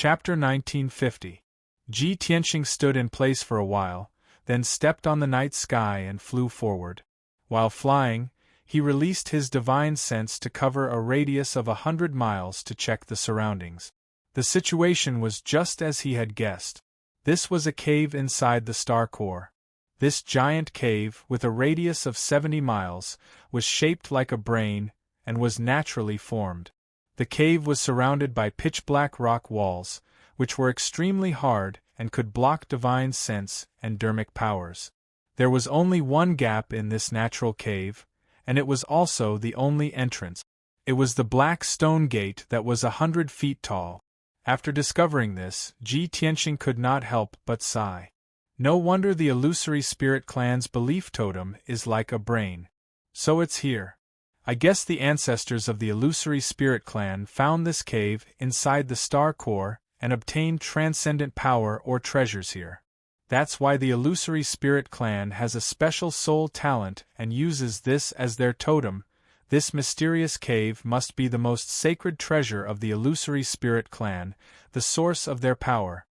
Chapter 1950. Ji Tianqing stood in place for a while, then stepped on the night sky and flew forward. While flying, he released his divine sense to cover a radius of 100 miles to check the surroundings. The situation was just as he had guessed. This was a cave inside the star core. This giant cave, with a radius of 70 miles, was shaped like a brain and was naturally formed. The cave was surrounded by pitch-black rock walls, which were extremely hard and could block divine sense and dermic powers. There was only one gap in this natural cave, and it was also the only entrance. It was the black stone gate that was 100 feet tall. After discovering this, Ji Tianqing could not help but sigh. No wonder the illusory spirit clan's belief totem is like a brain. So it's here. I guess the ancestors of the illusory spirit clan found this cave inside the star core and obtained transcendent power or treasures here. That's why the illusory spirit clan has a special soul talent and uses this as their totem. This mysterious cave must be the most sacred treasure of the illusory spirit clan, the source of their power.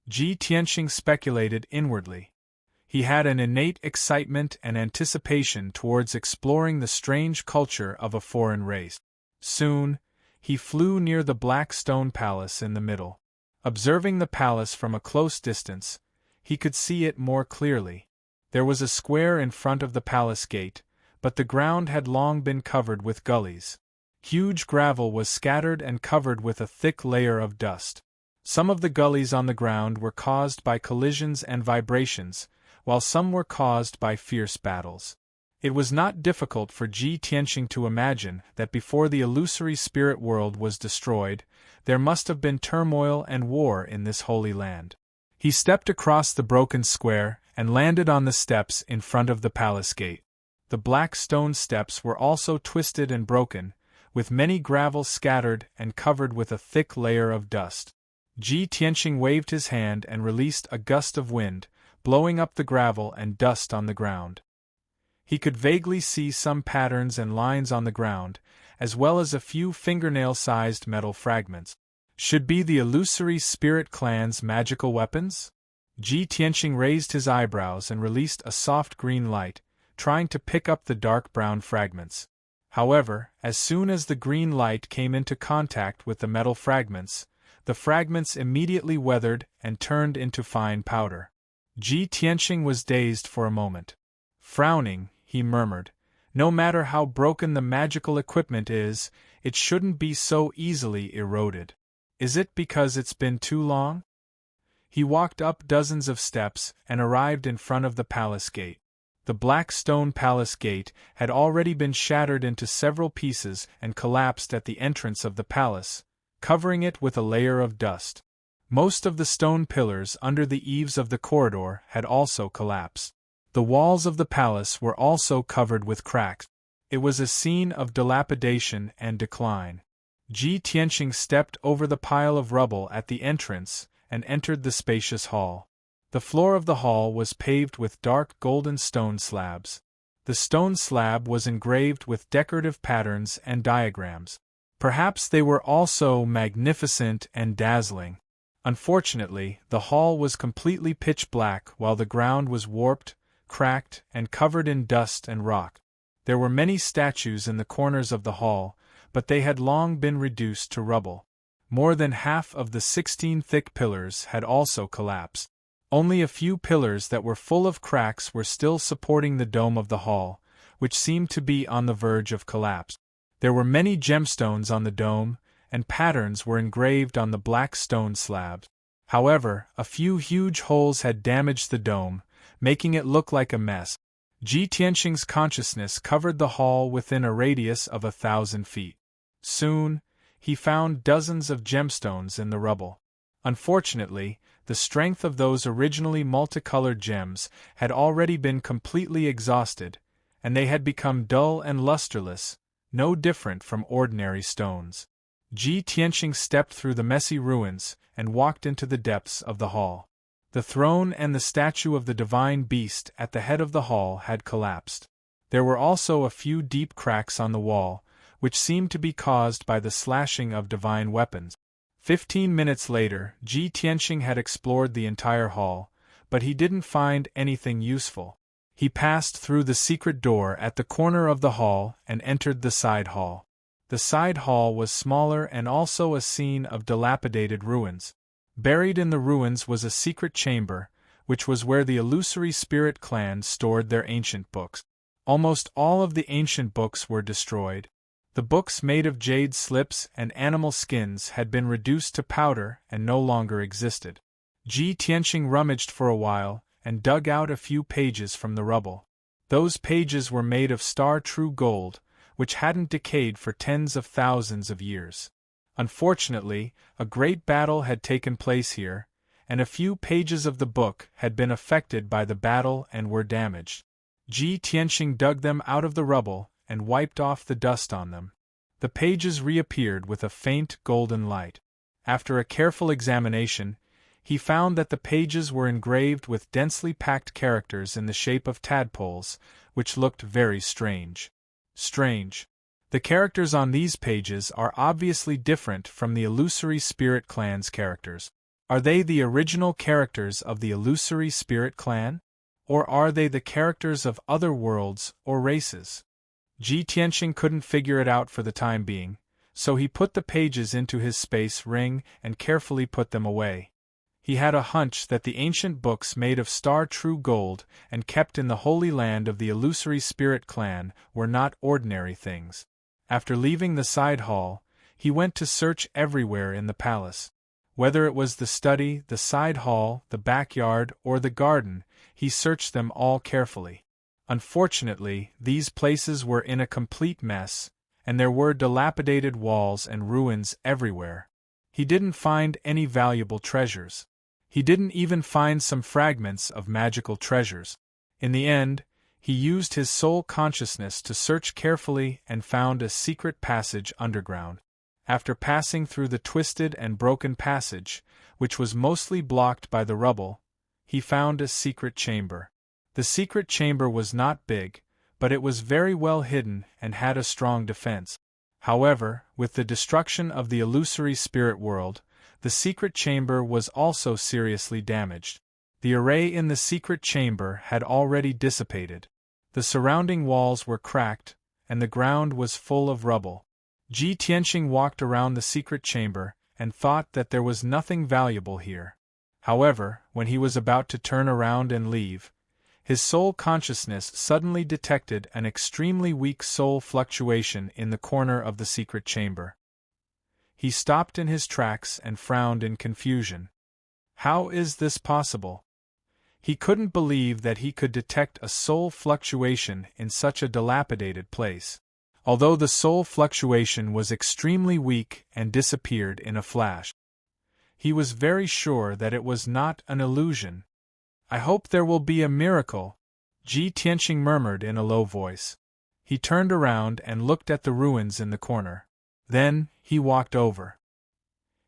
Ji Tianqing speculated inwardly. He had an innate excitement and anticipation towards exploring the strange culture of a foreign race. Soon, he flew near the black stone palace in the middle. Observing the palace from a close distance, he could see it more clearly. There was a square in front of the palace gate, but the ground had long been covered with gullies. Huge gravel was scattered and covered with a thick layer of dust. Some of the gullies on the ground were caused by collisions and vibrations, while some were caused by fierce battles. It was not difficult for Ji Tianqing to imagine that before the illusory spirit world was destroyed, there must have been turmoil and war in this holy land. He stepped across the broken square and landed on the steps in front of the palace gate. The black stone steps were also twisted and broken, with many gravel scattered and covered with a thick layer of dust. Ji Tianqing waved his hand and released a gust of wind, blowing up the gravel and dust on the ground. He could vaguely see some patterns and lines on the ground, as well as a few fingernail-sized metal fragments. Should be the illusory spirit clan's magical weapons? Ji Tianqing raised his eyebrows and released a soft green light, trying to pick up the dark brown fragments. However, as soon as the green light came into contact with the metal fragments immediately weathered and turned into fine powder. Ji Tianqing was dazed for a moment. Frowning, he murmured, "No matter how broken the magical equipment is, it shouldn't be so easily eroded. Is it because it's been too long?" He walked up dozens of steps and arrived in front of the palace gate. The black stone palace gate had already been shattered into several pieces and collapsed at the entrance of the palace, covering it with a layer of dust. Most of the stone pillars under the eaves of the corridor had also collapsed. The walls of the palace were also covered with cracks. It was a scene of dilapidation and decline. Ji Tianqing stepped over the pile of rubble at the entrance and entered the spacious hall. The floor of the hall was paved with dark golden stone slabs. The stone slab was engraved with decorative patterns and diagrams. Perhaps they were also magnificent and dazzling. Unfortunately, the hall was completely pitch black while the ground was warped, cracked, and covered in dust and rock. There were many statues in the corners of the hall, but they had long been reduced to rubble. More than half of the 16 thick pillars had also collapsed. Only a few pillars that were full of cracks were still supporting the dome of the hall, which seemed to be on the verge of collapse. There were many gemstones on the dome, and patterns were engraved on the black stone slabs. However, a few huge holes had damaged the dome, making it look like a mess. Ji Tianqing's consciousness covered the hall within a radius of 1,000 feet. Soon, he found dozens of gemstones in the rubble. Unfortunately, the strength of those originally multicolored gems had already been completely exhausted, and they had become dull and lusterless, no different from ordinary stones. Ji Tianqing stepped through the messy ruins and walked into the depths of the hall. The throne and the statue of the divine beast at the head of the hall had collapsed. There were also a few deep cracks on the wall, which seemed to be caused by the slashing of divine weapons. 15 minutes later, Ji Tianxing had explored the entire hall, but he didn't find anything useful. He passed through the secret door at the corner of the hall and entered the side hall. The side hall was smaller and also a scene of dilapidated ruins. Buried in the ruins was a secret chamber, which was where the illusory spirit clan stored their ancient books. Almost all of the ancient books were destroyed. The books made of jade slips and animal skins had been reduced to powder and no longer existed. Ji Tianxing rummaged for a while and dug out a few pages from the rubble. Those pages were made of star-true gold, which hadn't decayed for tens of thousands of years. Unfortunately, a great battle had taken place here, and a few pages of the book had been affected by the battle and were damaged. Ji Tianxing dug them out of the rubble and wiped off the dust on them. The pages reappeared with a faint golden light. After a careful examination, he found that the pages were engraved with densely packed characters in the shape of tadpoles, which looked very strange. Strange. The characters on these pages are obviously different from the Illusory Spirit Clan's characters. Are they the original characters of the Illusory Spirit Clan? Or are they the characters of other worlds or races? Ji Tianxing couldn't figure it out for the time being, so he put the pages into his space ring and carefully put them away. He had a hunch that the ancient books made of star-true gold and kept in the holy land of the Illusory Spirit Clan were not ordinary things. After leaving the side hall, he went to search everywhere in the palace. Whether it was the study, the side hall, the backyard, or the garden, he searched them all carefully. Unfortunately, these places were in a complete mess, and there were dilapidated walls and ruins everywhere. He didn't find any valuable treasures. He didn't even find some fragments of magical treasures. In the end, he used his soul consciousness to search carefully and found a secret passage underground. After passing through the twisted and broken passage, which was mostly blocked by the rubble, he found a secret chamber. The secret chamber was not big, but it was very well hidden and had a strong defense. However, with the destruction of the illusory spirit world, the secret chamber was also seriously damaged. The array in the secret chamber had already dissipated. The surrounding walls were cracked, and the ground was full of rubble. Ji Tianxing walked around the secret chamber and thought that there was nothing valuable here. However, when he was about to turn around and leave, his soul consciousness suddenly detected an extremely weak soul fluctuation in the corner of the secret chamber. He stopped in his tracks and frowned in confusion. How is this possible? He couldn't believe that he could detect a soul fluctuation in such a dilapidated place. Although the soul fluctuation was extremely weak and disappeared in a flash, he was very sure that it was not an illusion. "I hope there will be a miracle," Ji Tianxing murmured in a low voice. He turned around and looked at the ruins in the corner. Then, he walked over.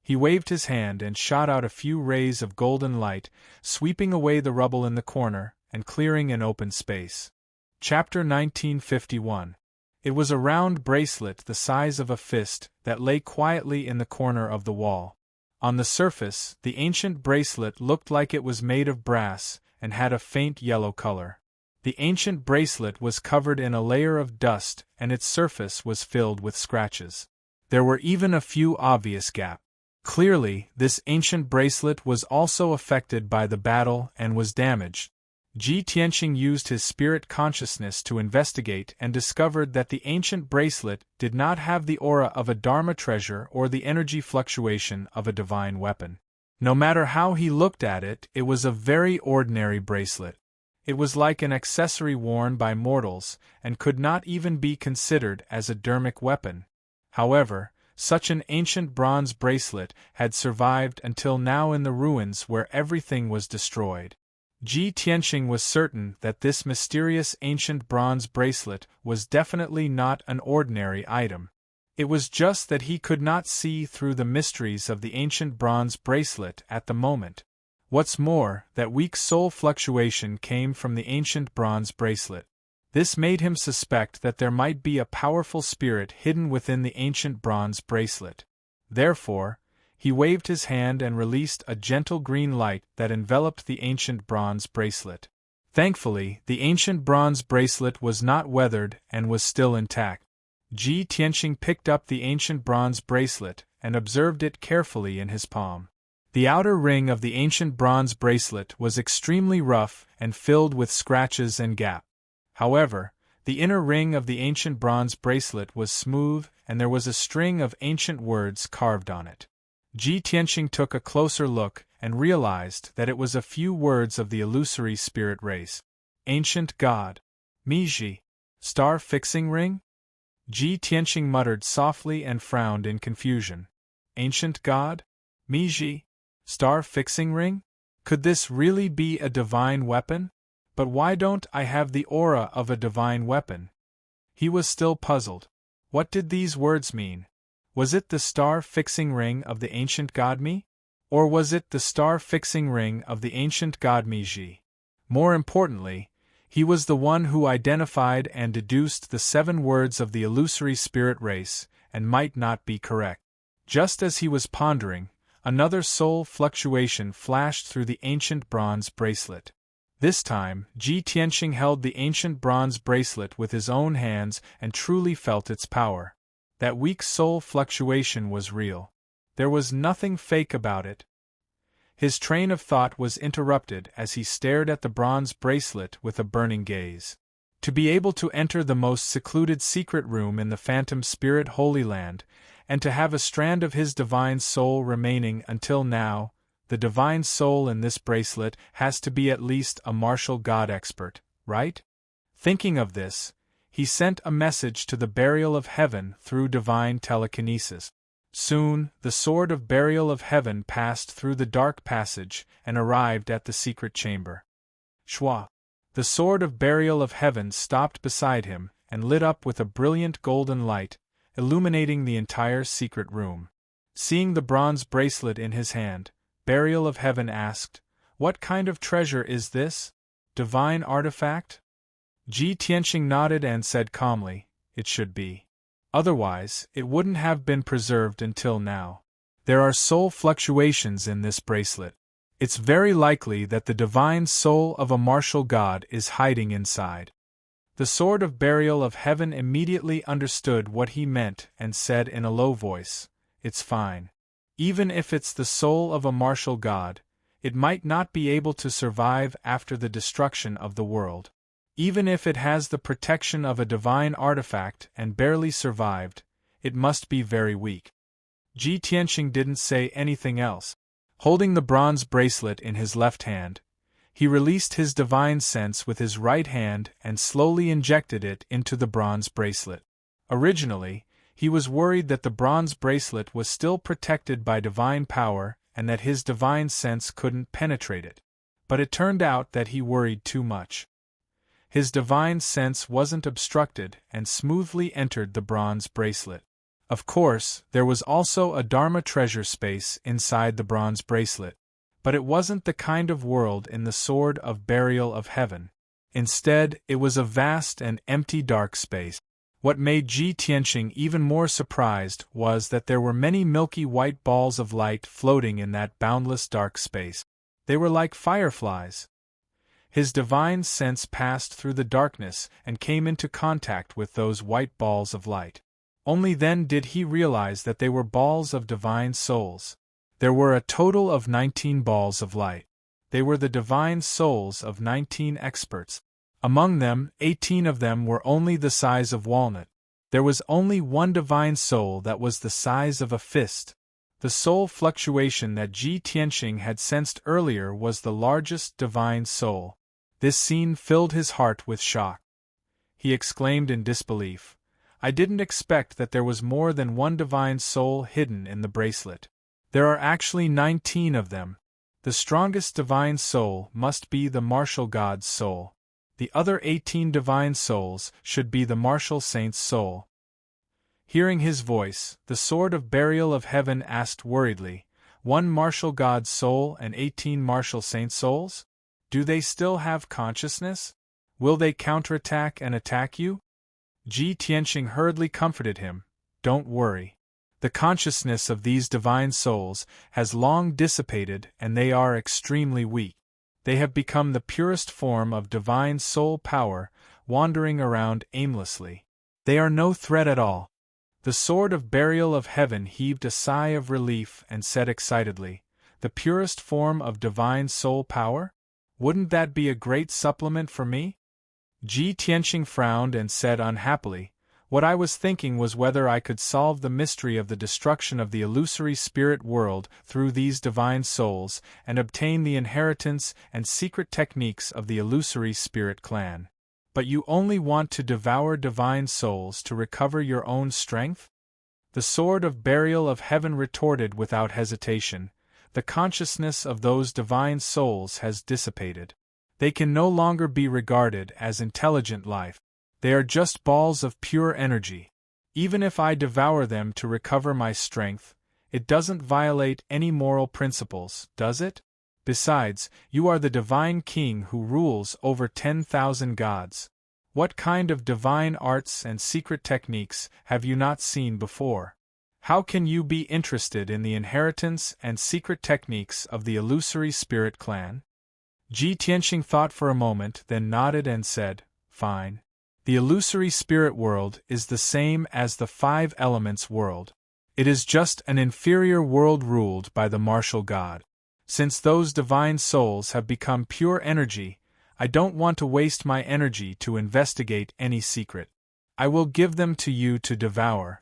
He waved his hand and shot out a few rays of golden light, sweeping away the rubble in the corner and clearing an open space. Chapter 1951. It was a round bracelet the size of a fist that lay quietly in the corner of the wall. On the surface, the ancient bracelet looked like it was made of brass and had a faint yellow color. The ancient bracelet was covered in a layer of dust and its surface was filled with scratches. There were even a few obvious gaps. Clearly, this ancient bracelet was also affected by the battle and was damaged. Ji Tianxing used his spirit consciousness to investigate and discovered that the ancient bracelet did not have the aura of a Dharma treasure or the energy fluctuation of a divine weapon. No matter how he looked at it, it was a very ordinary bracelet. It was like an accessory worn by mortals and could not even be considered as a dharmic weapon. However, such an ancient bronze bracelet had survived until now in the ruins where everything was destroyed. Ji Tianxing was certain that this mysterious ancient bronze bracelet was definitely not an ordinary item. It was just that he could not see through the mysteries of the ancient bronze bracelet at the moment. What's more, that weak soul fluctuation came from the ancient bronze bracelet. This made him suspect that there might be a powerful spirit hidden within the ancient bronze bracelet. Therefore, He waved his hand and released a gentle green light that enveloped the ancient bronze bracelet. Thankfully, the ancient bronze bracelet was not weathered and was still intact. Ji Tianqing picked up the ancient bronze bracelet and observed it carefully in his palm. The outer ring of the ancient bronze bracelet was extremely rough and filled with scratches and gaps. However, the inner ring of the ancient bronze bracelet was smooth and there was a string of ancient words carved on it. Ji Tianqing took a closer look and realized that it was a few words of the illusory spirit race. Ancient God. Miji. Star fixing ring? Ji Tianqing muttered softly and frowned in confusion. Ancient God? Miji? Star fixing ring? Could this really be a divine weapon? But why don't I have the aura of a divine weapon? He was still puzzled. What did these words mean? Was it the star-fixing ring of the ancient god Mi? Or was it the star-fixing ring of the ancient god Miji? More importantly, he was the one who identified and deduced the 7 words of the illusory spirit race, and might not be correct. Just as he was pondering, another soul fluctuation flashed through the ancient bronze bracelet. This time, Ji Tianqing held the ancient bronze bracelet with his own hands and truly felt its power. That weak soul fluctuation was real. There was nothing fake about it. His train of thought was interrupted as he stared at the bronze bracelet with a burning gaze. To be able to enter the most secluded secret room in the Phantom Spirit Holy Land, and to have a strand of his divine soul remaining until now, the divine soul in this bracelet has to be at least a martial god expert, right? Thinking of this, he sent a message to the Burial of Heaven through divine telekinesis. Soon, the sword of Burial of Heaven passed through the dark passage and arrived at the secret chamber. Shwa! The sword of Burial of Heaven stopped beside him and lit up with a brilliant golden light, illuminating the entire secret room. Seeing the bronze bracelet in his hand, Burial of Heaven asked, "What kind of treasure is this? Divine artifact?" Ji Tianqing nodded and said calmly, "It should be. Otherwise, it wouldn't have been preserved until now. There are soul fluctuations in this bracelet. It's very likely that the divine soul of a martial god is hiding inside." The sword of Burial of Heaven immediately understood what he meant and said in a low voice, "It's fine. Even if it's the soul of a martial god, it might not be able to survive after the destruction of the world. Even if it has the protection of a divine artifact and barely survived, it must be very weak." Ji Tianqing didn't say anything else. Holding the bronze bracelet in his left hand, he released his divine sense with his right hand and slowly injected it into the bronze bracelet. Originally, he was worried that the bronze bracelet was still protected by divine power and that his divine sense couldn't penetrate it. But it turned out that he worried too much. His divine sense wasn't obstructed and smoothly entered the bronze bracelet. Of course, there was also a Dharma treasure space inside the bronze bracelet, but it wasn't the kind of world in the Sword of Burial of Heaven. Instead, it was a vast and empty dark space. What made Ji Tianqing even more surprised was that there were many milky white balls of light floating in that boundless dark space. They were like fireflies. His divine sense passed through the darkness and came into contact with those white balls of light. Only then did he realize that they were balls of divine souls. There were a total of 19 balls of light. They were the divine souls of 19 experts. Among them, 18 of them were only the size of walnut. There was only one divine soul that was the size of a fist. The soul fluctuation that Ji Tianqing had sensed earlier was the largest divine soul. This scene filled his heart with shock. He exclaimed in disbelief, "I didn't expect that there was more than one divine soul hidden in the bracelet. There are actually 19 of them. The strongest divine soul must be the martial god's soul. The other 18 divine souls should be the martial saint's soul." Hearing his voice, the Sword of Burial of Heaven asked worriedly, "One martial god's soul and 18 martial saint souls? Do they still have consciousness? Will they counterattack and attack you?" Ji Tianqing hurriedly comforted him, "Don't worry. The consciousness of these divine souls has long dissipated and they are extremely weak. They have become the purest form of divine soul power, wandering around aimlessly. They are no threat at all. The sword of burial of heaven heaved a sigh of relief and said excitedly, "The purest form of divine soul power? Wouldn't that be a great supplement for me?" Ji Tianqing frowned and said unhappily, "What I was thinking was whether I could solve the mystery of the destruction of the illusory spirit world through these divine souls and obtain the inheritance and secret techniques of the illusory spirit clan. But you only want to devour divine souls to recover your own strength?" The sword of burial of heaven retorted without hesitation, "The consciousness of those divine souls has dissipated. They can no longer be regarded as intelligent life. They are just balls of pure energy. Even if I devour them to recover my strength, it doesn't violate any moral principles, does it? Besides, you are the divine king who rules over 10,000 gods. What kind of divine arts and secret techniques have you not seen before? How can you be interested in the inheritance and secret techniques of the illusory spirit clan?" Ji Tianqing thought for a moment, then nodded and said, "Fine. The illusory spirit world is the same as the five elements world. It is just an inferior world ruled by the martial god. Since those divine souls have become pure energy, I don't want to waste my energy to investigate any secret. I will give them to you to devour."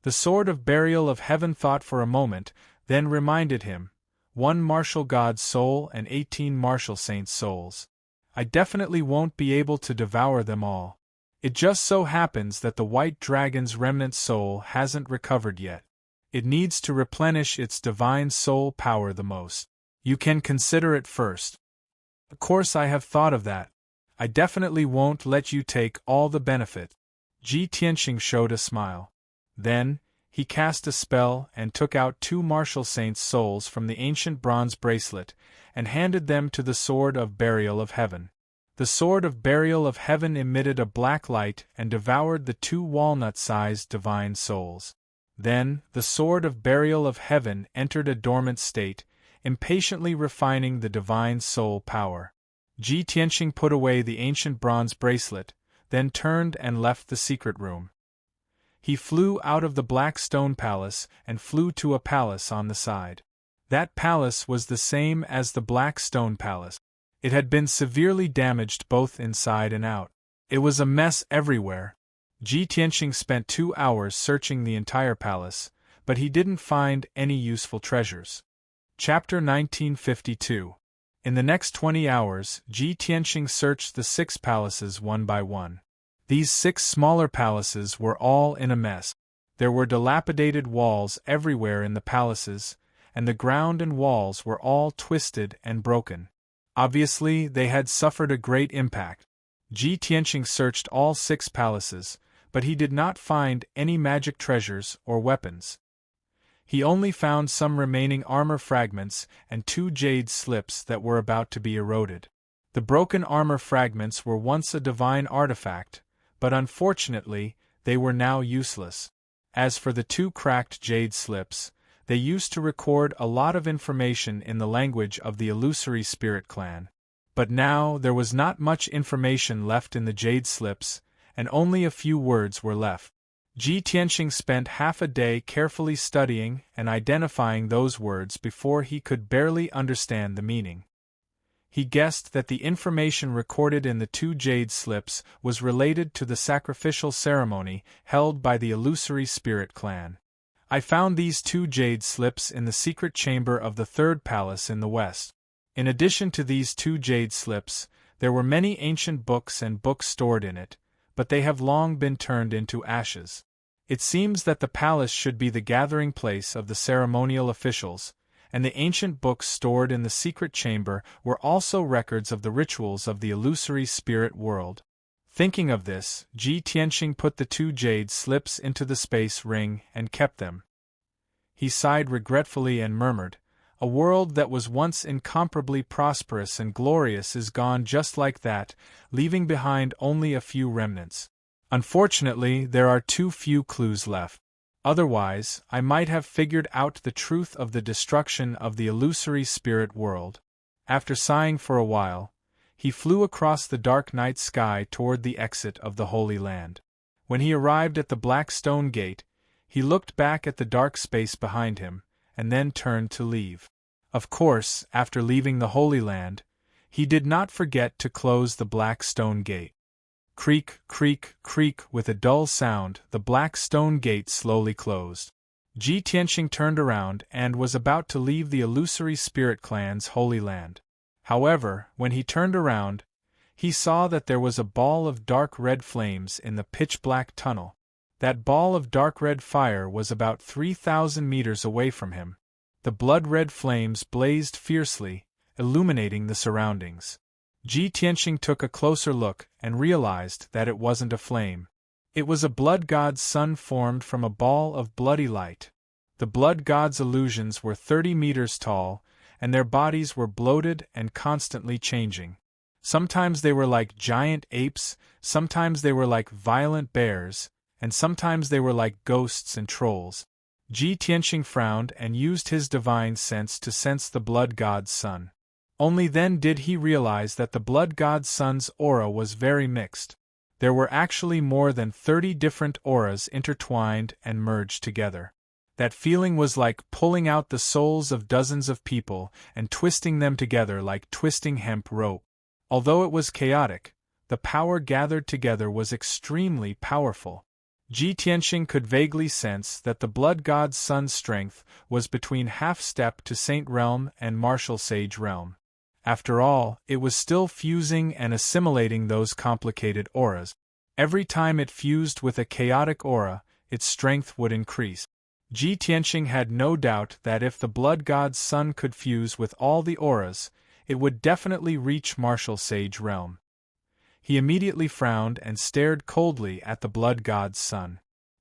The sword of burial of heaven thought for a moment, then reminded him, "One martial god's soul and 18 martial saints' souls. I definitely won't be able to devour them all. It just so happens that the white dragon's remnant soul hasn't recovered yet. It needs to replenish its divine soul power the most. You can consider it first." "Of course I have thought of that. I definitely won't let you take all the benefit." Ji Tianqing showed a smile. Then, he cast a spell and took out 2 martial saints' souls from the ancient bronze bracelet and handed them to the sword of burial of heaven. The sword of burial of heaven emitted a black light and devoured the 2 walnut-sized divine souls. Then, the sword of burial of heaven entered a dormant state, impatiently refining the divine soul power. Ji Tianqing put away the ancient bronze bracelet, then turned and left the secret room. He flew out of the black stone palace and flew to a palace on the side. That palace was the same as the black stone palace. It had been severely damaged both inside and out. It was a mess everywhere. Ji Tianqing spent 2 hours searching the entire palace, but he didn't find any useful treasures. Chapter 1952. In the next 20 hours, Ji Tianqing searched the 6 palaces one by one. These 6 smaller palaces were all in a mess. There were dilapidated walls everywhere in the palaces, and the ground and walls were all twisted and broken. Obviously, they had suffered a great impact. Ji Tianqing searched all 6 palaces, but he did not find any magic treasures or weapons. He only found some remaining armor fragments and 2 jade slips that were about to be eroded. The broken armor fragments were once a divine artifact, but unfortunately, they were now useless. As for the 2 cracked jade slips, they used to record a lot of information in the language of the illusory spirit clan. But now there was not much information left in the jade slips, and only a few words were left. Ji Tianqing spent half a day carefully studying and identifying those words before he could barely understand the meaning. He guessed that the information recorded in the 2 jade slips was related to the sacrificial ceremony held by the illusory spirit clan. "I found these 2 jade slips in the secret chamber of the 3rd palace in the west. In addition to these 2 jade slips, there were many ancient books and books stored in it, but they have long been turned into ashes. It seems that the palace should be the gathering place of the ceremonial officials, and the ancient books stored in the secret chamber were also records of the rituals of the illusory spirit world." Thinking of this, Ji Tianqing put the 2 jade slips into the space ring and kept them. He sighed regretfully and murmured, "A world that was once incomparably prosperous and glorious is gone just like that, leaving behind only a few remnants. Unfortunately, there are too few clues left. Otherwise, I might have figured out the truth of the destruction of the illusory spirit world. After sighing for a while, he flew across the dark night sky toward the exit of the Holy Land. When he arrived at the black stone gate, he looked back at the dark space behind him, and then turned to leave. Of course, after leaving the Holy Land, he did not forget to close the black stone gate. Creak, creak, creak, with a dull sound, the black stone gate slowly closed. Ji Tianxing turned around and was about to leave the illusory spirit clan's Holy Land. However, when he turned around, he saw that there was a ball of dark red flames in the pitch-black tunnel. That ball of dark red fire was about 3,000 meters away from him. The blood-red flames blazed fiercely, illuminating the surroundings. Ji Tianxing took a closer look and realized that it wasn't a flame. It was a blood god's sun formed from a ball of bloody light. The blood god's illusions were 30 meters tall, and their bodies were bloated and constantly changing. Sometimes they were like giant apes, sometimes they were like violent bears, and sometimes they were like ghosts and trolls. Ji Tianxing frowned and used his divine sense to sense the blood god's sun. Only then did he realize that the blood god's sun's aura was very mixed. There were actually more than 30 different auras intertwined and merged together. That feeling was like pulling out the souls of dozens of people and twisting them together like twisting hemp rope. Although it was chaotic, the power gathered together was extremely powerful. Ji Tianxing could vaguely sense that the blood god's sun's strength was between half-step to Saint Realm and Martial Sage Realm. After all, it was still fusing and assimilating those complicated auras. Every time it fused with a chaotic aura, its strength would increase. Ji Tianxing had no doubt that if the blood god's sun could fuse with all the auras, it would definitely reach Martial Sage Realm. He immediately frowned and stared coldly at the blood god's sun.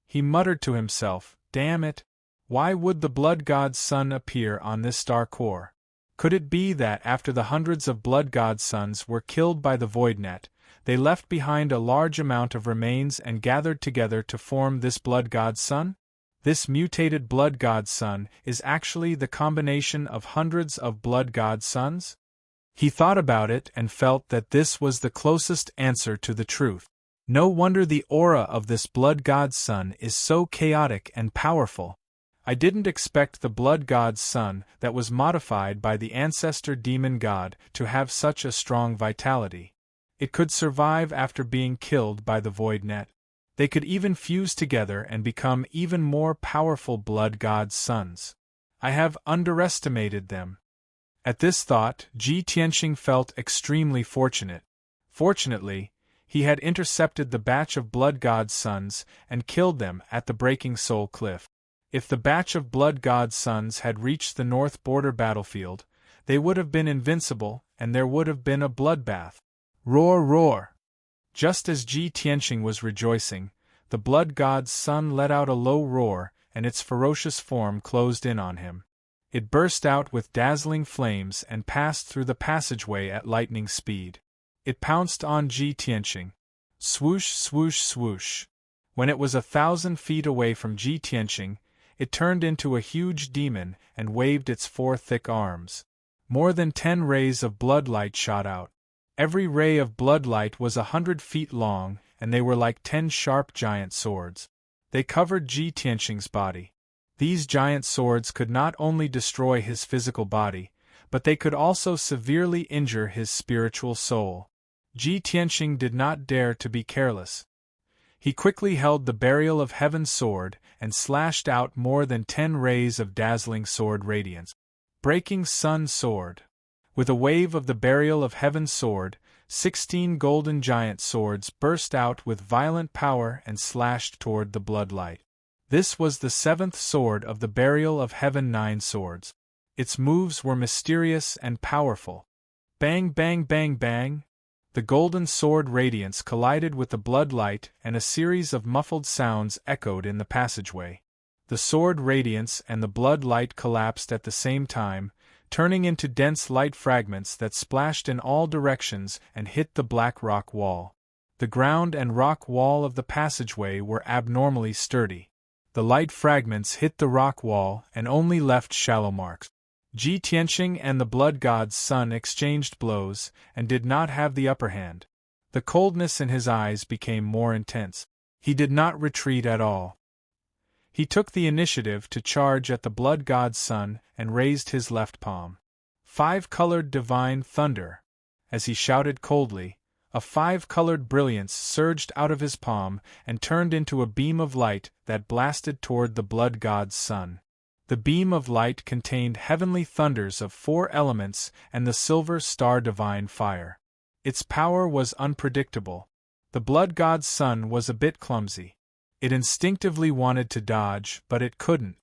He muttered to himself, "Damn it! Why would the blood god's sun appear on this star core? Could it be that after the hundreds of blood god suns were killed by the void net, they left behind a large amount of remains and gathered together to form this blood god sun? This mutated blood god sun is actually the combination of hundreds of blood god suns?" He thought about it and felt that this was the closest answer to the truth. No wonder the aura of this blood god's sun is so chaotic and powerful. I didn't expect the blood god's sun that was modified by the ancestor demon god to have such a strong vitality. It could survive after being killed by the void net. They could even fuse together and become even more powerful blood god's suns. I have underestimated them. At this thought, Ji Tianxing felt extremely fortunate. Fortunately, he had intercepted the batch of blood god's suns and killed them at the Breaking Soul Cliff. If the batch of blood god's suns had reached the north border battlefield, they would have been invincible and there would have been a bloodbath. Roar, roar! Just as Ji Tianxing was rejoicing, the blood god's sun let out a low roar and its ferocious form closed in on him. It burst out with dazzling flames and passed through the passageway at lightning speed. It pounced on Ji Tianxing. Swoosh, swoosh, swoosh. When it was 1,000 feet away from Ji Tianxing, it turned into a huge demon and waved its 4 thick arms. More than 10 rays of bloodlight shot out. Every ray of bloodlight was 100 feet long, and they were like 10 sharp giant swords. They covered Ji Tianxing's body. These giant swords could not only destroy his physical body, but they could also severely injure his spiritual soul. Ji Tianxing did not dare to be careless. He quickly held the Burial of Heaven sword and slashed out more than 10 rays of dazzling sword radiance. Breaking Sun sword. With a wave of the Burial of Heaven sword, 16 golden giant swords burst out with violent power and slashed toward the bloodlight. This was the 7th sword of the Burial of Heaven 9 swords. Its moves were mysterious and powerful. Bang, bang, bang, bang! The golden sword radiance collided with the bloodlight and a series of muffled sounds echoed in the passageway. The sword radiance and the bloodlight collapsed at the same time, turning into dense light fragments that splashed in all directions and hit the black rock wall. The ground and rock wall of the passageway were abnormally sturdy. The light fragments hit the rock wall and only left shallow marks. Ji Tianqing and the blood god's son exchanged blows and did not have the upper hand. The coldness in his eyes became more intense. He did not retreat at all. He took the initiative to charge at the blood god's son and raised his left palm. Five-colored divine thunder. As he shouted coldly, a five-colored brilliance surged out of his palm and turned into a beam of light that blasted toward the blood god's son. The beam of light contained heavenly thunders of 4 elements and the silver star divine fire. Its power was unpredictable. The blood god's son was a bit clumsy. It instinctively wanted to dodge, but it couldn't.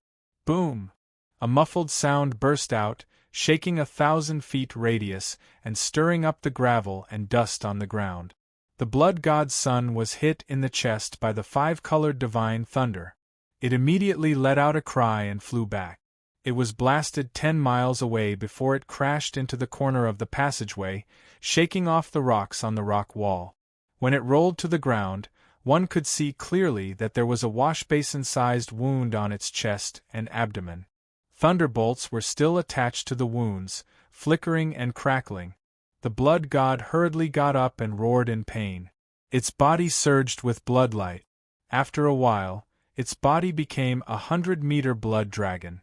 Boom! A muffled sound burst out, shaking 1,000 feet radius and stirring up the gravel and dust on the ground. The blood god's son was hit in the chest by the five-colored divine thunder. It immediately let out a cry and flew back. It was blasted 10 miles away before it crashed into the corner of the passageway, shaking off the rocks on the rock wall. When it rolled to the ground, one could see clearly that there was a washbasin-sized wound on its chest and abdomen. Thunderbolts were still attached to the wounds, flickering and crackling. The blood god hurriedly got up and roared in pain. Its body surged with bloodlight. After a while, its body became a 100-meter blood dragon.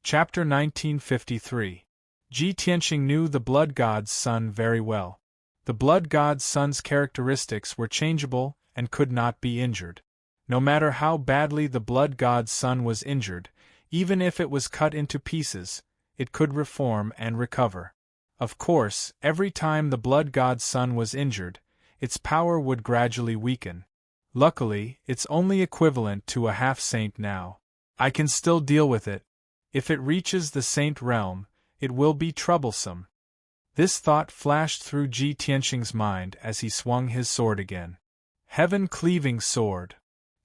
Chapter 1953. Ji Tianqing knew the blood god's son very well. The blood god's son's characteristics were changeable and could not be injured. No matter how badly the blood god's son was injured, even if it was cut into pieces, it could reform and recover. Of course, every time the blood god's son was injured, its power would gradually weaken. Luckily, it's only equivalent to a half-saint now. I can still deal with it. If it reaches the saint realm, it will be troublesome. This thought flashed through Ji Tianqing's mind as he swung his sword again. Heaven-cleaving sword.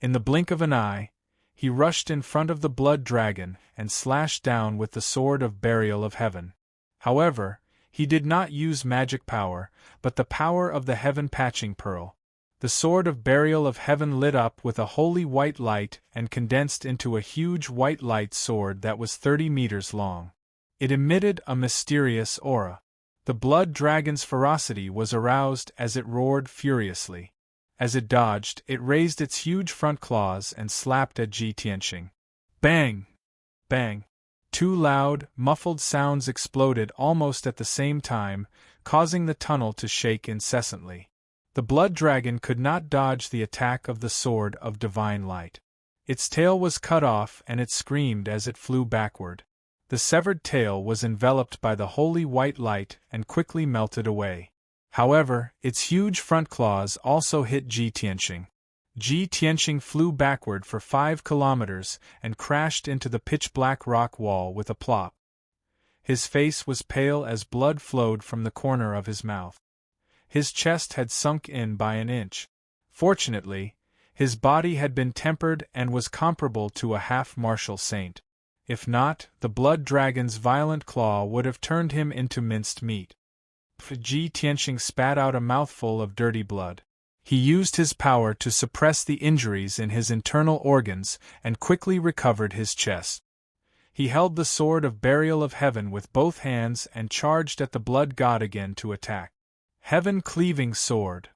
In the blink of an eye, he rushed in front of the blood dragon and slashed down with the sword of burial of heaven. However, he did not use magic power, but the power of the heaven-patching pearl. The sword of burial of heaven lit up with a holy white light and condensed into a huge white light sword that was 30 meters long. It emitted a mysterious aura. The blood dragon's ferocity was aroused as it roared furiously. As it dodged, it raised its huge front claws and slapped at Ji Tianqing. Bang! Bang! 2 loud, muffled sounds exploded almost at the same time, causing the tunnel to shake incessantly. The blood dragon could not dodge the attack of the sword of divine light. Its tail was cut off and it screamed as it flew backward. The severed tail was enveloped by the holy white light and quickly melted away. However, its huge front claws also hit Ji Tianqing. Ji Tianqing flew backward for 5 kilometers and crashed into the pitch-black rock wall with a plop. His face was pale as blood flowed from the corner of his mouth. His chest had sunk in by an inch. Fortunately, his body had been tempered and was comparable to a half-martial saint. If not, the blood dragon's violent claw would have turned him into minced meat. Ji Tianqing spat out a mouthful of dirty blood. He used his power to suppress the injuries in his internal organs and quickly recovered his chest. He held the sword of burial of heaven with both hands and charged at the blood god again to attack. Heaven-cleaving sword.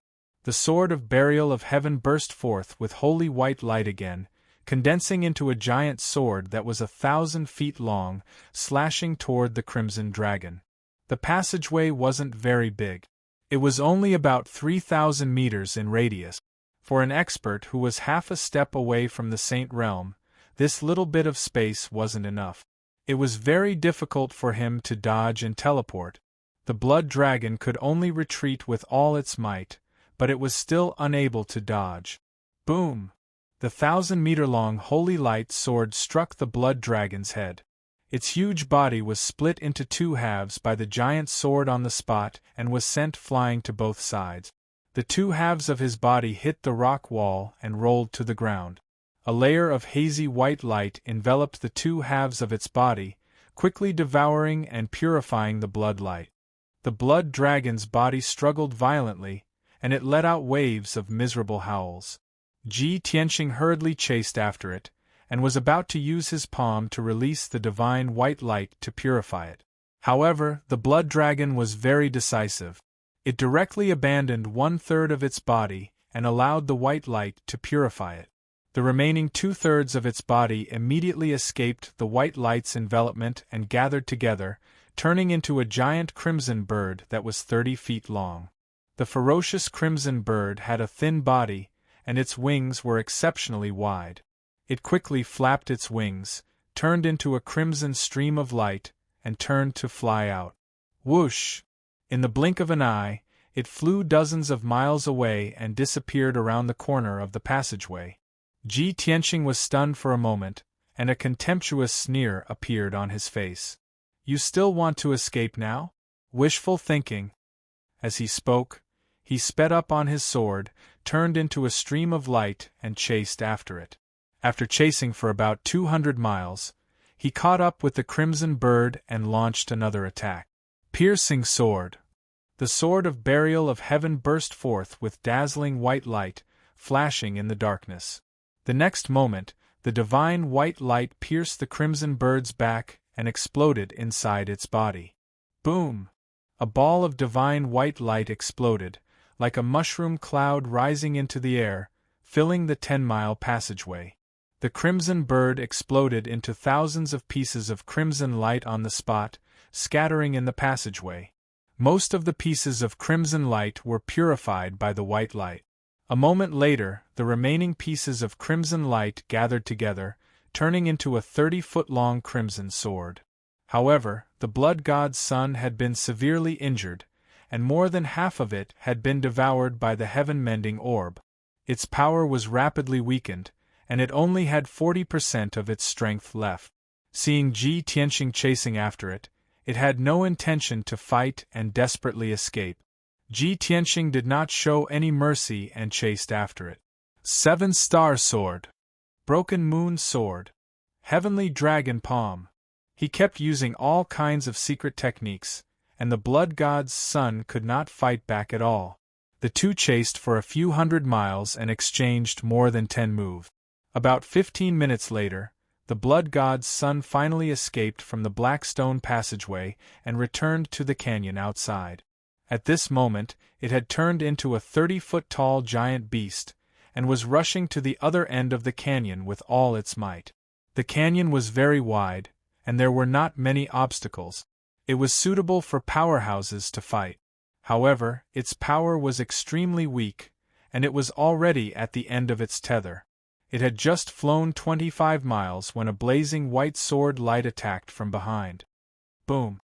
The sword of burial of heaven burst forth with holy white light again, condensing into a giant sword that was 1,000 feet long, slashing toward the crimson dragon. The passageway wasn't very big. It was only about 3,000 meters in radius. For an expert who was half a step away from the saint realm, this little bit of space wasn't enough. It was very difficult for him to dodge and teleport. The blood dragon could only retreat with all its might, but it was still unable to dodge. Boom! The 1,000-meter-long holy light sword struck the blood dragon's head. Its huge body was split into 2 halves by the giant sword on the spot and was sent flying to both sides. The 2 halves of his body hit the rock wall and rolled to the ground. A layer of hazy white light enveloped the 2 halves of its body, quickly devouring and purifying the blood light. The blood dragon's body struggled violently, and it let out waves of miserable howls. Ji Tianqing hurriedly chased after it, and was about to use his palm to release the divine white light to purify it. However, the blood dragon was very decisive. It directly abandoned 1/3 of its body and allowed the white light to purify it. The remaining 2/3 of its body immediately escaped the white light's envelopment and gathered together, turning into a giant crimson bird that was 30 feet long. The ferocious crimson bird had a thin body, and its wings were exceptionally wide. It quickly flapped its wings, turned into a crimson stream of light, and turned to fly out. Whoosh! In the blink of an eye, it flew dozens of miles away and disappeared around the corner of the passageway. Ji Tianqing was stunned for a moment, and a contemptuous sneer appeared on his face. "You still want to escape now? Wishful thinking." As he spoke, he sped up on his sword, turned into a stream of light and chased after it. After chasing for about 200 miles, he caught up with the crimson bird and launched another attack. Piercing sword. The sword of burial of heaven burst forth with dazzling white light, flashing in the darkness. The next moment, the divine white light pierced the crimson bird's back and exploded inside its body. Boom! A ball of divine white light exploded, like a mushroom cloud rising into the air, filling the 10-mile passageway. The crimson bird exploded into thousands of pieces of crimson light on the spot, scattering in the passageway. Most of the pieces of crimson light were purified by the white light. A moment later, the remaining pieces of crimson light gathered together, turning into a 30-foot-long crimson sword. However, the blood god's son had been severely injured, and more than half of it had been devoured by the heaven-mending orb. Its power was rapidly weakened, and it only had 40% of its strength left. Seeing Ji Tianqing chasing after it, it had no intention to fight and desperately escape. Ji Tianqing did not show any mercy and chased after it. 7-star sword. Broken moon sword. Heavenly dragon palm. He kept using all kinds of secret techniques, and the blood god's son could not fight back at all. The two chased for a few hundred miles and exchanged more than 10 moves. About 15 minutes later, the blood god's son finally escaped from the black stone passageway and returned to the canyon outside. At this moment, it had turned into a 30-foot-tall giant beast, and was rushing to the other end of the canyon with all its might. The canyon was very wide, and there were not many obstacles. It was suitable for powerhouses to fight. However, its power was extremely weak, and it was already at the end of its tether. It had just flown 25 miles when a blazing white sword light attacked from behind. Boom!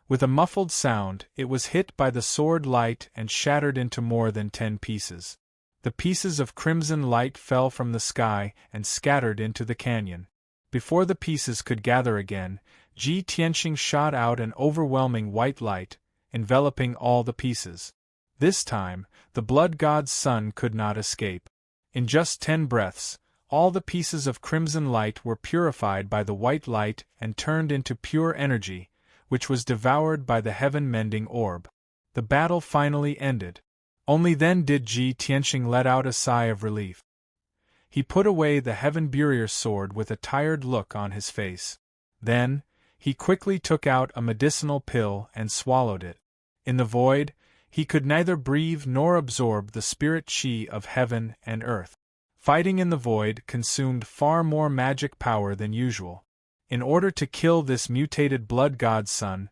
With a muffled sound, it was hit by the sword light and shattered into more than 10 pieces. The pieces of crimson light fell from the sky and scattered into the canyon. Before the pieces could gather again, Ji Tianqing shot out an overwhelming white light, enveloping all the pieces. This time, the blood god's son could not escape. In just 10 breaths, all the pieces of crimson light were purified by the white light and turned into pure energy, which was devoured by the heaven-mending orb. The battle finally ended. Only then did Ji Tianqing let out a sigh of relief. He put away the heaven-burier sword with a tired look on his face. Then, he quickly took out a medicinal pill and swallowed it. In the void, he could neither breathe nor absorb the spirit chi of heaven and earth. Fighting in the void consumed far more magic power than usual. In order to kill this mutated blood god's son,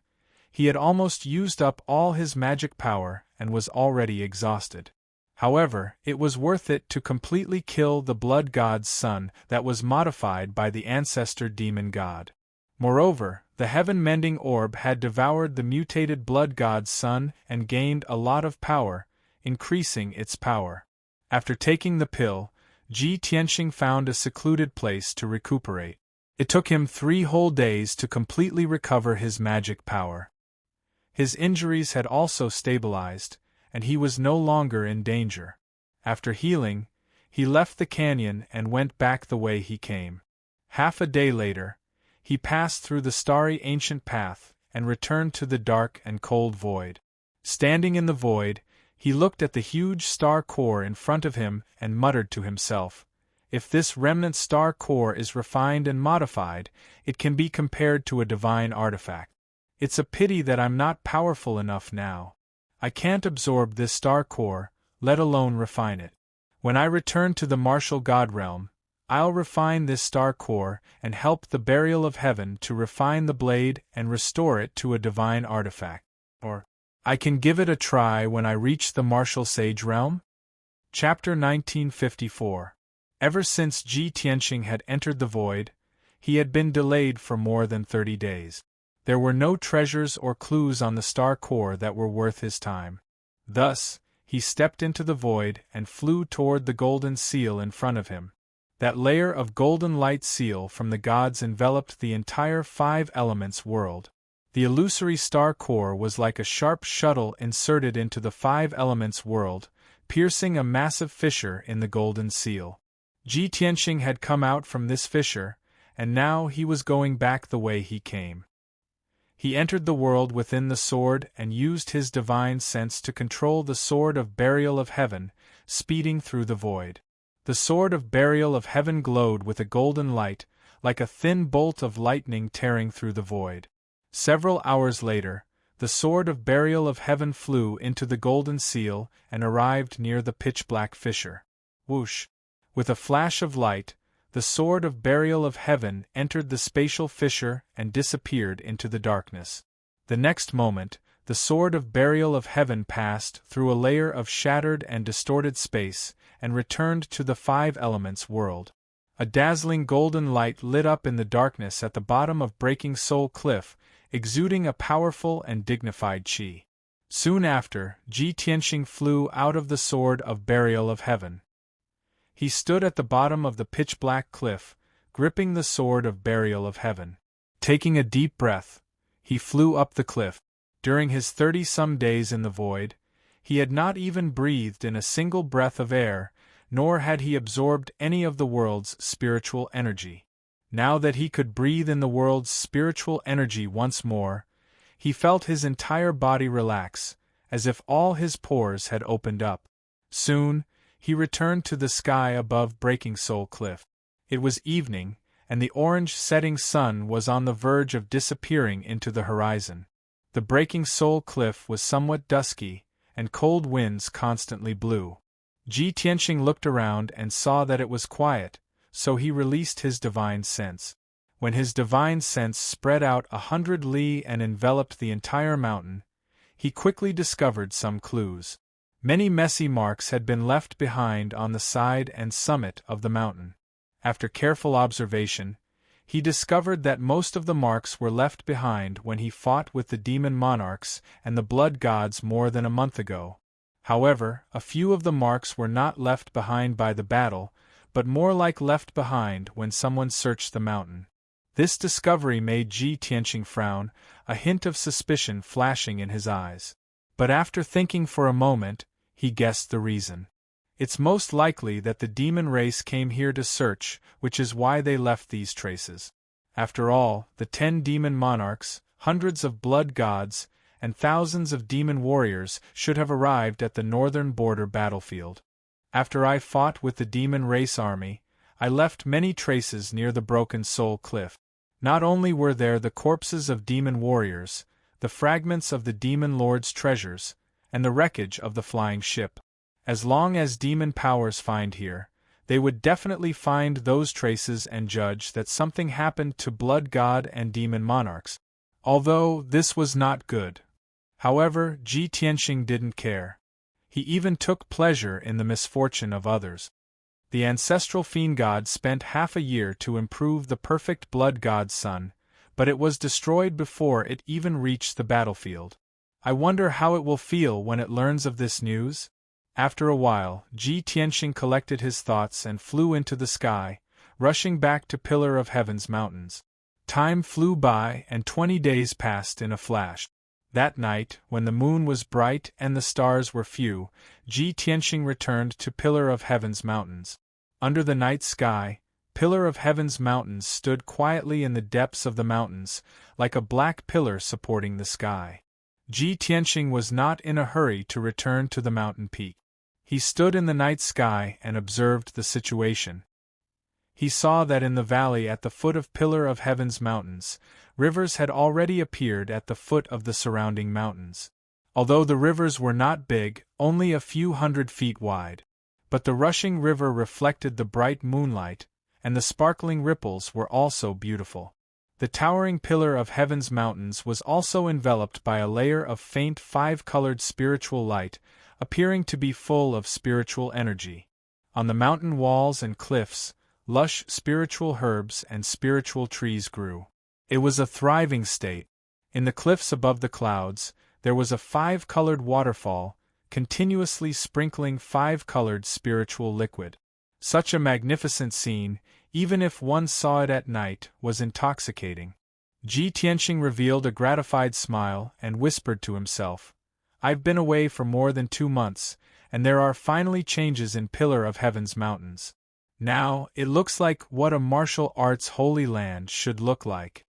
he had almost used up all his magic power and was already exhausted. However, it was worth it to completely kill the blood god's son that was modified by the ancestor demon god. Moreover, the heaven-mending orb had devoured the mutated blood god's son and gained a lot of power, increasing its power. After taking the pill, Ji Tianqing found a secluded place to recuperate. It took him 3 whole days to completely recover his magic power. His injuries had also stabilized, and he was no longer in danger. After healing, he left the canyon and went back the way he came. Half a day later, he passed through the starry ancient path and returned to the dark and cold void. Standing in the void, he looked at the huge star core in front of him and muttered to himself, If this remnant star core is refined and modified, it can be compared to a divine artifact. It's a pity that I'm not powerful enough now. I can't absorb this star core, let alone refine it. When I return to the martial god realm, I'll refine this star core and help the burial of heaven to refine the blade and restore it to a divine artifact. Or, I can give it a try when I reach the martial sage realm? Chapter 1954. Ever since Ji Tianqing had entered the void, he had been delayed for more than 30 days. There were no treasures or clues on the star core that were worth his time. Thus, he stepped into the void and flew toward the golden seal in front of him. That layer of golden light seal from the gods enveloped the entire five elements world. The illusory star core was like a sharp shuttle inserted into the five elements world, piercing a massive fissure in the golden seal. Ji Tianqing had come out from this fissure, and now he was going back the way he came. He entered the world within the sword and used his divine sense to control the sword of burial of heaven, speeding through the void. The sword of burial of heaven glowed with a golden light, like a thin bolt of lightning tearing through the void. Several hours later, the sword of burial of heaven flew into the golden seal and arrived near the pitch-black fissure. Whoosh! With a flash of light, the sword of burial of heaven entered the spatial fissure and disappeared into the darkness. The next moment, the sword of burial of heaven passed through a layer of shattered and distorted space and returned to the five elements world. A dazzling golden light lit up in the darkness at the bottom of Breaking Soul Cliff, exuding a powerful and dignified qi. Soon after, Ji Tianqing flew out of the sword of burial of heaven. He stood at the bottom of the pitch-black cliff, gripping the sword of burial of heaven. Taking a deep breath, he flew up the cliff. During his 30-some days in the void, he had not even breathed in a single breath of air, nor had he absorbed any of the world's spiritual energy. Now that he could breathe in the world's spiritual energy once more, he felt his entire body relax, as if all his pores had opened up. Soon, he returned to the sky above Breaking Soul Cliff. It was evening, and the orange setting sun was on the verge of disappearing into the horizon. The Breaking Soul Cliff was somewhat dusky, and cold winds constantly blew. Ji Tianqing looked around and saw that it was quiet, so he released his divine sense. When his divine sense spread out 100 li and enveloped the entire mountain, he quickly discovered some clues. Many messy marks had been left behind on the side and summit of the mountain. After careful observation, he discovered that most of the marks were left behind when he fought with the demon monarchs and the blood gods more than a month ago. However, a few of the marks were not left behind by the battle, but more like left behind when someone searched the mountain. This discovery made Ji Tianqing frown, a hint of suspicion flashing in his eyes. But after thinking for a moment, he guessed the reason. It's most likely that the demon race came here to search, which is why they left these traces. After all, the 10 demon monarchs, hundreds of blood gods, and thousands of demon warriors should have arrived at the northern border battlefield. After I fought with the demon race army, I left many traces near the Broken Soul Cliff. Not only were there the corpses of demon warriors, the fragments of the demon lord's treasures, and the wreckage of the flying ship. As long as demon powers find here, they would definitely find those traces and judge that something happened to blood god and demon monarchs. Although this was not good. However, Ji Tianqing didn't care. He even took pleasure in the misfortune of others. The ancestral fiend god spent half a year to improve the perfect blood god's son, but it was destroyed before it even reached the battlefield. I wonder how it will feel when it learns of this news? After a while, Ji Tianqing collected his thoughts and flew into the sky, rushing back to Pillar of Heaven's mountains. Time flew by and 20 days passed in a flash. That night, when the moon was bright and the stars were few, Ji Tianqing returned to Pillar of Heaven's mountains. Under the night sky, Pillar of Heaven's mountains stood quietly in the depths of the mountains, like a black pillar supporting the sky. Ji Tianqing was not in a hurry to return to the mountain peak. He stood in the night sky and observed the situation. He saw that in the valley at the foot of Pillar of Heaven's mountains, rivers had already appeared at the foot of the surrounding mountains. Although the rivers were not big, only a few 100 feet wide. But the rushing river reflected the bright moonlight, and the sparkling ripples were also beautiful. The towering Pillar of Heaven's mountains was also enveloped by a layer of faint 5-colored spiritual light, appearing to be full of spiritual energy. On the mountain walls and cliffs, lush spiritual herbs and spiritual trees grew. It was a thriving state. In the cliffs above the clouds, there was a 5-colored waterfall, continuously sprinkling 5-colored spiritual liquid. Such a magnificent scene, even if one saw it at night, was intoxicating. Ji Tianxing revealed a gratified smile and whispered to himself, "I've been away for more than 2 months, and there are finally changes in Pillar of Heaven's mountains. Now, it looks like what a martial arts holy land should look like."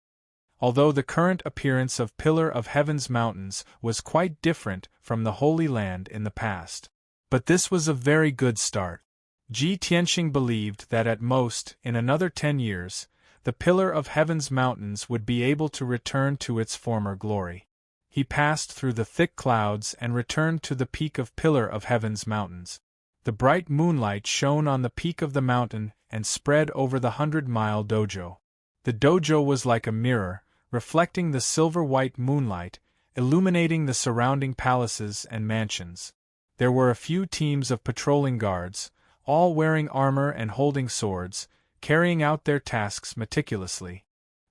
Although the current appearance of Pillar of Heaven's mountains was quite different from the Holy Land in the past. But this was a very good start. Ji Tianxing believed that at most, in another 10 years, the Pillar of Heaven's mountains would be able to return to its former glory. He passed through the thick clouds and returned to the peak of Pillar of Heaven's mountains. The bright moonlight shone on the peak of the mountain and spread over the 100-mile dojo. The dojo was like a mirror, reflecting the silver-white moonlight, illuminating the surrounding palaces and mansions. There were a few teams of patrolling guards, all wearing armor and holding swords, carrying out their tasks meticulously.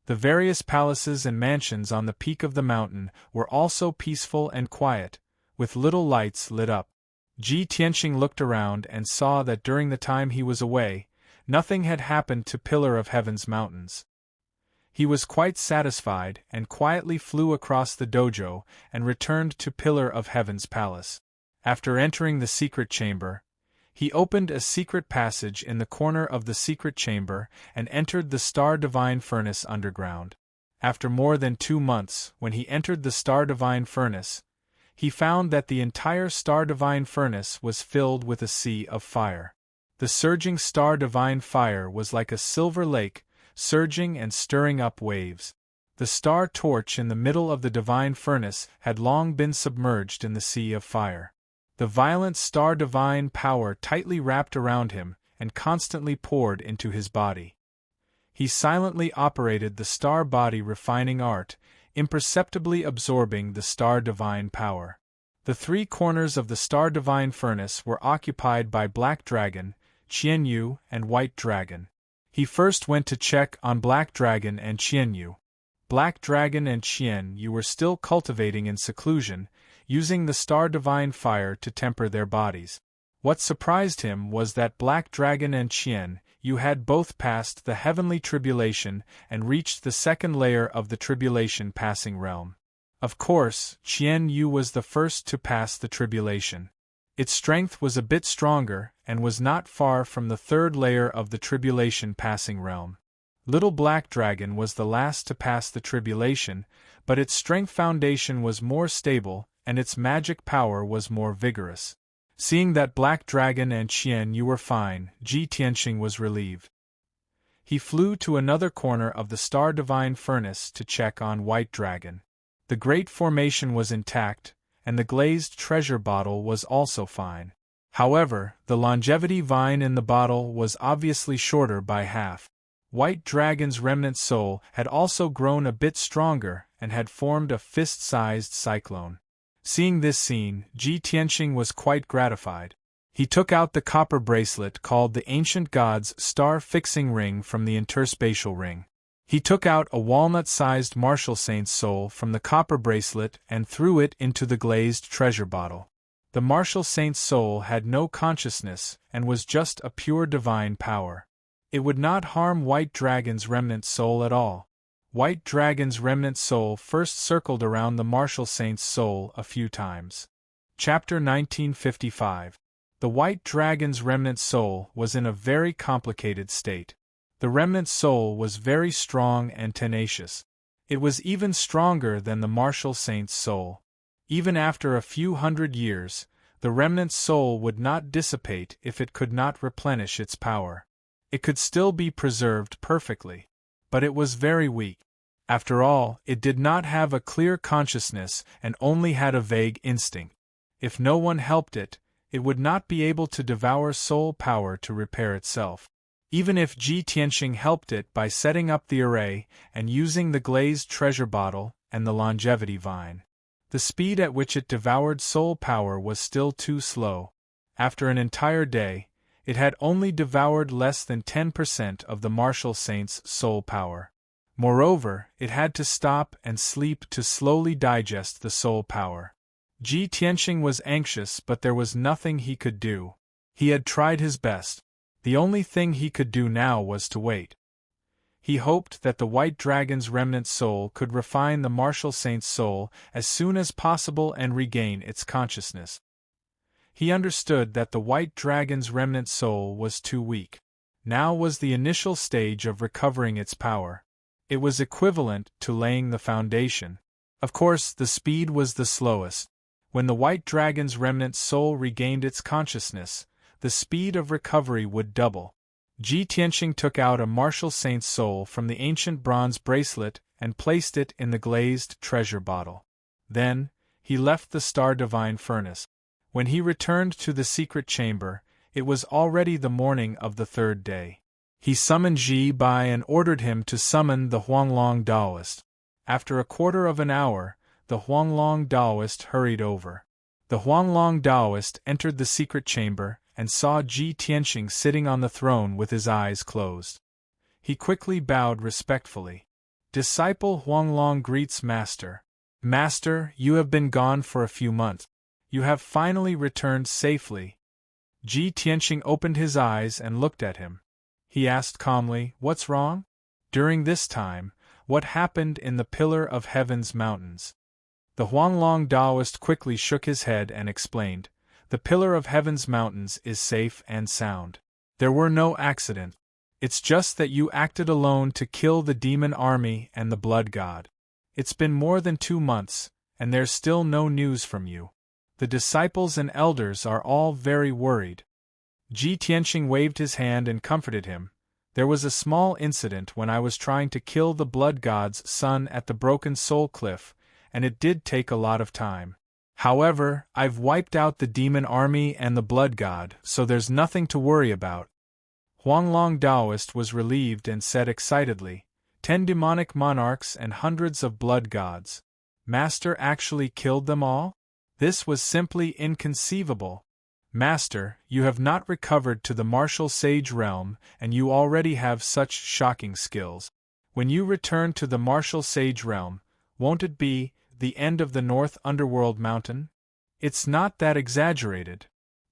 The various palaces and mansions on the peak of the mountain were also peaceful and quiet, with little lights lit up. Ji Tianxing looked around and saw that during the time he was away, nothing had happened to Pillar of Heaven's mountains. He was quite satisfied and quietly flew across the dojo and returned to Pillar of Heaven's palace. After entering the secret chamber, he opened a secret passage in the corner of the secret chamber and entered the Star Divine Furnace underground. After more than 2 months, when he entered the Star Divine Furnace, he found that the entire Star Divine Furnace was filled with a sea of fire. The surging Star Divine Fire was like a silver lake, surging and stirring up waves. The star torch in the middle of the Divine Furnace had long been submerged in the sea of fire. The violent Star Divine power tightly wrapped around him and constantly poured into his body. He silently operated the Star Body Refining Art, imperceptibly absorbing the Star Divine power. The 3 corners of the Star Divine Furnace were occupied by Black Dragon, Qian Yu, and White Dragon. He first went to check on Black Dragon and Qian Yu. Black Dragon and Qian Yu were still cultivating in seclusion, using the Star Divine Fire to temper their bodies. What surprised him was that Black Dragon and Qian Yu had both passed the heavenly tribulation and reached the second layer of the tribulation passing realm. Of course, Qian Yu was the first to pass the tribulation. Its strength was a bit stronger and was not far from the third layer of the tribulation passing realm. Little Black Dragon was the last to pass the tribulation, but its strength foundation was more stable and its magic power was more vigorous. Seeing that Black Dragon and Qian Yu were fine, Ji Tianxing was relieved. He flew to another corner of the Star Divine Furnace to check on White Dragon. The great formation was intact, and the glazed treasure bottle was also fine. However, the longevity vine in the bottle was obviously shorter by half. White Dragon's remnant soul had also grown a bit stronger and had formed a fist-sized cyclone. Seeing this scene, Ji Tianxing was quite gratified. He took out the copper bracelet called the Ancient God's Star-Fixing Ring from the interspatial ring. He took out a walnut-sized martial saint's soul from the copper bracelet and threw it into the glazed treasure bottle. The martial saint's soul had no consciousness and was just a pure divine power. It would not harm White Dragon's remnant soul at all. White Dragon's remnant soul first circled around the martial saint's soul a few times. Chapter 1955. The White Dragon's remnant soul was in a very complicated state. The remnant soul was very strong and tenacious. It was even stronger than the martial saint's soul. Even after a few 100 years, the remnant soul would not dissipate if it could not replenish its power. It could still be preserved perfectly. But it was very weak. After all, it did not have a clear consciousness and only had a vague instinct. If no one helped it, it would not be able to devour soul power to repair itself. Even if Ji Tianxing helped it by setting up the array and using the glazed treasure bottle and the longevity vine, the speed at which it devoured soul power was still too slow. After an entire day, it had only devoured less than 10% of the martial saint's soul power. Moreover, it had to stop and sleep to slowly digest the soul power. Ji Tianxing was anxious, but there was nothing he could do. He had tried his best. The only thing he could do now was to wait. He hoped that the White Dragon's remnant soul could refine the martial saint's soul as soon as possible and regain its consciousness. He understood that the White Dragon's remnant soul was too weak. Now was the initial stage of recovering its power. It was equivalent to laying the foundation. Of course, the speed was the slowest. When the White Dragon's remnant soul regained its consciousness, the speed of recovery would double. Ji Tianxing took out a martial saint's soul from the ancient bronze bracelet and placed it in the glazed treasure bottle. Then, he left the Star Divine Furnace. When he returned to the secret chamber, it was already the morning of the third day. He summoned Ji Bai and ordered him to summon the Huanglong Taoist. After a quarter of an hour, the Huanglong Taoist hurried over. The Huanglong Taoist entered the secret chamber and saw Ji Tianxing sitting on the throne with his eyes closed. He quickly bowed respectfully. Disciple Huanglong greets Master. Master, you have been gone for a few months. You have finally returned safely. Ji Tianxing opened his eyes and looked at him. He asked calmly, "What's wrong?" During this time, what happened in the Pillar of Heaven's mountains? The Huanglong Taoist quickly shook his head and explained, "The Pillar of Heaven's mountains is safe and sound. There were no accidents. It's just that you acted alone to kill the demon army and the blood god. It's been more than 2 months, and there's still no news from you. The disciples and elders are all very worried." Ji Tianxing waved his hand and comforted him. "There was a small incident when I was trying to kill the blood god's son at the Broken Soul Cliff, and it did take a lot of time. However, I've wiped out the demon army and the blood god, so there's nothing to worry about." Huanglong Taoist was relieved and said excitedly, 10 demonic monarchs and hundreds of blood gods. Master actually killed them all? This was simply inconceivable. Master, you have not recovered to the martial sage realm, and you already have such shocking skills. When you return to the martial sage realm, won't it be the end of the North Underworld Mountain? It's not that exaggerated.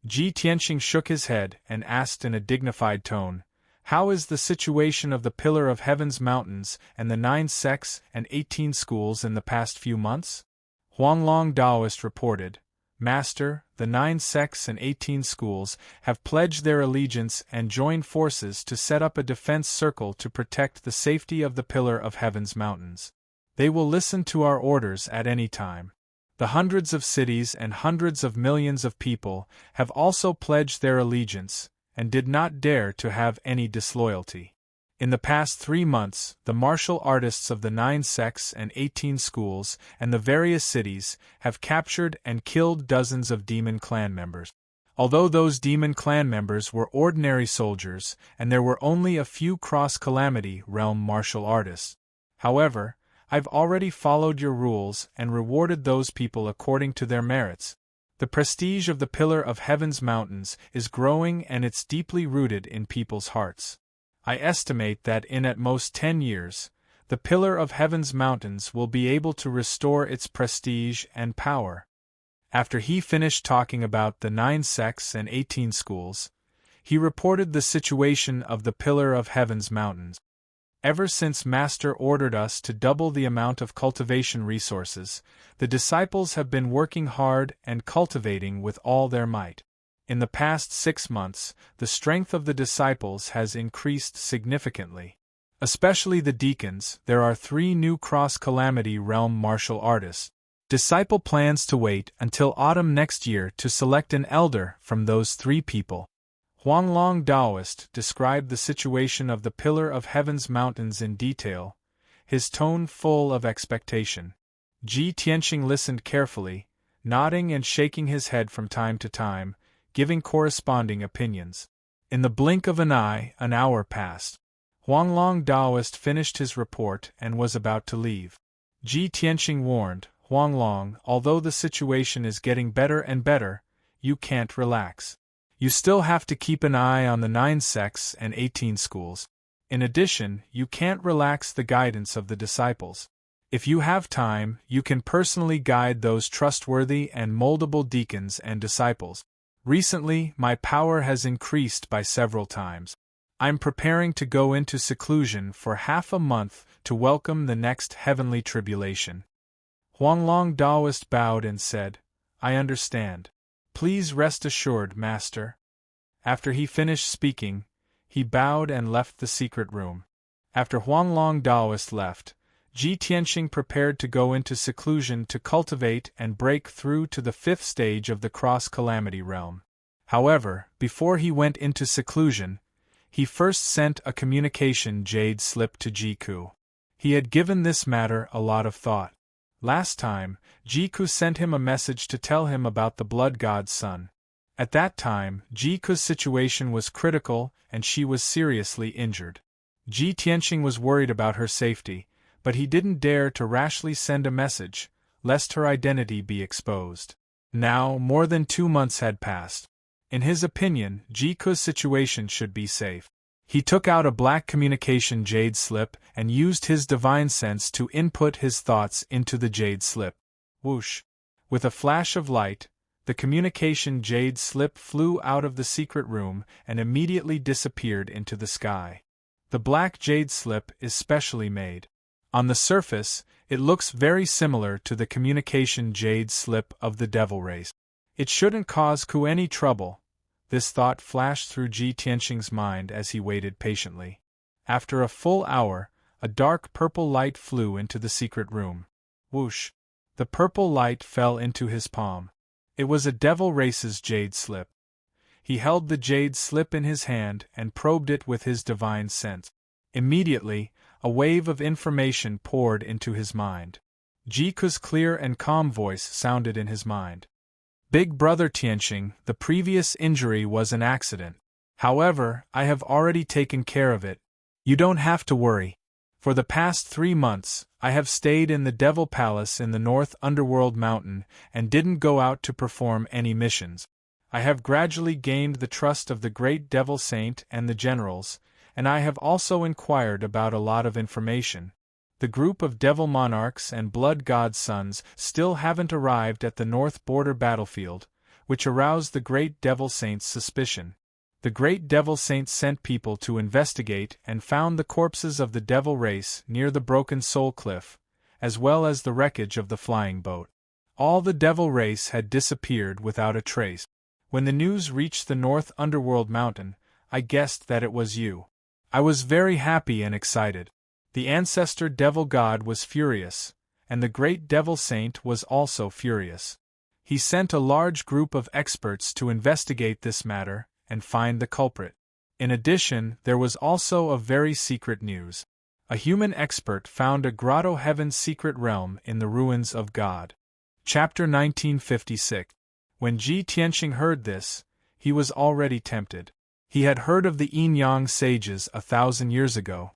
Ji Tianxing shook his head and asked in a dignified tone, "How is the situation of the Pillar of Heaven's mountains and the 9 sects and 18 schools in the past few months?" Huanglong Taoist reported, "Master, the 9 sects and 18 schools have pledged their allegiance and joined forces to set up a defense circle to protect the safety of the Pillar of Heaven's mountains. They will listen to our orders at any time. The hundreds of cities and hundreds of millions of people have also pledged their allegiance, and did not dare to have any disloyalty. In the past 3 months, the martial artists of the 9 sects and 18 schools and the various cities have captured and killed dozens of demon clan members. Although those demon clan members were ordinary soldiers and there were only a few cross-calamity realm martial artists. However, I've already followed your rules and rewarded those people according to their merits. The prestige of the Pillar of Heaven's mountains is growing and it's deeply rooted in people's hearts. I estimate that in at most 10 years, the Pillar of Heaven's mountains will be able to restore its prestige and power." After he finished talking about the 9 sects and 18 schools, he reported the situation of the Pillar of Heaven's mountains. "Ever since Master ordered us to double the amount of cultivation resources, the disciples have been working hard and cultivating with all their might. In the past 6 months, the strength of the disciples has increased significantly. Especially the deacons, there are 3 new cross-calamity realm martial artists. Disciple plans to wait until autumn next year to select an elder from those 3 people." Huanglong Taoist described the situation of the Pillar of Heaven's mountains in detail, his tone full of expectation. Ji Tianqing listened carefully, nodding and shaking his head from time to time, giving corresponding opinions. In the blink of an eye, an hour passed. Huanglong Taoist finished his report and was about to leave. Ji Tianqing warned, Huanglong, although the situation is getting better and better, you can't relax. You still have to keep an eye on the 9 sects and 18 schools. In addition, you can't relax the guidance of the disciples. If you have time, you can personally guide those trustworthy and moldable deacons and disciples. Recently, my power has increased by several times. I'm preparing to go into seclusion for half a month to welcome the next heavenly tribulation. Huanglong Taoist bowed and said, I understand. Please rest assured, Master. After he finished speaking, he bowed and left the secret room. After Huanglong Taoist left, Ji Tianqing prepared to go into seclusion to cultivate and break through to the 5th stage of the cross-calamity realm. However, before he went into seclusion, he first sent a communication jade slip to Jiku. He had given this matter a lot of thought. Last time, Jiku sent him a message to tell him about the blood god's son. At that time, Jiku's situation was critical and she was seriously injured. Ji Tianqing was worried about her safety, but he didn't dare to rashly send a message, lest her identity be exposed. Now, more than 2 months had passed. In his opinion, Jiku's situation should be safe. He took out a black communication jade slip and used his divine sense to input his thoughts into the jade slip. Whoosh! With a flash of light, the communication jade slip flew out of the secret room and immediately disappeared into the sky. The black jade slip is specially made. On the surface, it looks very similar to the communication jade slip of the devil race. It shouldn't cause Ku any trouble. This thought flashed through Ji Tianqing's mind as he waited patiently. After a full hour, a dark purple light flew into the secret room. Whoosh! The purple light fell into his palm. It was a devil race's jade slip. He held the jade slip in his hand and probed it with his divine sense. Immediately, a wave of information poured into his mind. Jiku's clear and calm voice sounded in his mind. Big Brother Tianqing, the previous injury was an accident. However, I have already taken care of it. You don't have to worry. For the past 3 months, I have stayed in the Devil Palace in the North Underworld Mountain and didn't go out to perform any missions. I have gradually gained the trust of the great Devil Saint and the generals, and I have also inquired about a lot of information. The group of Devil Monarchs and Blood God Sons still haven't arrived at the North Border battlefield, which aroused the great Devil Saint's suspicion. The great Devil Saint sent people to investigate and found the corpses of the Devil race near the Broken Soul Cliff, as well as the wreckage of the flying boat. All the Devil race had disappeared without a trace. When the news reached the North Underworld Mountain, I guessed that it was you. I was very happy and excited. The ancestor Devil God was furious, and the great Devil Saint was also furious. He sent a large group of experts to investigate this matter and find the culprit. In addition, there was also a very secret news. A human expert found a Grotto Heaven's secret realm in the ruins of God. Chapter 1956. When Ji Tianqing heard this, he was already tempted. He had heard of the Yin-Yang sages 1,000 years ago.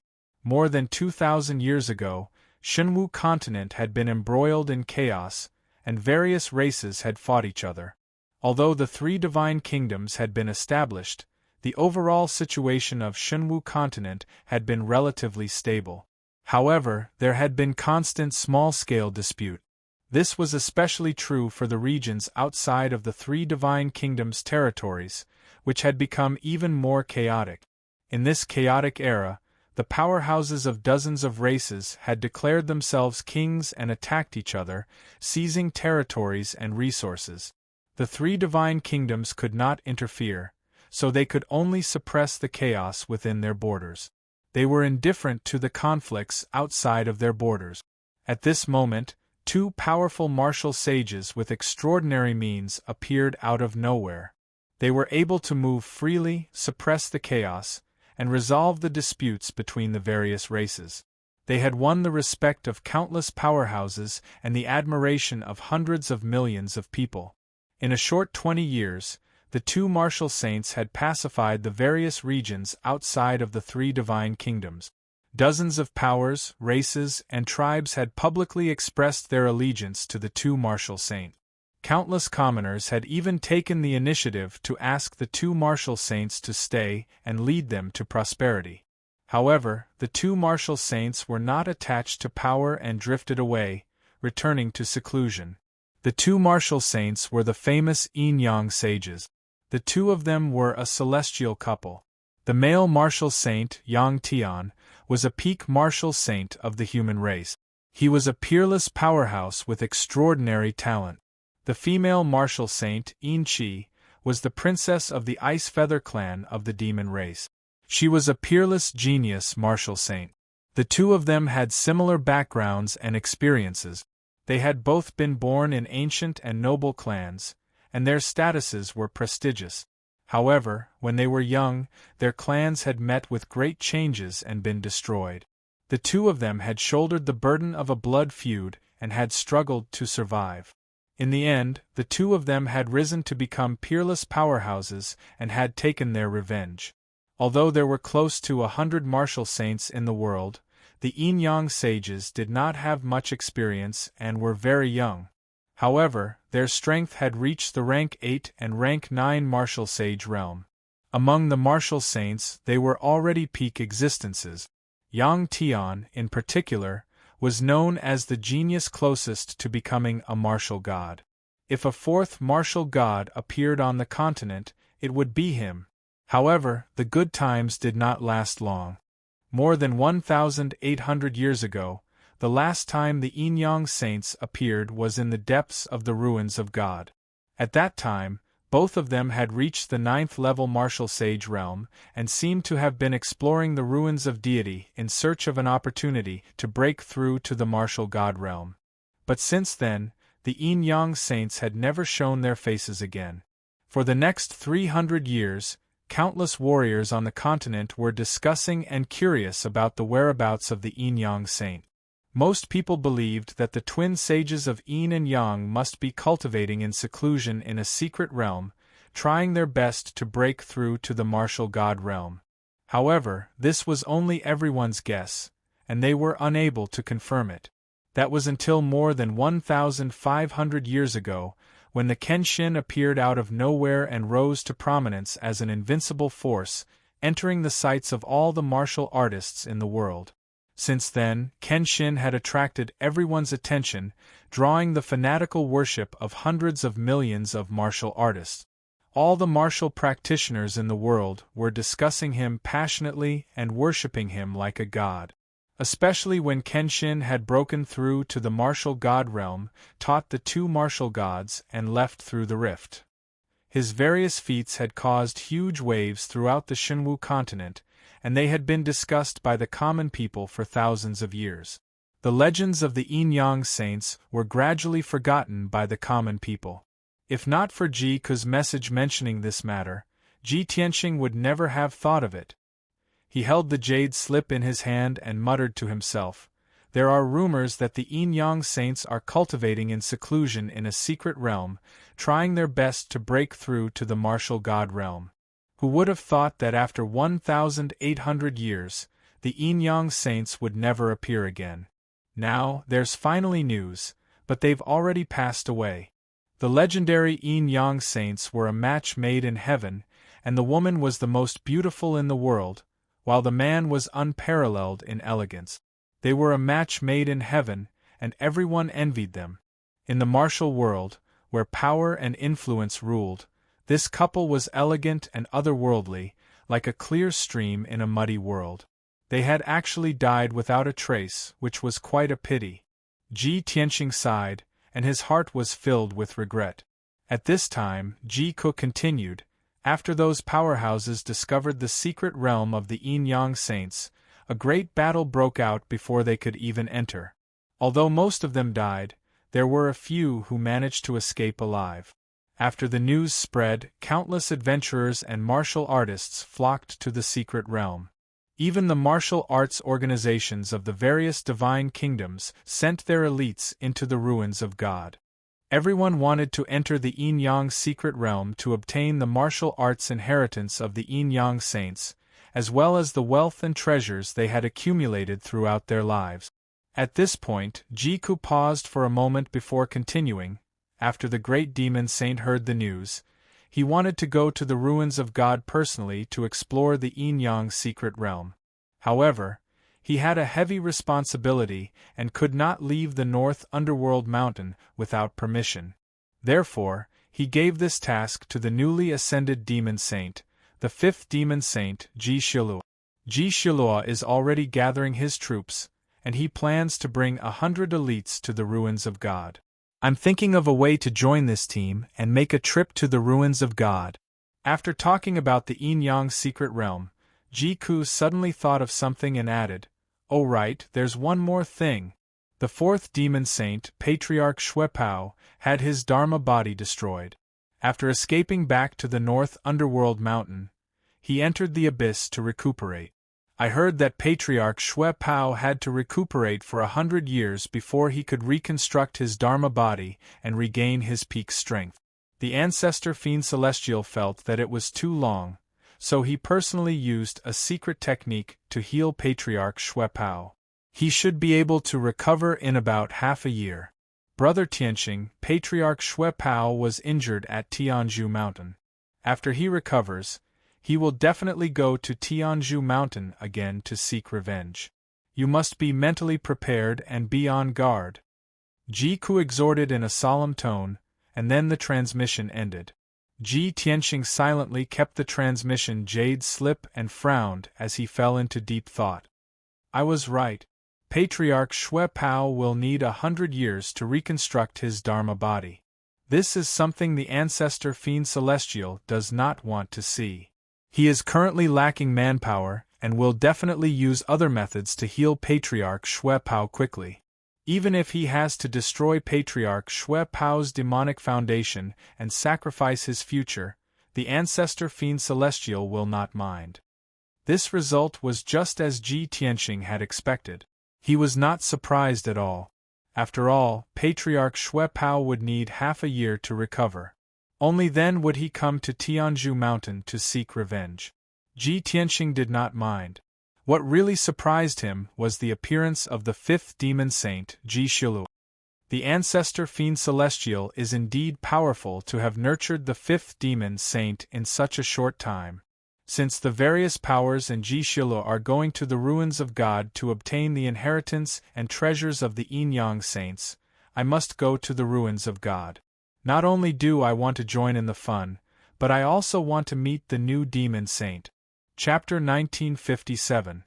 More than 2,000 years ago, Shenwu continent had been embroiled in chaos, and various races had fought each other. Although the 3 divine kingdoms had been established, the overall situation of Shenwu continent had been relatively stable. However, there had been constant small-scale dispute. This was especially true for the regions outside of the 3 divine kingdoms' territories, which had become even more chaotic. In this chaotic era, the powerhouses of dozens of races had declared themselves kings and attacked each other, seizing territories and resources. The 3 divine kingdoms could not interfere, so they could only suppress the chaos within their borders. They were indifferent to the conflicts outside of their borders. At this moment, 2 powerful martial sages with extraordinary means appeared out of nowhere. They were able to move freely, suppress the chaos, and resolve the disputes between the various races. They had won the respect of countless powerhouses and the admiration of hundreds of millions of people. In a short 20 years, the two martial saints had pacified the various regions outside of the three divine kingdoms. Dozens of powers, races, and tribes had publicly expressed their allegiance to the two martial saints. Countless commoners had even taken the initiative to ask the two martial saints to stay and lead them to prosperity. However, the two martial saints were not attached to power and drifted away, returning to seclusion. The two martial saints were the famous yin-yang sages. The two of them were a celestial couple. The male martial saint, Yang Tian, was a peak martial saint of the human race. He was a peerless powerhouse with extraordinary talent. The female martial saint, Yin Qi, was the princess of the Ice Feather clan of the demon race. She was a peerless genius martial saint. The two of them had similar backgrounds and experiences. They had both been born in ancient and noble clans, and their statuses were prestigious. However, when they were young, their clans had met with great changes and been destroyed. The two of them had shouldered the burden of a blood feud and had struggled to survive. In the end, the two of them had risen to become peerless powerhouses and had taken their revenge. Although there were close to 100 martial saints in the world, the yin-yang sages did not have much experience and were very young. However, their strength had reached the rank 8 and rank 9 martial sage realm. Among the martial saints, they were already peak existences. Yang Tian, in particular, was known as the genius closest to becoming a martial god. If a fourth martial god appeared on the continent, it would be him. However, the good times did not last long. More than 1,800 years ago, the last time the yin-yang saints appeared was in the depths of the ruins of God. At that time, both of them had reached the 9th-level martial sage realm and seemed to have been exploring the ruins of deity in search of an opportunity to break through to the martial god realm. But since then, the yin-yang saints had never shown their faces again. For the next 300 years, countless warriors on the continent were discussing and curious about the whereabouts of the yin-yang saint. Most people believed that the twin sages of yin and yang must be cultivating in seclusion in a secret realm, trying their best to break through to the martial god realm. However, this was only everyone's guess, and they were unable to confirm it. That was until more than 1,500 years ago, when the Kenshin appeared out of nowhere and rose to prominence as an invincible force, entering the sights of all the martial artists in the world. Since then, Kenshin had attracted everyone's attention, drawing the fanatical worship of hundreds of millions of martial artists. All the martial practitioners in the world were discussing him passionately and worshipping him like a god. Especially when Kenshin had broken through to the martial god realm, taught the two martial gods, and left through the rift. His various feats had caused huge waves throughout the Shenwu continent, and they had been discussed by the common people for thousands of years. The legends of the yin-yang saints were gradually forgotten by the common people. If not for Ji Ke's message mentioning this matter, Ji Tianxing would never have thought of it. He held the jade slip in his hand and muttered to himself, "There are rumors that the yin-yang saints are cultivating in seclusion in a secret realm, trying their best to break through to the martial god realm. Who would have thought that after 1,800 years, the yin-yang saints would never appear again? Now, there's finally news, but they've already passed away. The legendary yin-yang saints were a match made in heaven, and the woman was the most beautiful in the world, while the man was unparalleled in elegance. They were a match made in heaven, and everyone envied them. In the martial world, where power and influence ruled, this couple was elegant and otherworldly, like a clear stream in a muddy world. They had actually died without a trace, which was quite a pity. Ji Tianxing sighed, and his heart was filled with regret. At this time, Ji Ke continued, after those powerhouses discovered the secret realm of the yin-yang saints, a great battle broke out before they could even enter. Although most of them died, there were a few who managed to escape alive. After the news spread, countless adventurers and martial artists flocked to the secret realm. Even the martial arts organizations of the various divine kingdoms sent their elites into the ruins of God. Everyone wanted to enter the Yin-Yang secret realm to obtain the martial arts inheritance of the Yin-Yang saints, as well as the wealth and treasures they had accumulated throughout their lives. At this point, Jiku paused for a moment before continuing. After the great demon saint heard the news, he wanted to go to the ruins of God personally to explore the Yin-Yang secret realm. However, he had a heavy responsibility and could not leave the North Underworld mountain without permission. Therefore, he gave this task to the newly ascended demon saint, the fifth demon saint, Jishilua. Jishilua is already gathering his troops, and he plans to bring 100 elites to the ruins of God. I'm thinking of a way to join this team and make a trip to the ruins of God. After talking about the Yin-Yang secret realm, Jiku suddenly thought of something and added, "Oh right, there's one more thing." The fourth demon saint, Patriarch Xuepao, had his Dharma body destroyed. After escaping back to the North Underworld mountain, he entered the abyss to recuperate. I heard that Patriarch Xuepao had to recuperate for 100 years before he could reconstruct his Dharma body and regain his peak strength. The ancestor Fiend Celestial felt that it was too long, so he personally used a secret technique to heal Patriarch Xuepao. He should be able to recover in about half a year. Brother Tianqing, Patriarch Xuepao was injured at Tianzhu Mountain. After he recovers, he will definitely go to Tianzhu Mountain again to seek revenge. You must be mentally prepared and be on guard. Jiku exhorted in a solemn tone, and then the transmission ended. Ji Tianqing silently kept the transmission jade slip and frowned as he fell into deep thought. I was right. Patriarch Xuepao will need 100 years to reconstruct his Dharma body. This is something the ancestor Fiend Celestial does not want to see. He is currently lacking manpower and will definitely use other methods to heal Patriarch Xuepao quickly. Even if he has to destroy Patriarch Xuepao's demonic foundation and sacrifice his future, the ancestor Fiend Celestial will not mind. This result was just as Ji Tianqing had expected. He was not surprised at all. After all, Patriarch Xuepao would need half a year to recover. Only then would he come to Tianzhu Mountain to seek revenge. Ji Tianqing did not mind. What really surprised him was the appearance of the fifth demon saint, Jishilua. The ancestor Fiend Celestial is indeed powerful to have nurtured the fifth demon saint in such a short time. Since the various powers and Jishilua are going to the ruins of God to obtain the inheritance and treasures of the Yin-Yang saints, I must go to the ruins of God. Not only do I want to join in the fun, but I also want to meet the new demon saint. Chapter 1957.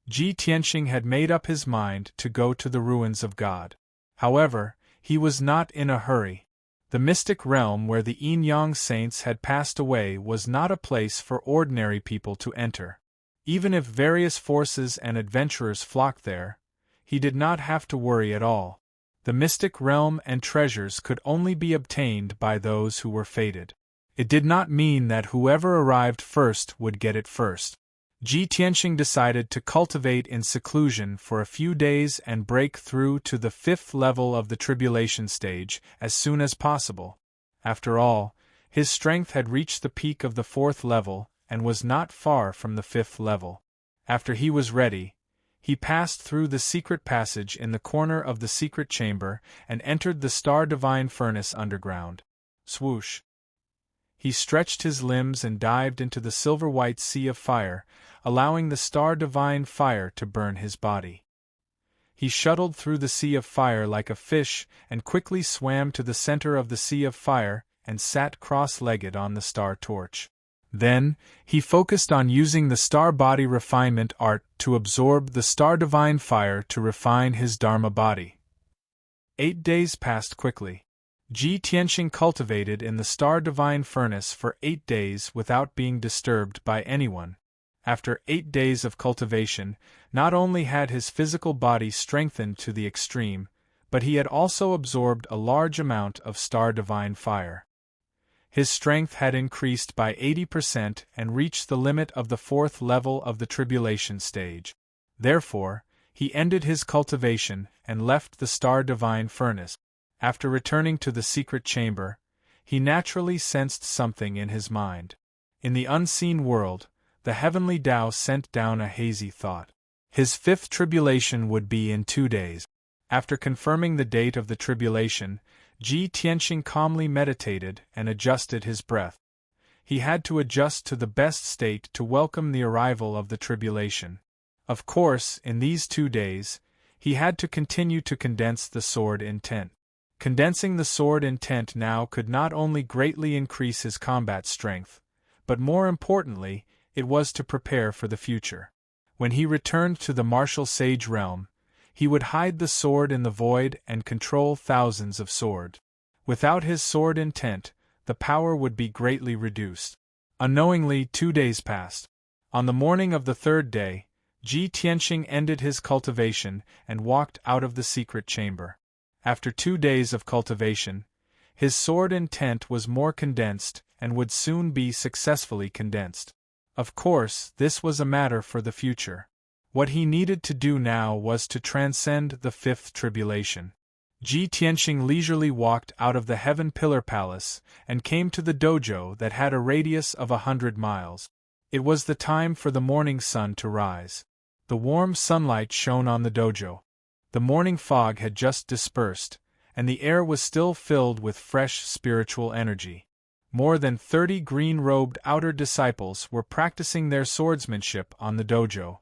Ji Tianqing had made up his mind to go to the ruins of God. However, he was not in a hurry. The mystic realm where the Yin-Yang saints had passed away was not a place for ordinary people to enter. Even if various forces and adventurers flocked there, he did not have to worry at all. The mystic realm and treasures could only be obtained by those who were fated. It did not mean that whoever arrived first would get it first. Ji Tianqing decided to cultivate in seclusion for a few days and break through to the 5th level of the tribulation stage as soon as possible. After all, his strength had reached the peak of the 4th level and was not far from the 5th level. After he was ready, he passed through the secret passage in the corner of the secret chamber and entered the Star Divine Furnace underground. Swoosh! He stretched his limbs and dived into the silver-white sea of fire, allowing the Star Divine Fire to burn his body. He shuttled through the sea of fire like a fish and quickly swam to the center of the sea of fire and sat cross-legged on the star torch. Then, he focused on using the star body refinement art to absorb the Star Divine Fire to refine his Dharma body. 8 days passed quickly. Ji Tianqing cultivated in the Star Divine Furnace for 8 days without being disturbed by anyone. After 8 days of cultivation, not only had his physical body strengthened to the extreme, but he had also absorbed a large amount of Star Divine Fire. His strength had increased by 80% and reached the limit of the 4th level of the tribulation stage. Therefore, he ended his cultivation and left the star divine furnace. After returning to the secret chamber, he naturally sensed something in his mind. In the unseen world, the heavenly Tao sent down a hazy thought. His 5th tribulation would be in 2 days. After confirming the date of the tribulation, Ji Tianxing calmly meditated and adjusted his breath. He had to adjust to the best state to welcome the arrival of the tribulation. Of course, in these 2 days, he had to continue to condense the sword intent. Condensing the sword intent now could not only greatly increase his combat strength, but more importantly, it was to prepare for the future. When he returned to the martial sage realm, he would hide the sword in the void and control thousands of swords. Without his sword intent, the power would be greatly reduced. Unknowingly, 2 days passed. On the morning of the 3rd day, Ji Tianxing ended his cultivation and walked out of the secret chamber. After 2 days of cultivation, his sword intent was more condensed and would soon be successfully condensed. Of course, this was a matter for the future. What he needed to do now was to transcend the 5th tribulation. Ji Tianxing leisurely walked out of the Heaven Pillar Palace and came to the dojo that had a radius of 100 miles. It was the time for the morning sun to rise. The warm sunlight shone on the dojo. The morning fog had just dispersed, and the air was still filled with fresh spiritual energy. More than 30 green-robed outer disciples were practicing their swordsmanship on the dojo.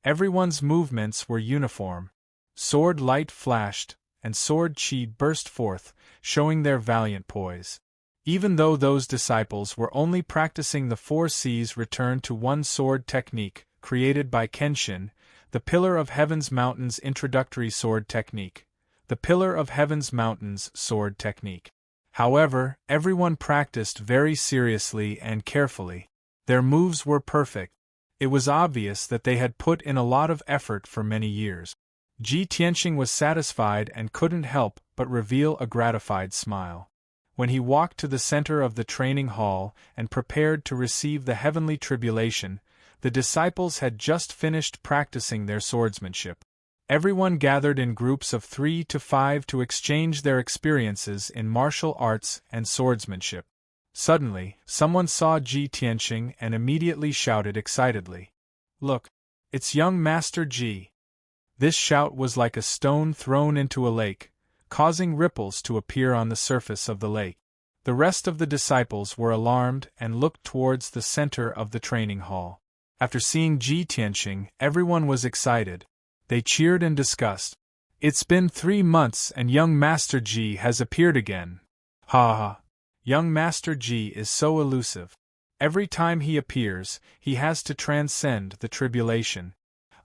Everyone's movements were uniform. Sword light flashed, and sword chi burst forth, showing their valiant poise. Even though those disciples were only practicing the 4 C's return to one sword technique, created by Kenshin, the Pillar of Heaven's Mountains introductory sword technique, the Pillar of Heaven's Mountains sword technique. However, everyone practiced very seriously and carefully. Their moves were perfect. It was obvious that they had put in a lot of effort for many years. Ji Tianxing was satisfied and couldn't help but reveal a gratified smile. When he walked to the center of the training hall and prepared to receive the heavenly tribulation, the disciples had just finished practicing their swordsmanship. Everyone gathered in groups of 3 to 5 to exchange their experiences in martial arts and swordsmanship. Suddenly, someone saw Ji Tianxing and immediately shouted excitedly, "Look! It's young Master Ji!" This shout was like a stone thrown into a lake, causing ripples to appear on the surface of the lake. The rest of the disciples were alarmed and looked towards the center of the training hall. After seeing Ji Tianxing, everyone was excited. They cheered and discussed. "It's been 3 months and young Master Ji has appeared again. Ha ha! Young Master Ji is so elusive. Every time he appears, he has to transcend the tribulation.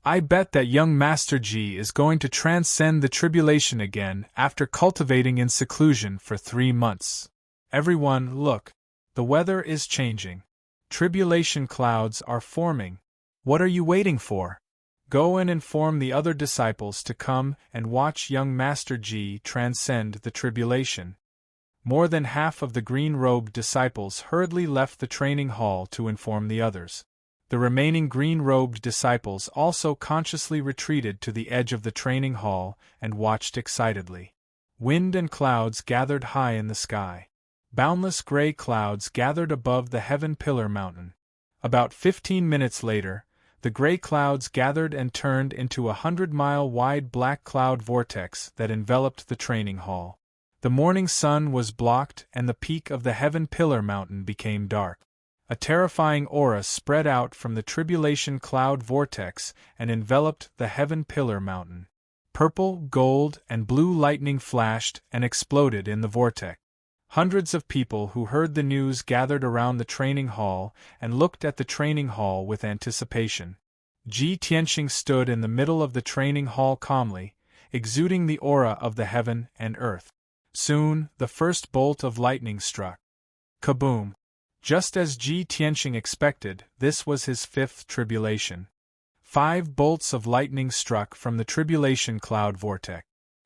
I bet that young Master Ji is going to transcend the tribulation again after cultivating in seclusion for 3 months. Everyone, look! The weather is changing. Tribulation clouds are forming. What are you waiting for? Go and inform the other disciples to come and watch young Master Ji transcend the tribulation." More than half of the green-robed disciples hurriedly left the training hall to inform the others. The remaining green-robed disciples also consciously retreated to the edge of the training hall and watched excitedly. Wind and clouds gathered high in the sky. Boundless gray clouds gathered above the Heaven Pillar Mountain. About 15 minutes later, the gray clouds gathered and turned into a 100-mile-wide black cloud vortex that enveloped the training hall. The morning sun was blocked and the peak of the Heaven Pillar Mountain became dark. A terrifying aura spread out from the tribulation cloud vortex and enveloped the Heaven Pillar Mountain. Purple, gold, and blue lightning flashed and exploded in the vortex. Hundreds of people who heard the news gathered around the training hall and looked at the training hall with anticipation. Ji Tianxing stood in the middle of the training hall calmly, exuding the aura of the heaven and earth. Soon, the first bolt of lightning struck. Kaboom! Just as Ji Tianxing expected, this was his 5th tribulation. 5 bolts of lightning struck from the tribulation cloud vortex.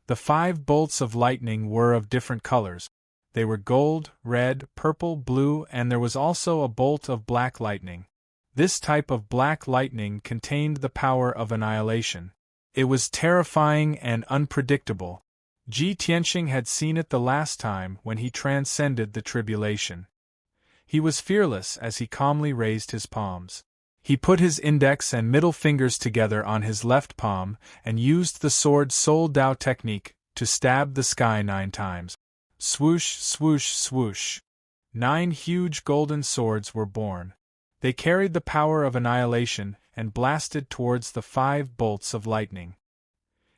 The 5 bolts of lightning were of different colors. They were gold, red, purple, blue, and there was also a bolt of black lightning. This type of black lightning contained the power of annihilation. It was terrifying and unpredictable. Ji Tianqing had seen it the last time when he transcended the tribulation. He was fearless as he calmly raised his palms. He put his index and middle fingers together on his left palm and used the sword Soul Dao technique to stab the sky 9 times. Swoosh, swoosh, swoosh. 9 huge golden swords were born. They carried the power of annihilation and blasted towards the 5 bolts of lightning.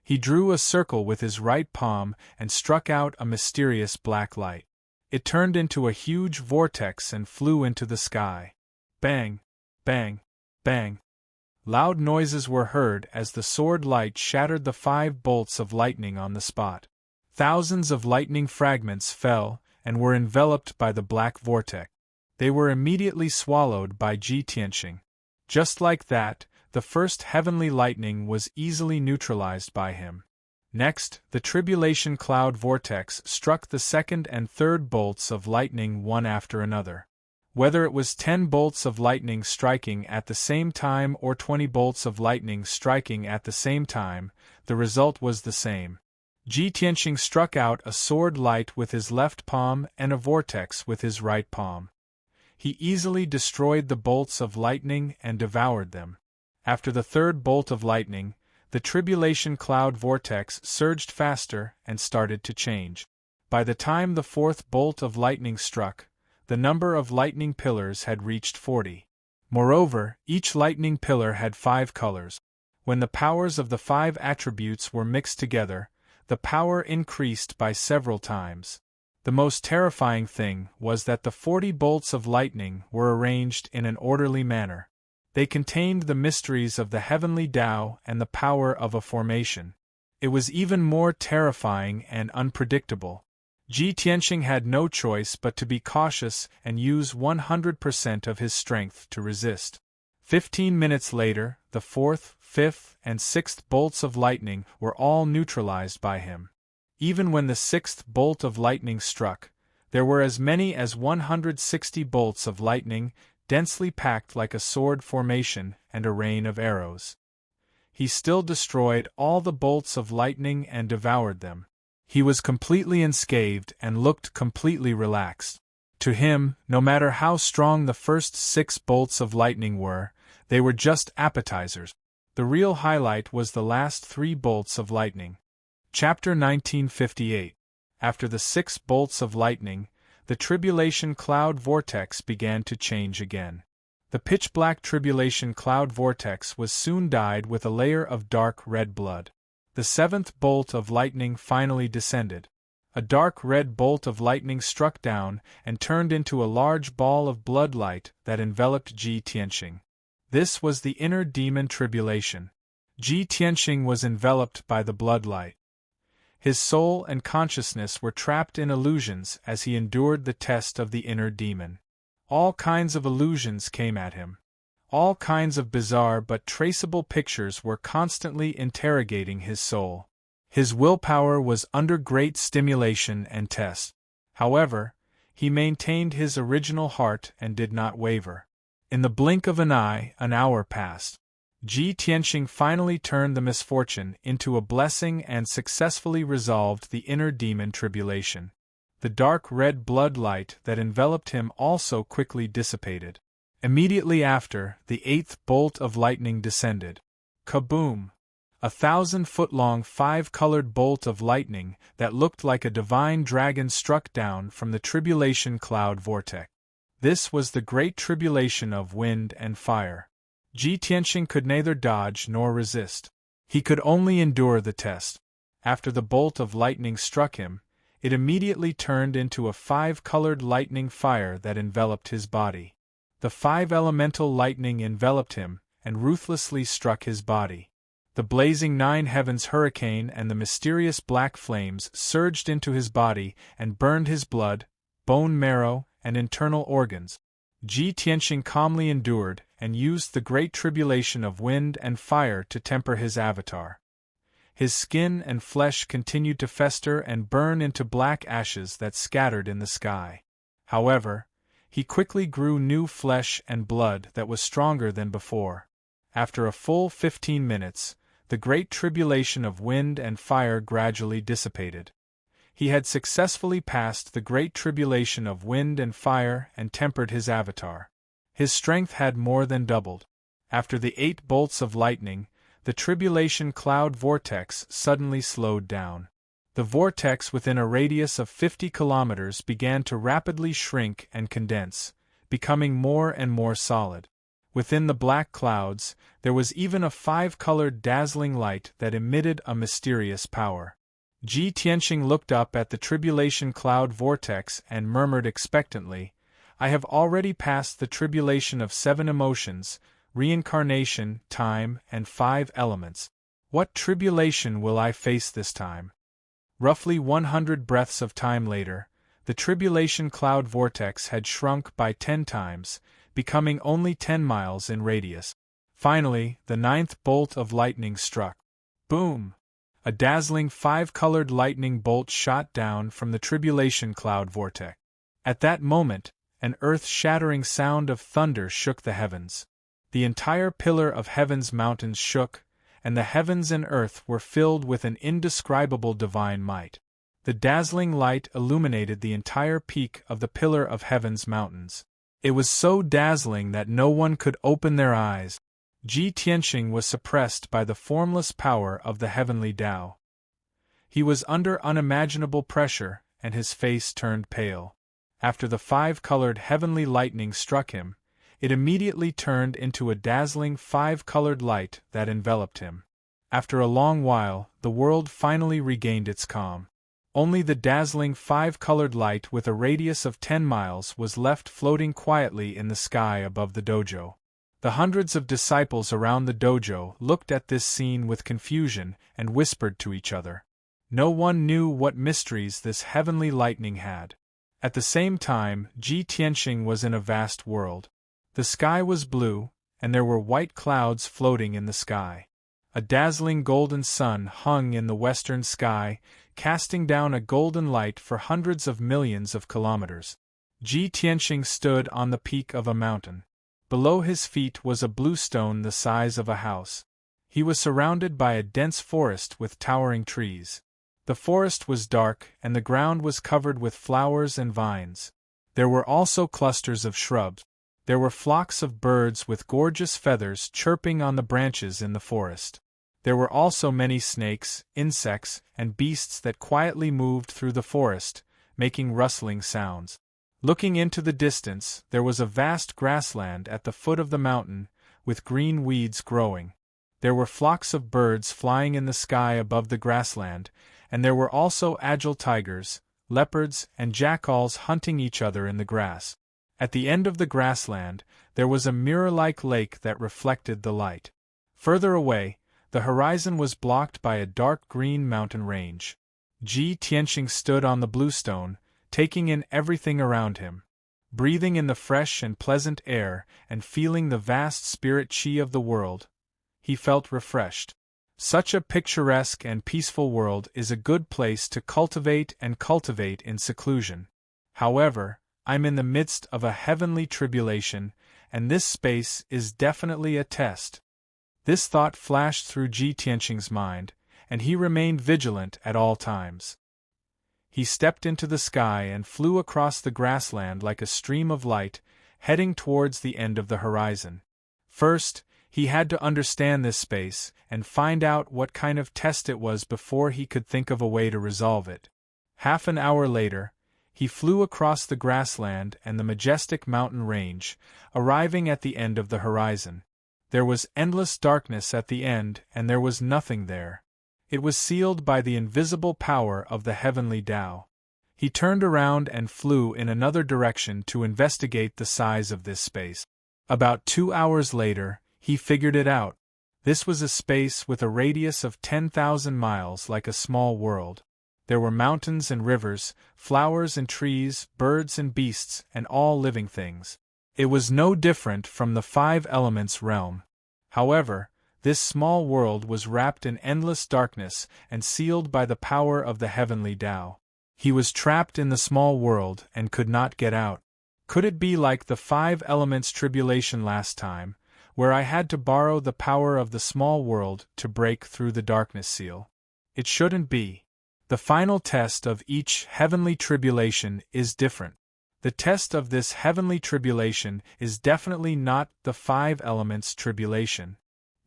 He drew a circle with his right palm and struck out a mysterious black light. It turned into a huge vortex and flew into the sky. Bang! Bang! Bang! Loud noises were heard as the sword light shattered the 5 bolts of lightning on the spot. Thousands of lightning fragments fell and were enveloped by the black vortex. They were immediately swallowed by Ji Tianqing. Just like that, the first heavenly lightning was easily neutralized by him. Next, the tribulation cloud vortex struck the second and third bolts of lightning one after another. Whether it was 10 bolts of lightning striking at the same time or 20 bolts of lightning striking at the same time, the result was the same. Ji Tianqing struck out a sword light with his left palm and a vortex with his right palm. He easily destroyed the bolts of lightning and devoured them. After the third bolt of lightning, the tribulation cloud vortex surged faster and started to change. By the time the 4th bolt of lightning struck, the number of lightning pillars had reached 40. Moreover, each lightning pillar had 5 colors. When the powers of the 5 attributes were mixed together, the power increased by several times. The most terrifying thing was that the 40 bolts of lightning were arranged in an orderly manner. They contained the mysteries of the heavenly Tao and the power of a formation. It was even more terrifying and unpredictable. Ji Tianqing had no choice but to be cautious and use 100% of his strength to resist. 15 minutes later, the 4th, 5th, and 6th bolts of lightning were all neutralized by him. Even when the 6th bolt of lightning struck, there were as many as 160 bolts of lightning, densely packed like a sword formation and a rain of arrows. He still destroyed all the bolts of lightning and devoured them. He was completely unscathed and looked completely relaxed. To him, no matter how strong the first 6 bolts of lightning were, they were just appetizers. The real highlight was the last 3 bolts of lightning. Chapter 1958. After the 6 bolts of lightning, the tribulation cloud vortex began to change again. The pitch-black tribulation cloud vortex was soon dyed with a layer of dark red blood. The 7th bolt of lightning finally descended. A dark red bolt of lightning struck down and turned into a large ball of blood light that enveloped Ji Tianqing. This was the inner demon tribulation. Ji Tianqing was enveloped by the blood light. His soul and consciousness were trapped in illusions as he endured the test of the inner demon. All kinds of illusions came at him. All kinds of bizarre but traceable pictures were constantly interrogating his soul. His willpower was under great stimulation and test. However, he maintained his original heart and did not waver. In the blink of an eye, an hour passed. Ji Tianqing finally turned the misfortune into a blessing and successfully resolved the inner demon tribulation. The dark red blood light that enveloped him also quickly dissipated. Immediately after, the 8th bolt of lightning descended. Kaboom! 1,000-foot-long 5-colored bolt of lightning that looked like a divine dragon struck down from the tribulation cloud vortex. This was the great tribulation of wind and fire. Ji Tianqing could neither dodge nor resist. He could only endure the test. After the bolt of lightning struck him, it immediately turned into a 5-colored lightning fire that enveloped his body. The 5 elemental lightning enveloped him and ruthlessly struck his body. The blazing 9 heavens hurricane and the mysterious black flames surged into his body and burned his blood, bone marrow, and internal organs. Ji Tianqing calmly endured and used the great tribulation of wind and fire to temper his avatar. His skin and flesh continued to fester and burn into black ashes that scattered in the sky. However, he quickly grew new flesh and blood that was stronger than before. After a full 15 minutes, the great tribulation of wind and fire gradually dissipated. He had successfully passed the great tribulation of wind and fire and tempered his avatar. His strength had more than doubled. After the 8 bolts of lightning, the tribulation cloud vortex suddenly slowed down. The vortex within a radius of 50 kilometers began to rapidly shrink and condense, becoming more and more solid. Within the black clouds, there was even a 5-colored dazzling light that emitted a mysterious power. Ji Tianqing looked up at the tribulation cloud vortex and murmured expectantly, "I have already passed the tribulation of 7 emotions, reincarnation, time, and 5 elements. What tribulation will I face this time?" Roughly 100 breaths of time later, the tribulation cloud vortex had shrunk by 10 times, becoming only 10 miles in radius. Finally, the 9th bolt of lightning struck. Boom! A dazzling 5-colored lightning bolt shot down from the tribulation cloud vortex. At that moment, an earth-shattering sound of thunder shook the heavens. The entire pillar of heaven's mountains shook, and the heavens and earth were filled with an indescribable divine might. The dazzling light illuminated the entire peak of the pillar of heaven's mountains. It was so dazzling that no one could open their eyes. Ji Tianqing was suppressed by the formless power of the heavenly Tao. He was under unimaginable pressure, and his face turned pale. After the 5-colored heavenly lightning struck him, it immediately turned into a dazzling 5-colored light that enveloped him. After a long while, the world finally regained its calm. Only the dazzling 5-colored light with a radius of 10 miles was left floating quietly in the sky above the dojo. The hundreds of disciples around the dojo looked at this scene with confusion and whispered to each other. No one knew what mysteries this heavenly lightning had. At the same time, Ji Tianqing was in a vast world. The sky was blue, and there were white clouds floating in the sky. A dazzling golden sun hung in the western sky, casting down a golden light for hundreds of millions of kilometers. Ji Tianqing stood on the peak of a mountain. Below his feet was a blue stone the size of a house. He was surrounded by a dense forest with towering trees. The forest was dark, and the ground was covered with flowers and vines. There were also clusters of shrubs. There were flocks of birds with gorgeous feathers chirping on the branches in the forest. There were also many snakes, insects, and beasts that quietly moved through the forest, making rustling sounds. Looking into the distance, there was a vast grassland at the foot of the mountain, with green weeds growing. There were flocks of birds flying in the sky above the grassland, and there were also agile tigers, leopards, and jackals hunting each other in the grass. At the end of the grassland, there was a mirror-like lake that reflected the light. Further away, the horizon was blocked by a dark green mountain range. Ji Tianqing stood on the bluestone, taking in everything around him. Breathing in the fresh and pleasant air and feeling the vast spirit qi of the world, he felt refreshed. Such a picturesque and peaceful world is a good place to cultivate in seclusion. However, I'm in the midst of a heavenly tribulation, and this space is definitely a test. This thought flashed through Ji Tianqing's mind, and he remained vigilant at all times. He stepped into the sky and flew across the grassland like a stream of light, heading towards the end of the horizon. First, he had to understand this space and find out what kind of test it was before he could think of a way to resolve it. Half an hour later, he flew across the grassland and the majestic mountain range, arriving at the end of the horizon. There was endless darkness at the end, and there was nothing there. It was sealed by the invisible power of the heavenly Tao. He turned around and flew in another direction to investigate the size of this space. About 2 hours later, he figured it out. This was a space with a radius of 10,000 miles, like a small world. There were mountains and rivers, flowers and trees, birds and beasts, and all living things. It was no different from the 5 elements realm. However, This small world was wrapped in endless darkness and sealed by the power of the heavenly Tao. He was trapped in the small world and could not get out. Could it be like the 5 elements tribulation last time, where I had to borrow the power of the small world to break through the darkness seal? It shouldn't be. The final test of each heavenly tribulation is different. The test of this heavenly tribulation is definitely not the 5 elements tribulation.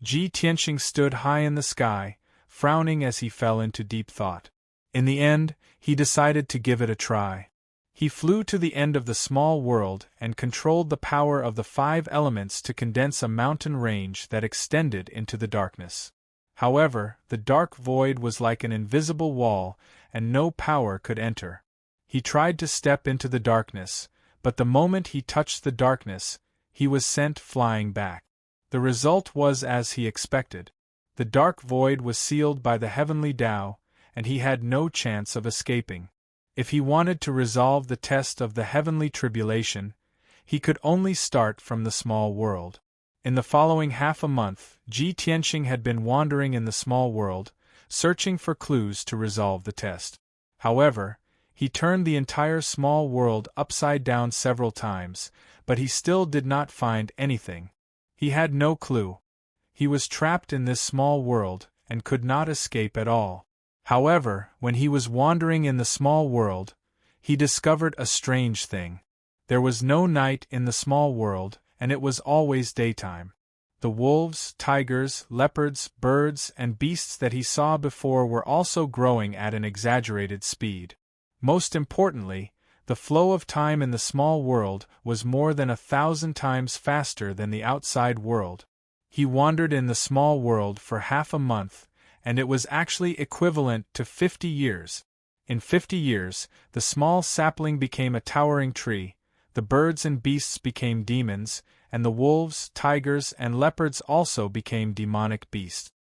Ji Tianqing stood high in the sky, frowning as he fell into deep thought. In the end, he decided to give it a try. He flew to the end of the small world and controlled the power of the 5 elements to condense a mountain range that extended into the darkness. However, the dark void was like an invisible wall, and no power could enter. He tried to step into the darkness, but the moment he touched the darkness, he was sent flying back. The result was as he expected. The dark void was sealed by the heavenly Tao, and he had no chance of escaping. If he wanted to resolve the test of the heavenly tribulation, he could only start from the small world. In the following half a month, Ji Tianqing had been wandering in the small world, searching for clues to resolve the test. However, he turned the entire small world upside down several times, but he still did not find anything. He had no clue. He was trapped in this small world, and could not escape at all. However, when he was wandering in the small world, he discovered a strange thing. There was no night in the small world, and it was always daytime. The wolves, tigers, leopards, birds, and beasts that he saw before were also growing at an exaggerated speed. Most importantly, the flow of time in the small world was more than 1,000 times faster than the outside world. He wandered in the small world for half a month, and it was actually equivalent to 50 years. In 50 years, the small sapling became a towering tree, the birds and beasts became demons, and the wolves, tigers, and leopards also became demonic beasts.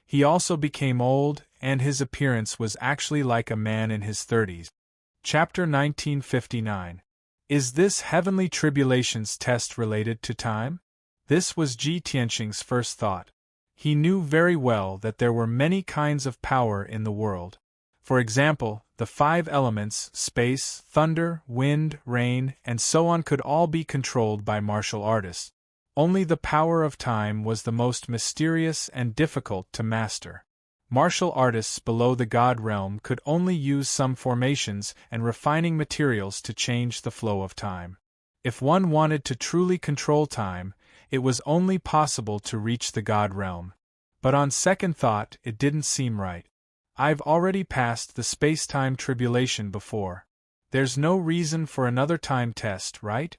He also became old, and his appearance was actually like a man in his 30s. Chapter 1959. Is this heavenly tribulations test related to time? This was Ji Tianqing's first thought. He knew very well that there were many kinds of power in the world. For example, the 5 elements, space, thunder, wind, rain, and so on could all be controlled by martial artists. Only the power of time was the most mysterious and difficult to master. Martial artists below the god realm could only use some formations and refining materials to change the flow of time. If one wanted to truly control time, it was only possible to reach the god realm. But on second thought, it didn't seem right. I've already passed the space-time tribulation before. There's no reason for another time test, right?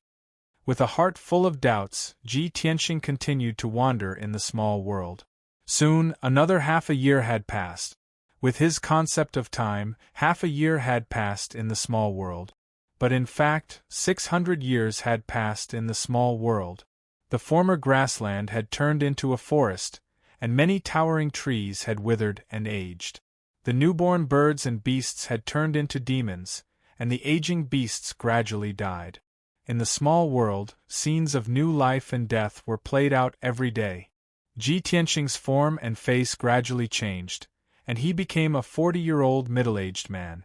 With a heart full of doubts, Ji Tianqing continued to wander in the small world. Soon, another half a year had passed. With his concept of time, half a year had passed in the small world. But in fact, 600 years had passed in the small world. The former grassland had turned into a forest, and many towering trees had withered and aged. The newborn birds and beasts had turned into demons, and the aging beasts gradually died. In the small world, scenes of new life and death were played out every day. Ji Tianqing's form and face gradually changed, and he became a 40-year-old middle-aged man.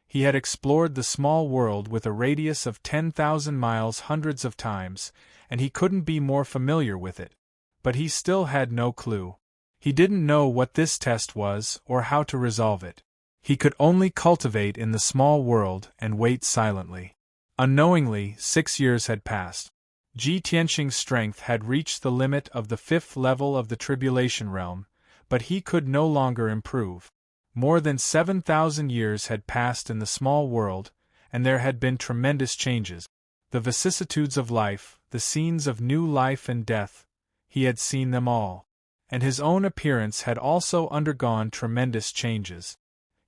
He had explored the small world with a radius of 10,000 miles hundreds of times, and he couldn't be more familiar with it. But he still had no clue. He didn't know what this test was or how to resolve it. He could only cultivate in the small world and wait silently. Unknowingly, 6 years had passed. Ji Tianqing's strength had reached the limit of the 5th level of the tribulation realm, but he could no longer improve. More than 7,000 years had passed in the small world, and there had been tremendous changes. The vicissitudes of life, the scenes of new life and death, he had seen them all. And his own appearance had also undergone tremendous changes.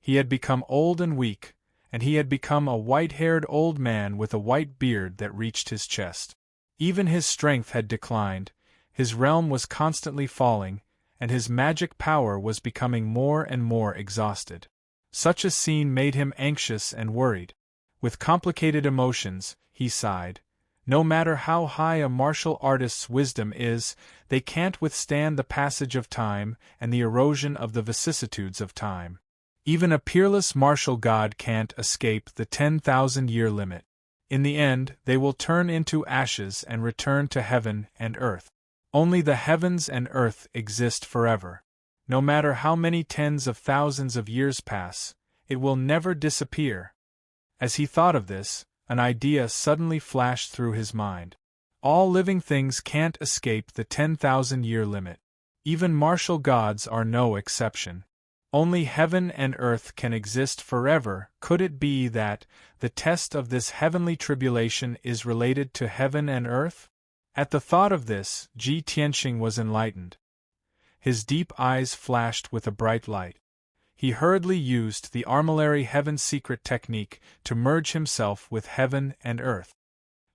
He had become old and weak, and he had become a white-haired old man with a white beard that reached his chest. Even his strength had declined, his realm was constantly falling, and his magic power was becoming more and more exhausted. Such a scene made him anxious and worried. With complicated emotions, he sighed, No matter how high a martial artist's wisdom is, they can't withstand the passage of time and the erosion of the vicissitudes of time. Even a peerless martial god can't escape the 10,000-year limit. In the end, they will turn into ashes and return to heaven and earth. Only the heavens and earth exist forever. No matter how many tens of thousands of years pass, it will never disappear. As he thought of this, an idea suddenly flashed through his mind. All living things can't escape the 10,000-year limit. Even martial gods are no exception. Only heaven and earth can exist forever. Could it be that the test of this heavenly tribulation is related to heaven and earth? At the thought of this, Ji Tianxing was enlightened. His deep eyes flashed with a bright light. He hurriedly used the armillary heaven secret technique to merge himself with heaven and earth.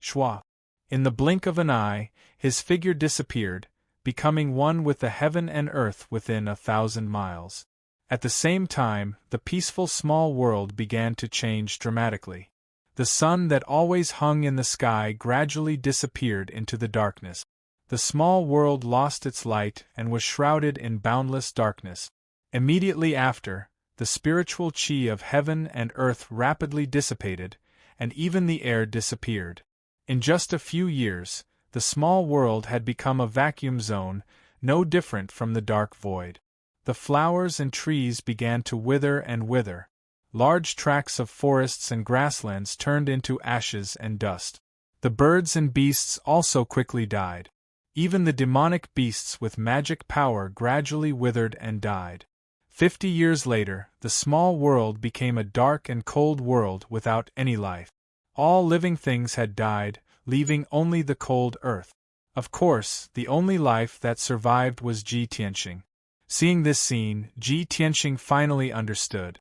Shwa! In the blink of an eye, his figure disappeared, becoming one with the heaven and earth within 1,000 miles. At the same time, the peaceful small world began to change dramatically. The sun that always hung in the sky gradually disappeared into the darkness. The small world lost its light and was shrouded in boundless darkness. Immediately after, the spiritual chi of heaven and earth rapidly dissipated, and even the air disappeared. In just a few years, the small world had become a vacuum zone, no different from the dark void. The flowers and trees began to wither and wither. Large tracts of forests and grasslands turned into ashes and dust. The birds and beasts also quickly died. Even the demonic beasts with magic power gradually withered and died. 50 years later, the small world became a dark and cold world without any life. All living things had died, leaving only the cold earth. Of course, the only life that survived was Ji Tianxing. Seeing this scene, Ji Tianxing finally understood.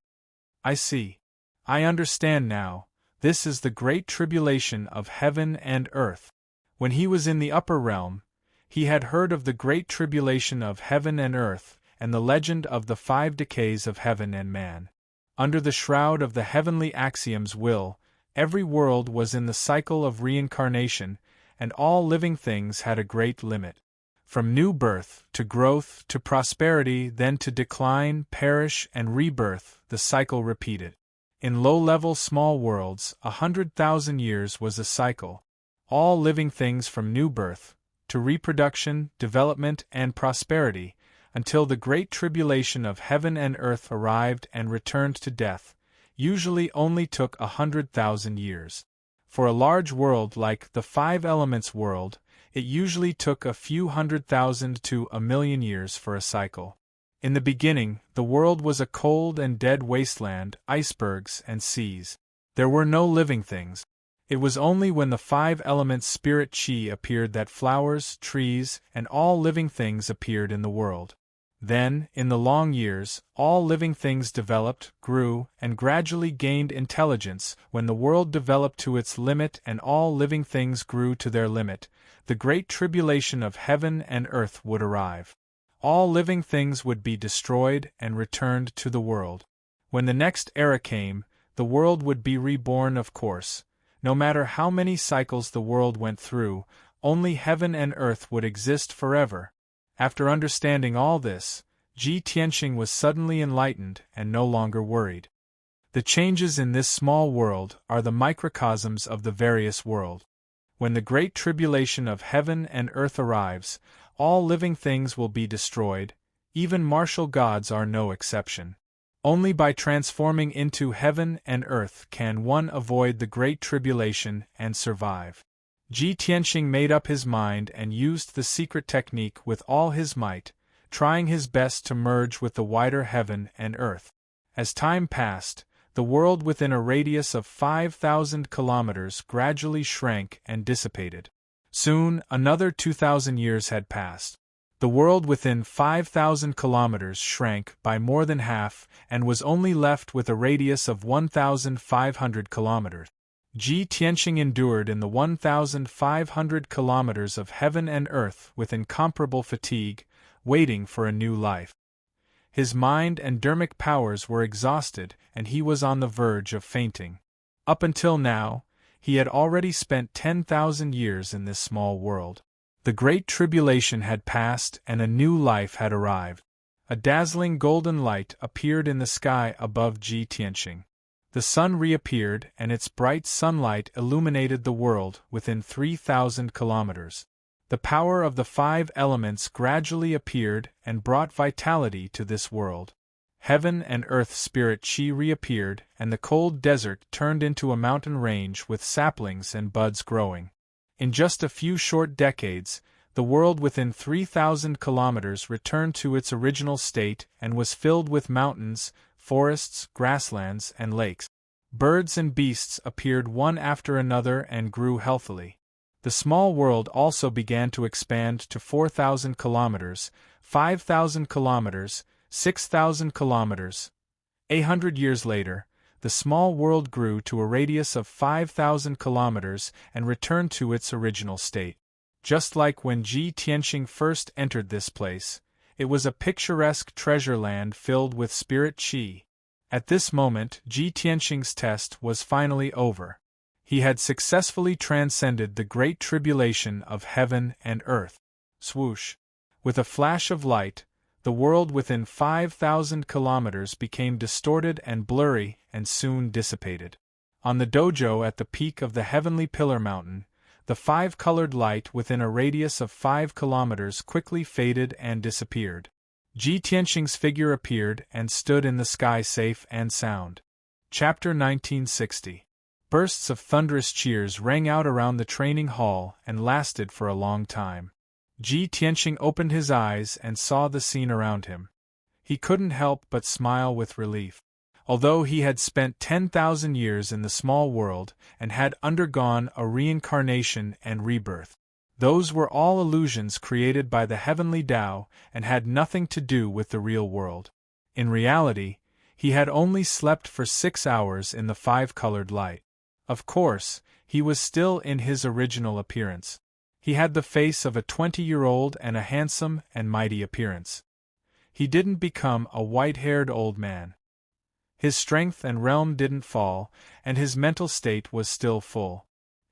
I see. I understand now. This is the great tribulation of heaven and earth. When he was in the upper realm, he had heard of the great tribulation of heaven and earth, and the legend of the 5 decays of heaven and man. Under the shroud of the heavenly axioms will, every world was in the cycle of reincarnation, and all living things had a great limit. From new birth, to growth, to prosperity, then to decline, perish, and rebirth, the cycle repeated. In low-level small worlds, 100,000 years was a cycle. All living things from new birth, to reproduction, development, and prosperity, until the great tribulation of heaven and earth arrived and returned to death, usually only took 100,000 years. For a large world like the 5 elements world, it usually took a few 100,000 to 1,000,000 years for a cycle. In the beginning, the world was a cold and dead wasteland, icebergs and seas. There were no living things. It was only when the 5 elements spirit chi appeared that flowers, trees, and all living things appeared in the world. Then, in the long years, all living things developed, grew, and gradually gained intelligence. When the world developed to its limit and all living things grew to their limit, the great tribulation of heaven and earth would arrive. All living things would be destroyed and returned to the world. When the next era came, the world would be reborn, of course. No matter how many cycles the world went through, only heaven and earth would exist forever. After understanding all this, Ji Tianxing was suddenly enlightened and no longer worried. The changes in this small world are the microcosms of the various world. When the great tribulation of heaven and earth arrives, all living things will be destroyed, even martial gods are no exception. Only by transforming into heaven and earth can one avoid the great tribulation and survive. Ji Tianxing made up his mind and used the secret technique with all his might, trying his best to merge with the wider heaven and earth. As time passed, the world within a radius of 5,000 kilometers gradually shrank and dissipated. Soon, another 2,000 years had passed. The world within 5,000 kilometers shrank by more than half and was only left with a radius of 1,500 kilometers. Ji Tianxing endured in the 1,500 kilometers of heaven and earth with incomparable fatigue, waiting for a new life. His mind and dermic powers were exhausted and he was on the verge of fainting. Up until now, he had already spent 10,000 years in this small world. The Great Tribulation had passed and a new life had arrived. A dazzling golden light appeared in the sky above Ji Tianqing. The sun reappeared and its bright sunlight illuminated the world within 3,000 kilometers. The power of the 5 elements gradually appeared and brought vitality to this world. Heaven and earth spirit Qi reappeared and the cold desert turned into a mountain range with saplings and buds growing. In just a few short decades, the world within 3,000 kilometers returned to its original state and was filled with mountains, forests, grasslands, and lakes. Birds and beasts appeared one after another and grew healthily. The small world also began to expand to 4,000 kilometers, 5,000 kilometers, 6,000 kilometers. 100 years later, the small world grew to a radius of 5,000 kilometers and returned to its original state. Just like when Ji Tianqing first entered this place, it was a picturesque treasure land filled with spirit Qi. At this moment, Ji Tianqing's test was finally over. He had successfully transcended the Great Tribulation of heaven and earth. Swoosh! With a flash of light, the world within 5,000 kilometers became distorted and blurry and soon dissipated. On the dojo at the peak of the Heavenly Pillar Mountain, the 5-colored light within a radius of 5 kilometers quickly faded and disappeared. Ji Tianqing's figure appeared and stood in the sky safe and sound. Chapter 1960. Bursts of thunderous cheers rang out around the training hall and lasted for a long time. Ji Tianqing opened his eyes and saw the scene around him. He couldn't help but smile with relief. Although he had spent 10,000 years in the small world and had undergone a reincarnation and rebirth, those were all illusions created by the heavenly Tao and had nothing to do with the real world. In reality, he had only slept for 6 hours in the 5-colored light. Of course, he was still in his original appearance. He had the face of a 20-year-old and a handsome and mighty appearance. He didn't become a white-haired old man. His strength and realm didn't fall, and his mental state was still full.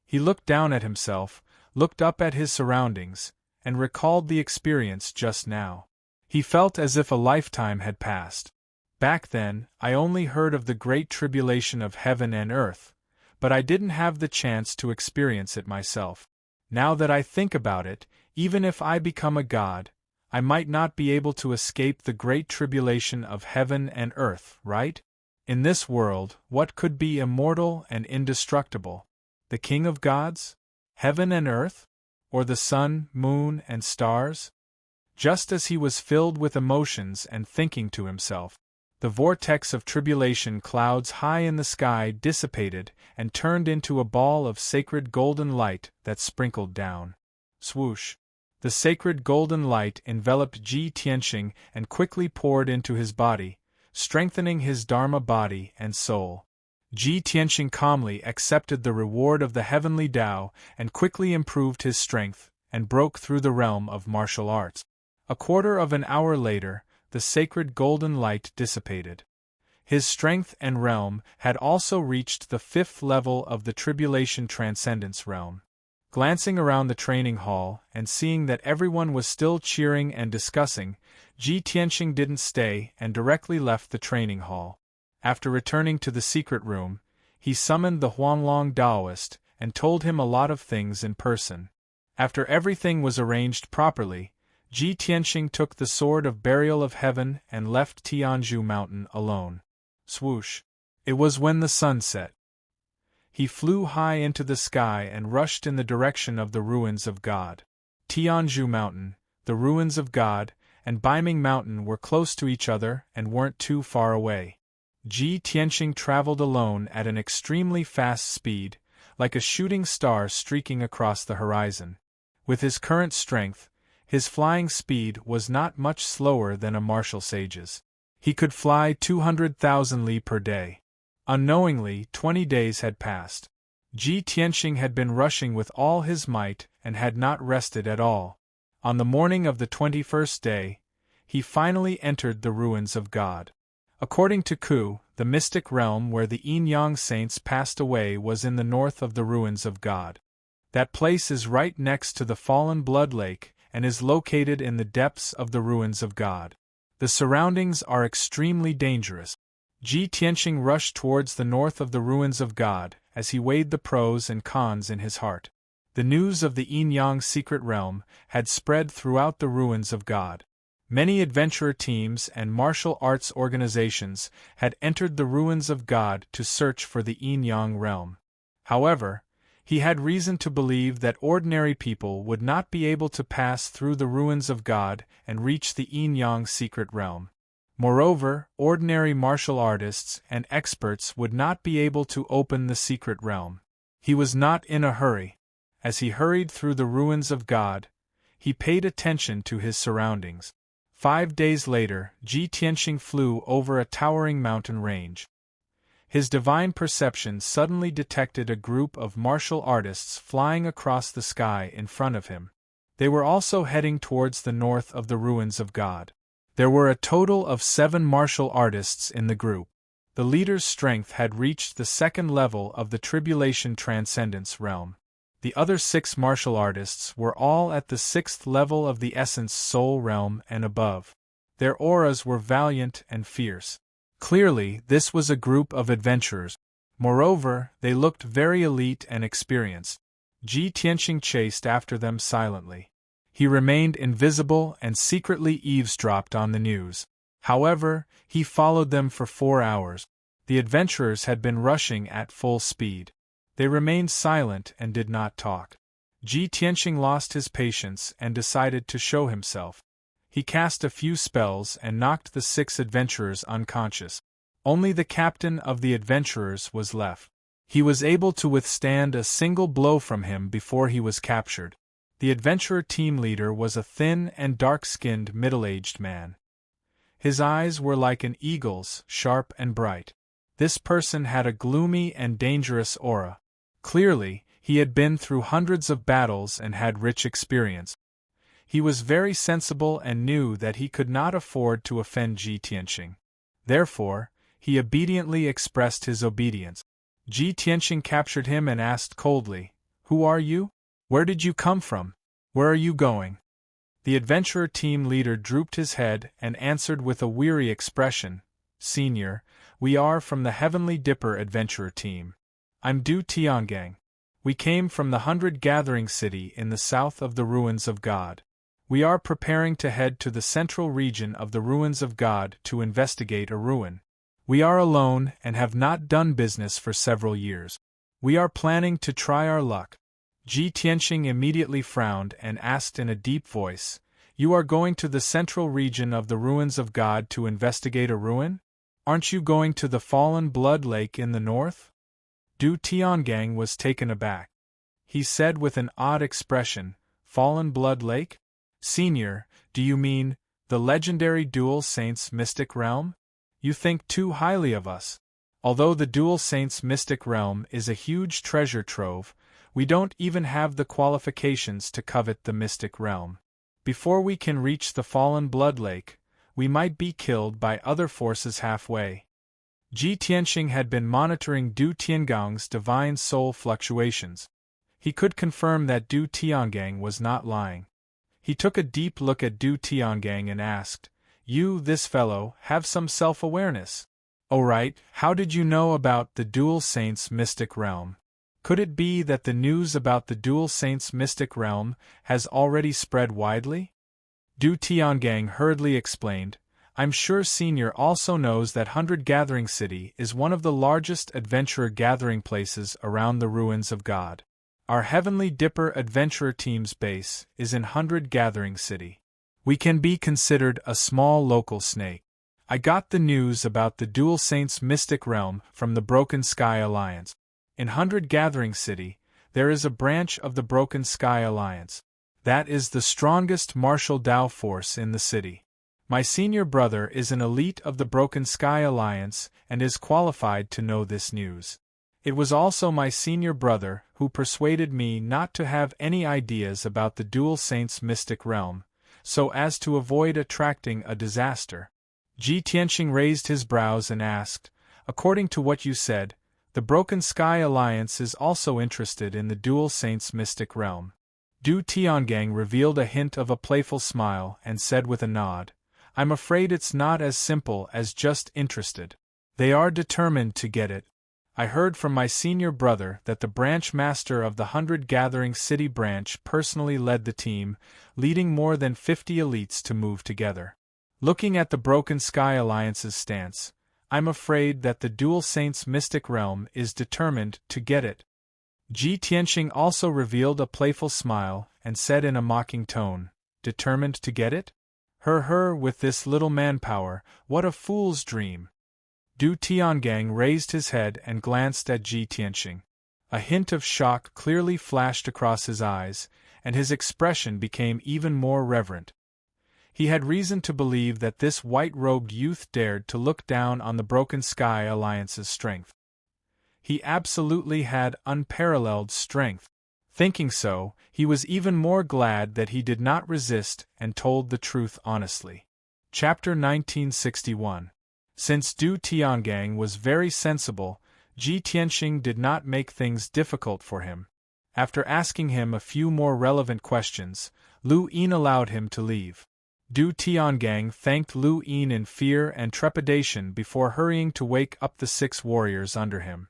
He looked down at himself, looked up at his surroundings, and recalled the experience just now. He felt as if a lifetime had passed. Back then, I only heard of the Great Tribulation of heaven and earth, but I didn't have the chance to experience it myself. Now that I think about it, even if I become a god, I might not be able to escape the Great Tribulation of heaven and earth, right? In this world, what could be immortal and indestructible? The King of Gods? Heaven and earth? Or the sun, moon, and stars? Just as he was filled with emotions and thinking to himself, the vortex of tribulation clouds high in the sky dissipated and turned into a ball of sacred golden light that sprinkled down. Swoosh! The sacred golden light enveloped Ji Tianqing and quickly poured into his body, strengthening his Dharma body and soul. Ji Tianqing calmly accepted the reward of the heavenly Tao and quickly improved his strength and broke through the realm of martial arts. A quarter of an hour later, the sacred golden light dissipated. His strength and realm had also reached the 5th level of the Tribulation Transcendence realm. Glancing around the training hall and seeing that everyone was still cheering and discussing, Ji Tianqing didn't stay and directly left the training hall. After returning to the secret room, he summoned the Huanglong Taoist and told him a lot of things in person. After everything was arranged properly, Ji Tianqing took the Sword of Burial of Heaven and left Tianzhu Mountain alone. Swoosh! It was when the sun set. He flew high into the sky and rushed in the direction of the ruins of God. Tianzhu Mountain, the ruins of God, and Baiming Mountain were close to each other and weren't too far away. Ji Tianqing traveled alone at an extremely fast speed, like a shooting star streaking across the horizon. With his current strength, his flying speed was not much slower than a martial sage's. He could fly 200,000 li per day. Unknowingly, 20 days had passed. Ji Tianqing had been rushing with all his might and had not rested at all. On the morning of the 21st day, he finally entered the ruins of God. According to Ku, The mystic realm where the Yin-Yang saints passed away was in the north of the ruins of God. That place is right next to the fallen blood lake and is located in the depths of the ruins of God. The surroundings are extremely dangerous. Ji Tianqing rushed towards the north of the ruins of God as he weighed the pros and cons in his heart. The news of the Yin-Yang secret realm had spread throughout the ruins of God. Many adventurer teams and martial arts organizations had entered the ruins of God to search for the Yin-Yang realm. However, he had reason to believe that ordinary people would not be able to pass through the ruins of God and reach the Yin-Yang secret realm. Moreover, ordinary martial artists and experts would not be able to open the secret realm. He was not in a hurry. As he hurried through the ruins of God, he paid attention to his surroundings. 5 days later, Ji Tianqing flew over a towering mountain range. His divine perception suddenly detected a group of martial artists flying across the sky in front of him. They were also heading towards the north of the ruins of God. There were a total of 7 martial artists in the group. The leader's strength had reached the 2nd level of the Tribulation Transcendence realm. The other 6 martial artists were all at the 6th level of the Essence Soul realm and above. Their auras were valiant and fierce. Clearly, this was a group of adventurers. Moreover, they looked very elite and experienced. Ji Tianqing chased after them silently. He remained invisible and secretly eavesdropped on the news. However, he followed them for 4 hours. The adventurers had been rushing at full speed. They remained silent and did not talk. Ji Tianqing lost his patience and decided to show himself. He cast a few spells and knocked the 6 adventurers unconscious. Only the captain of the adventurers was left. He was able to withstand a single blow from him before he was captured. The adventurer team leader was a thin and dark-skinned middle-aged man. His eyes were like an eagle's, sharp and bright. This person had a gloomy and dangerous aura. Clearly, he had been through hundreds of battles and had rich experience. He was very sensible and knew that he could not afford to offend Ji Tianqing. Therefore, he obediently expressed his obedience. Ji Tianqing captured him and asked coldly, "Who are you? Where did you come from? Where are you going?" The adventurer team leader drooped his head and answered with a weary expression, "Senior, we are from the Heavenly Dipper adventurer team. I'm Du Tiangang. We came from the 100 Gathering City in the south of the ruins of God. We are preparing to head to the central region of the ruins of God to investigate a ruin. We are alone and have not done business for several years. We are planning to try our luck." Ji Tianqing immediately frowned and asked in a deep voice, "You are going to the central region of the ruins of God to investigate a ruin? Aren't you going to the fallen blood lake in the north?" Du Tiangang was taken aback. He said with an odd expression, "Fallen blood lake? Senior, do you mean the legendary Dual Saints mystic realm? You think too highly of us. Although the Dual Saints mystic realm is a huge treasure trove, we don't even have the qualifications to covet the mystic realm. Before we can reach the fallen blood lake, we might be killed by other forces halfway." Ji Tianqing had been monitoring Du Tiangang's divine soul fluctuations. He could confirm that Du Tiangang was not lying. He took a deep look at Du Tiangang and asked, "You, this fellow, have some self-awareness. Oh right, how did you know about the Dual Saints mystic realm? Could it be that the news about the Dual Saints mystic realm has already spread widely?" Du Tiangang hurriedly explained, "I'm sure Senior also knows that 100 Gathering City is one of the largest adventurer gathering places around the ruins of God. Our Heavenly Dipper adventurer team's base is in 100 Gathering City. We can be considered a small local snake. I got the news about the Dual Saints mystic realm from the Broken Sky Alliance. In 100 Gathering City, there is a branch of the Broken Sky Alliance. That is the strongest martial Dao force in the city. My senior brother is an elite of the Broken Sky Alliance and is qualified to know this news. It was also my senior brother who persuaded me not to have any ideas about the Dual Saints mystic realm, so as to avoid attracting a disaster." Ji Tianqing raised his brows and asked, According to what you said, the Broken Sky Alliance is also interested in the Dual Saints' mystic realm. Du Tiangang revealed a hint of a playful smile and said with a nod, I'm afraid it's not as simple as just interested. They are determined to get it. I heard from my senior brother that the branch master of the 100 Gathering City branch personally led the team, leading more than 50 elites to move together. Looking at the Broken Sky Alliance's stance, I'm afraid that the Dual Saints' mystic realm is determined to get it. Ji Tianxing also revealed a playful smile and said in a mocking tone, determined to get it? With this little manpower, what a fool's dream. Du Tiangang raised his head and glanced at Ji Tianxing. A hint of shock clearly flashed across his eyes, and his expression became even more reverent. He had reason to believe that this white-robed youth dared to look down on the Broken Sky Alliance's strength. He absolutely had unparalleled strength. Thinking so, he was even more glad that he did not resist and told the truth honestly. Chapter 1961. Since Du Tiangang was very sensible, Ji Tianxing did not make things difficult for him. After asking him a few more relevant questions, Lu Yin allowed him to leave. Du Tiangang thanked Lu Yin in fear and trepidation before hurrying to wake up the 6 warriors under him.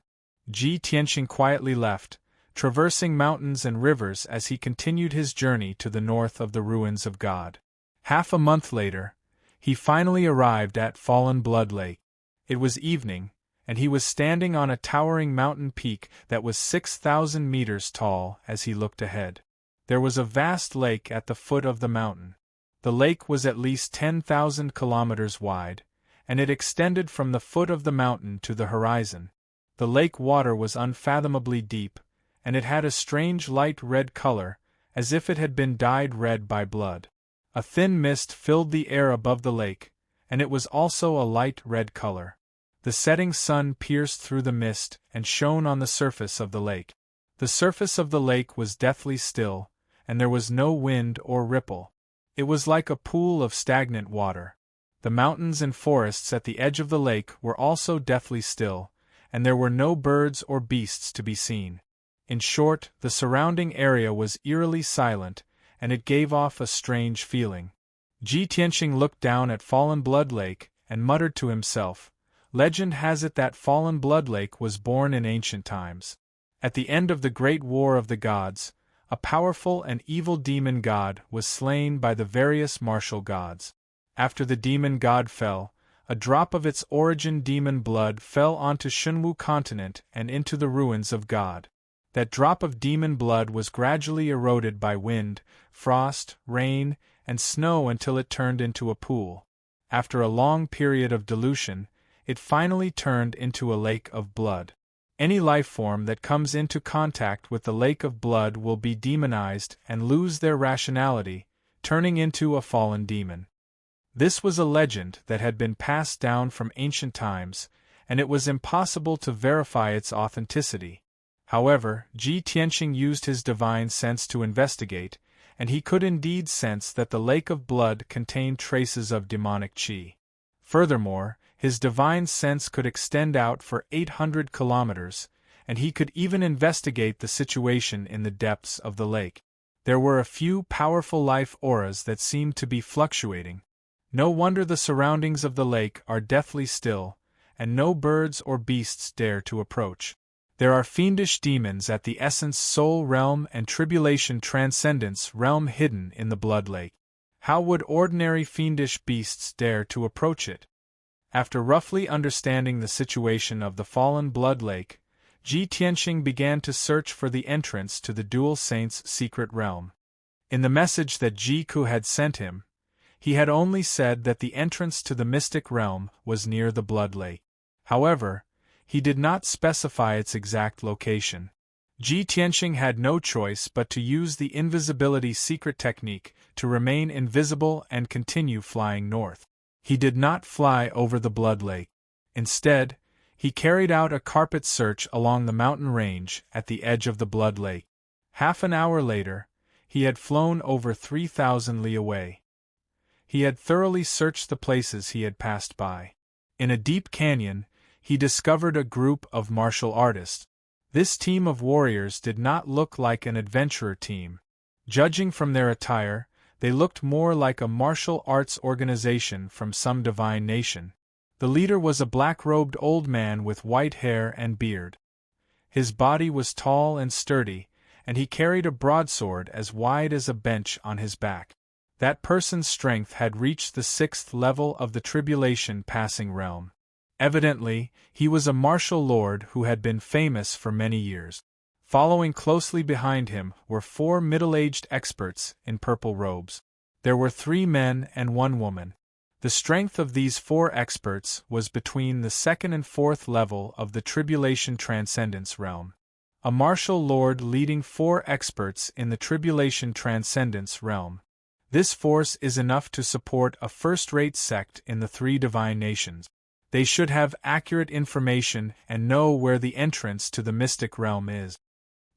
Ji Tianxing quietly left, traversing mountains and rivers as he continued his journey to the north of the ruins of God. Half a month later, he finally arrived at Fallen Blood Lake. It was evening, and he was standing on a towering mountain peak that was 6,000 meters tall as he looked ahead. There was a vast lake at the foot of the mountain. The lake was at least 10,000 kilometers wide, and it extended from the foot of the mountain to the horizon. The lake water was unfathomably deep, and it had a strange light red color, as if it had been dyed red by blood. A thin mist filled the air above the lake, and it was also a light red color. The setting sun pierced through the mist and shone on the surface of the lake. The surface of the lake was deathly still, and there was no wind or ripple. It was like a pool of stagnant water. The mountains and forests at the edge of the lake were also deathly still, and there were no birds or beasts to be seen. In short, the surrounding area was eerily silent, and it gave off a strange feeling. Ji Tianxing looked down at Fallen Blood Lake and muttered to himself, Legend has it that Fallen Blood Lake was born in ancient times. At the end of the Great War of the Gods, a powerful and evil demon god was slain by the various martial gods. After the demon god fell, a drop of its origin demon blood fell onto Shunwu continent and into the ruins of God. That drop of demon blood was gradually eroded by wind, frost, rain, and snow until it turned into a pool. After a long period of dilution, it finally turned into a lake of blood. Any life form that comes into contact with the lake of blood will be demonized and lose their rationality, turning into a fallen demon. This was a legend that had been passed down from ancient times, and it was impossible to verify its authenticity. However, Ji Tianxing used his divine sense to investigate, and he could indeed sense that the lake of blood contained traces of demonic qi. Furthermore, his divine sense could extend out for 800 kilometers, and he could even investigate the situation in the depths of the lake. There were a few powerful life auras that seemed to be fluctuating. No wonder the surroundings of the lake are deathly still, and no birds or beasts dare to approach. There are fiendish demons at the Essence Soul Realm and Tribulation Transcendence Realm hidden in the Blood Lake. How would ordinary fiendish beasts dare to approach it? After roughly understanding the situation of the Fallen Blood Lake, Ji Tianxing began to search for the entrance to the Dual Saints' secret realm. In the message that Ji Ku had sent him, he had only said that the entrance to the mystic realm was near the Blood Lake. However, he did not specify its exact location. Ji Tianxing had no choice but to use the invisibility secret technique to remain invisible and continue flying north. He did not fly over the Blood Lake. Instead, he carried out a carpet search along the mountain range at the edge of the Blood Lake. Half an hour later, he had flown over 3,000 li away. He had thoroughly searched the places he had passed by. In a deep canyon, he discovered a group of martial artists. This team of warriors did not look like an adventurer team. Judging from their attire, they looked more like a martial arts organization from some divine nation. The leader was a black-robed old man with white hair and beard. His body was tall and sturdy, and he carried a broadsword as wide as a bench on his back. That person's strength had reached the 6th level of the tribulation passing realm. Evidently, he was a martial lord who had been famous for many years. Following closely behind him were 4 middle-aged experts in purple robes. There were 3 men and 1 woman. The strength of these 4 experts was between the 2nd and 4th level of the Tribulation Transcendence realm. A martial lord leading 4 experts in the Tribulation Transcendence realm. This force is enough to support a first-rate sect in the 3 divine nations. They should have accurate information and know where the entrance to the mystic realm is.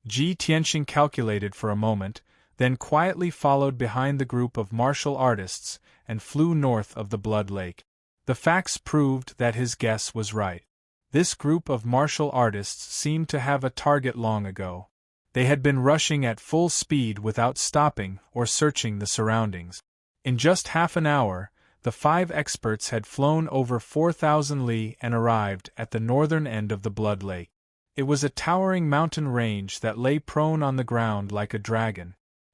Ji Tianxing calculated for a moment, then quietly followed behind the group of martial artists and flew north of the Blood Lake. The facts proved that his guess was right. This group of martial artists seemed to have a target long ago. They had been rushing at full speed without stopping or searching the surroundings. In just half an hour, the 5 experts had flown over 4,000 li and arrived at the northern end of the Blood Lake. It was a towering mountain range that lay prone on the ground like a dragon.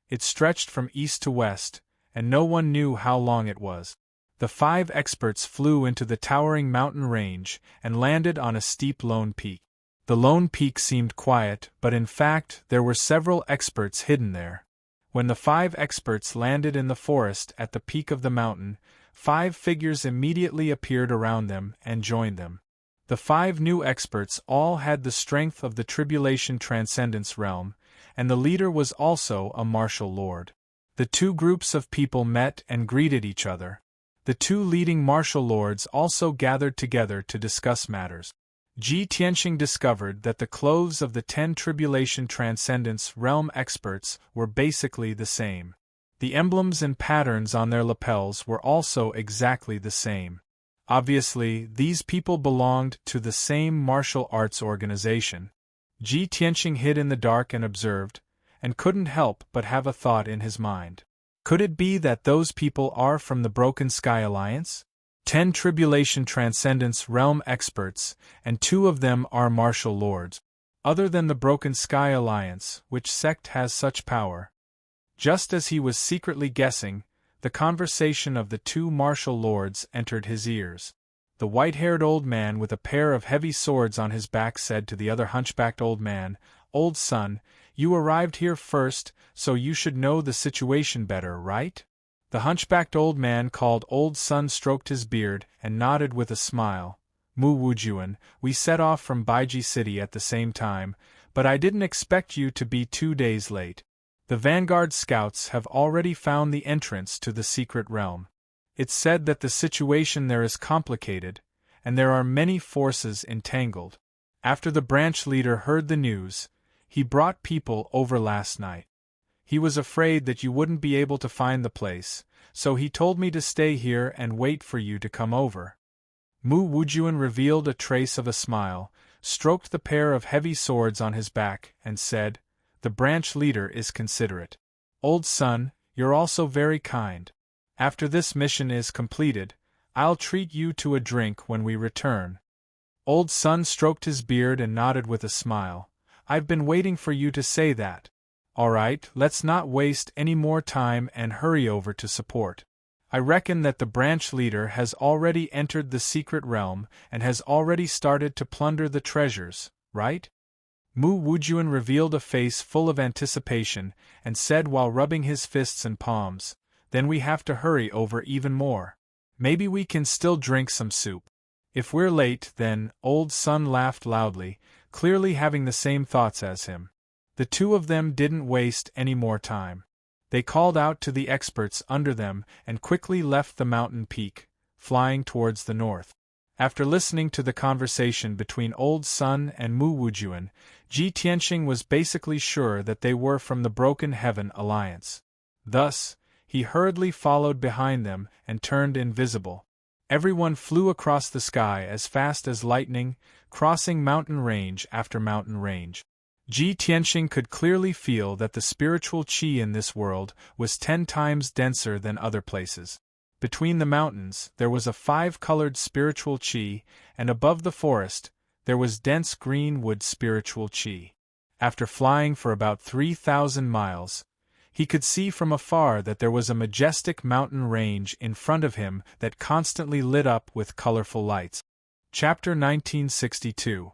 It stretched from east to west, and no one knew how long it was. The 5 experts flew into the towering mountain range and landed on a steep lone peak. The lone peak seemed quiet, but in fact there were several experts hidden there. When the 5 experts landed in the forest at the peak of the mountain, 5 figures immediately appeared around them and joined them. The 5 new experts all had the strength of the Tribulation Transcendence realm, and the leader was also a martial lord. The 2 groups of people met and greeted each other. The 2 leading martial lords also gathered together to discuss matters. Ji Tianxing discovered that the clothes of the 10 Tribulation Transcendence realm experts were basically the same. The emblems and patterns on their lapels were also exactly the same. Obviously, these people belonged to the same martial arts organization. Ji Tianxing hid in the dark and observed, and couldn't help but have a thought in his mind. Could it be that those people are from the Broken Sky Alliance? 10 Tribulation Transcendence realm experts, and 2 of them are martial lords. Other than the Broken Sky Alliance, which sect has such power? Just as he was secretly guessing, the conversation of the 2 martial lords entered his ears. The white-haired old man with a pair of heavy swords on his back said to the other hunchbacked old man, "Old son, you arrived here first, so you should know the situation better, right?" The hunchbacked old man called Old Son stroked his beard and nodded with a smile. "Mu Wujuan, we set off from Baiji City at the same time, but I didn't expect you to be 2 days late. The Vanguard scouts have already found the entrance to the secret realm. It's said that the situation there is complicated, and there are many forces entangled. After the branch leader heard the news, he brought people over last night. He was afraid that you wouldn't be able to find the place, so he told me to stay here and wait for you to come over." Mu Wujuan revealed a trace of a smile, stroked the pair of heavy swords on his back, and said, "The branch leader is considerate. Old son, you're also very kind. After this mission is completed, I'll treat you to a drink when we return." Old Son stroked his beard and nodded with a smile. "I've been waiting for you to say that. All right, let's not waste any more time and hurry over to support. I reckon that the branch leader has already entered the secret realm and has already started to plunder the treasures, right?" Mu Wujuan revealed a face full of anticipation and said while rubbing his fists and palms, "Then we have to hurry over even more. Maybe we can still drink some soup. If we're late, then," Old Son laughed loudly, clearly having the same thoughts as him. The 2 of them didn't waste any more time. They called out to the experts under them and quickly left the mountain peak, flying towards the north. After listening to the conversation between Old Son and Mu Wujuan, Ji Tianxing was basically sure that they were from the Broken Heaven Alliance. Thus, he hurriedly followed behind them and turned invisible. Everyone flew across the sky as fast as lightning, crossing mountain range after mountain range. Ji Tianxing could clearly feel that the spiritual qi in this world was 10 times denser than other places. Between the mountains, there was a 5-colored spiritual qi, and above the forest, there was dense green wood spiritual qi. After flying for about 3,000 miles, he could see from afar that there was a majestic mountain range in front of him that constantly lit up with colorful lights. Chapter 1962.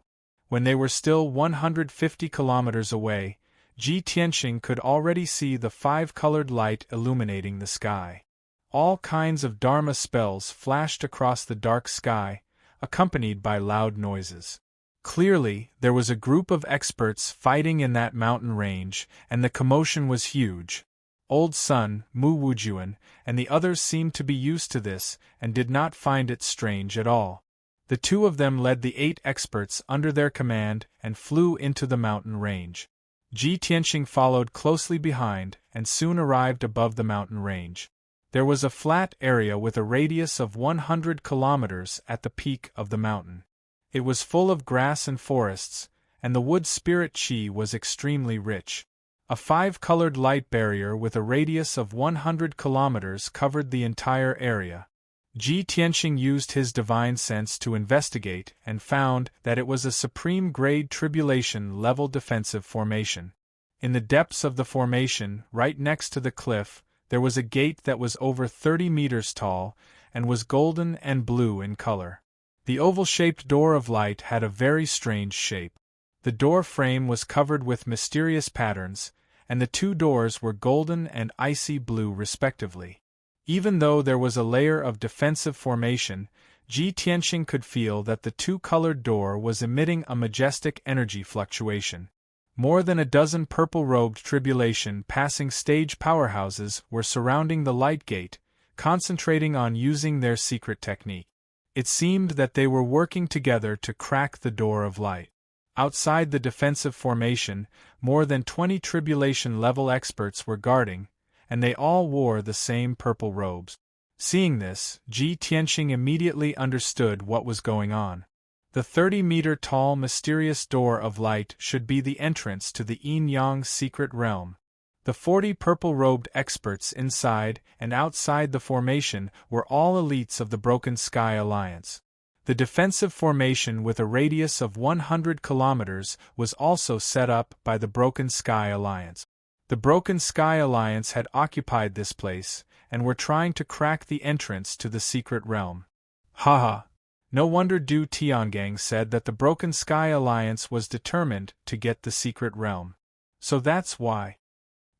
When they were still 150 kilometers away, Ji Tianxing could already see the 5-colored light illuminating the sky. All kinds of Dharma spells flashed across the dark sky, accompanied by loud noises. Clearly, there was a group of experts fighting in that mountain range, and the commotion was huge. Old Sun, Mu Wujuan, and the others seemed to be used to this and did not find it strange at all. The two of them led the 8 experts under their command and flew into the mountain range. Ji Tianxing followed closely behind and soon arrived above the mountain range. There was a flat area with a radius of 100 kilometers at the peak of the mountain. It was full of grass and forests, and the wood spirit qi was extremely rich. A 5-colored light barrier with a radius of 100 kilometers covered the entire area. Ji Tianxing used his divine sense to investigate and found that it was a supreme grade tribulation level defensive formation. In the depths of the formation, right next to the cliff, there was a gate that was over 30 meters tall and was golden and blue in color. The oval-shaped door of light had a very strange shape. The door frame was covered with mysterious patterns, and the 2 doors were golden and icy blue respectively. Even though there was a layer of defensive formation, Ji Tianxing could feel that the 2-colored door was emitting a majestic energy fluctuation. More than a dozen purple-robed tribulation passing stage powerhouses were surrounding the light gate, concentrating on using their secret technique. It seemed that they were working together to crack the door of light. Outside the defensive formation, more than 20 tribulation-level experts were guarding, and they all wore the same purple robes. Seeing this, Ji Tianxing immediately understood what was going on. The 30-meter-tall mysterious door of light should be the entrance to the Yin-Yang secret realm. The 40 purple-robed experts inside and outside the formation were all elites of the Broken Sky Alliance. The defensive formation with a radius of 100 kilometers was also set up by the Broken Sky Alliance. The Broken Sky Alliance had occupied this place and were trying to crack the entrance to the secret realm. Haha! No wonder Du Tiangang said that the Broken Sky Alliance was determined to get the secret realm. So that's why.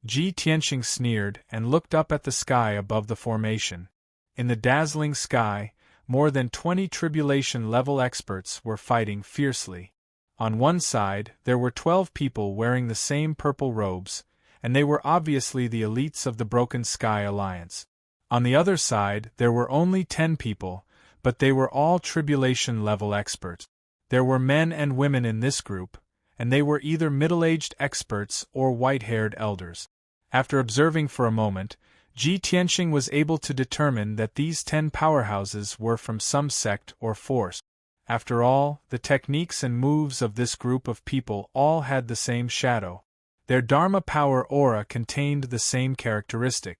Ji Tianxing sneered and looked up at the sky above the formation. In the dazzling sky, more than 20 tribulation-level experts were fighting fiercely. On one side, there were 12 people wearing the same purple robes, and they were obviously the elites of the Broken Sky Alliance. On the other side, there were only 10 people, but they were all tribulation-level experts. There were men and women in this group, and they were either middle-aged experts or white-haired elders. After observing for a moment, Ji Tianxing was able to determine that these 10 powerhouses were from some sect or force. After all, the techniques and moves of this group of people all had the same shadow. Their Dharma power aura contained the same characteristic.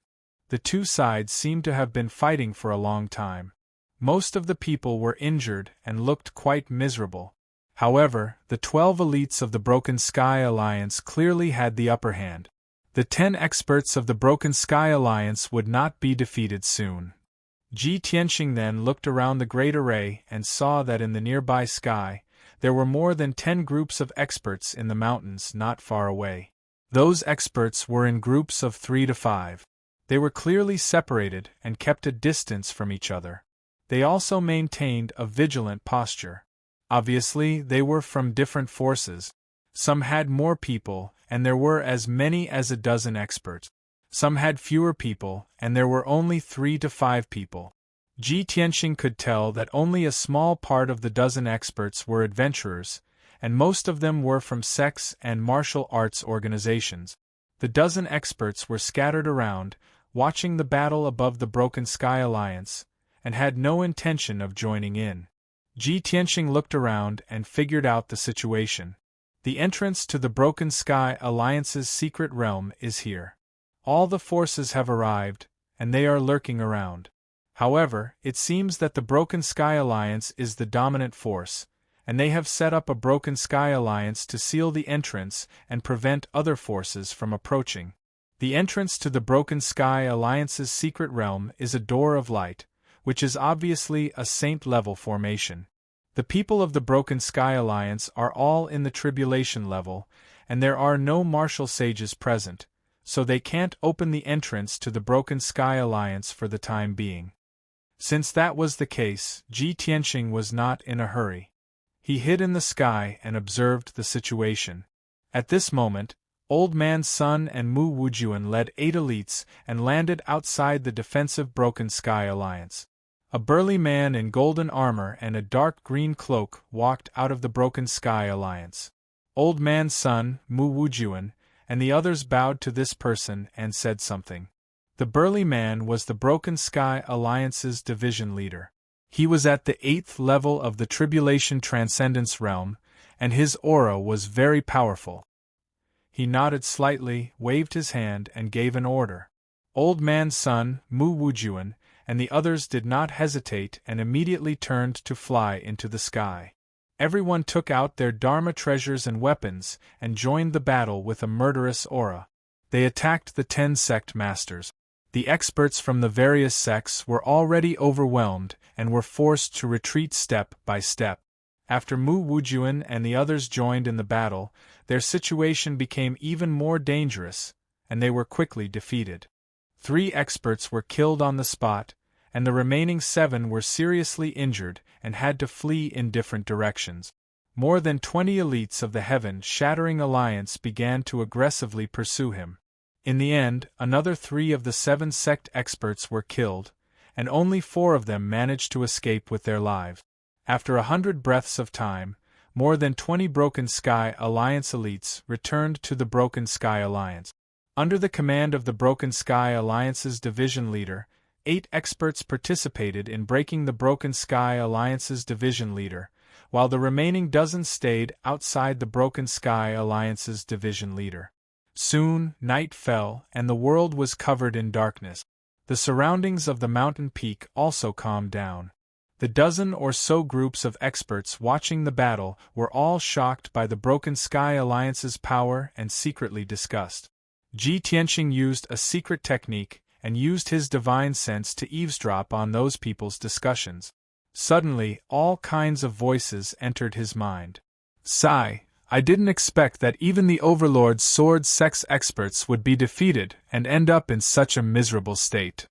The two sides seemed to have been fighting for a long time. Most of the people were injured and looked quite miserable. However, the 12 elites of the Broken Sky Alliance clearly had the upper hand. The 10 experts of the Broken Sky Alliance would not be defeated soon. Ji Tianxing then looked around the great array and saw that in the nearby sky, there were more than 10 groups of experts in the mountains not far away. Those experts were in groups of 3 to 5. They were clearly separated and kept a distance from each other. They also maintained a vigilant posture. Obviously, they were from different forces. Some had more people, and there were as many as a dozen experts. Some had fewer people, and there were only 3 to 5 people. Ji Tianxing could tell that only a small part of the dozen experts were adventurers, and most of them were from sects and martial arts organizations. The dozen experts were scattered around, watching the battle above the Broken Sky Alliance, and had no intention of joining in. Ji Tianxing looked around and figured out the situation. The entrance to the Broken Sky Alliance's secret realm is here. All the forces have arrived, and they are lurking around. However, it seems that the Broken Sky Alliance is the dominant force, and they have set up a Broken Sky Alliance to seal the entrance and prevent other forces from approaching. The entrance to the Broken Sky Alliance's secret realm is a door of light, which is obviously a saint-level formation. The people of the Broken Sky Alliance are all in the tribulation level, and there are no martial sages present, so they can't open the entrance to the Broken Sky Alliance for the time being. Since that was the case, Ji Tianxing was not in a hurry. He hid in the sky and observed the situation. At this moment, Old Man Sun and Mu Wujuan led 8 elites and landed outside the defensive Broken Sky Alliance. A burly man in golden armor and a dark green cloak walked out of the Broken Sky Alliance. Old Man Sun, Mu Wujuan, and the others bowed to this person and said something. The burly man was the Broken Sky Alliance's division leader. He was at the 8th level of the Tribulation Transcendence realm, and his aura was very powerful. He nodded slightly, waved his hand, and gave an order. Old Man Sun, Mu Wujuan, and the others did not hesitate and immediately turned to fly into the sky. Everyone took out their Dharma treasures and weapons and joined the battle with a murderous aura. They attacked the 10 sect masters. The experts from the various sects were already overwhelmed and were forced to retreat step by step. After Mu Wujuan and the others joined in the battle, their situation became even more dangerous, and they were quickly defeated. 3 experts were killed on the spot, and the remaining 7 were seriously injured and had to flee in different directions. More than 20 elites of the Heaven-Shattering Alliance began to aggressively pursue him. In the end, another 3 of the 7 sect experts were killed, and only 4 of them managed to escape with their lives. After 100 breaths of time, more than 20 Broken Sky Alliance elites returned to the Broken Sky Alliance. Under the command of the Broken Sky Alliance's division leader, 8 experts participated in breaking the Broken Sky Alliance's division leader, while the remaining dozen stayed outside the Broken Sky Alliance's division leader. Soon, night fell, and the world was covered in darkness. The surroundings of the mountain peak also calmed down. The dozen or so groups of experts watching the battle were all shocked by the Broken Sky Alliance's power and secretly discussed. Ji Tianxing used a secret technique and used his divine sense to eavesdrop on those people's discussions. Suddenly, all kinds of voices entered his mind. Sigh, I didn't expect that even the Overlord's sword sex experts would be defeated and end up in such a miserable state.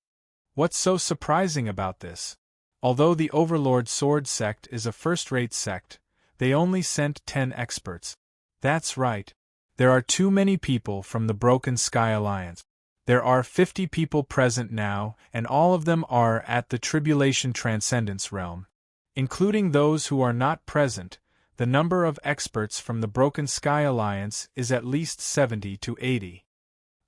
What's so surprising about this? Although the Overlord sword sect is a first-rate sect, they only sent 10 experts. That's right. There are too many people from the Broken Sky Alliance. There are 50 people present now, and all of them are at the Tribulation Transcendence realm. Including those who are not present, the number of experts from the Broken Sky Alliance is at least 70 to 80.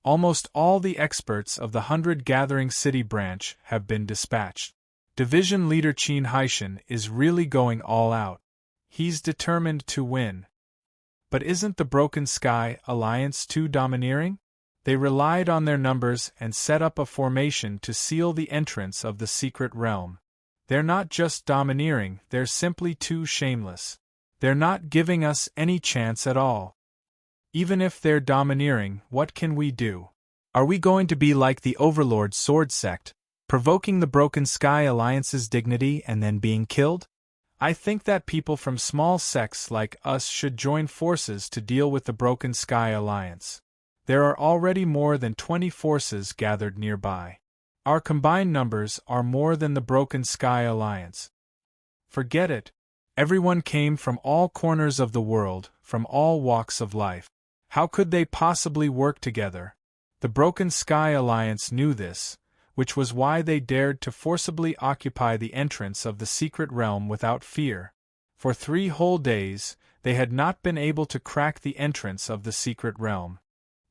Almost all the experts of the 100 Gathering City branch have been dispatched. Division leader Qin Haishan is really going all out. He's determined to win. But isn't the Broken Sky Alliance too domineering? They relied on their numbers and set up a formation to seal the entrance of the secret realm. They're not just domineering, they're simply too shameless. They're not giving us any chance at all. Even if they're domineering, what can we do? Are we going to be like the Overlord sword sect, provoking the Broken Sky Alliance's dignity and then being killed? I think that people from small sects like us should join forces to deal with the Broken Sky Alliance. There are already more than 20 forces gathered nearby. Our combined numbers are more than the Broken Sky Alliance. Forget it. Everyone came from all corners of the world, from all walks of life. How could they possibly work together? The Broken Sky Alliance knew this, which was why they dared to forcibly occupy the entrance of the secret realm without fear. For 3 whole days, they had not been able to crack the entrance of the secret realm.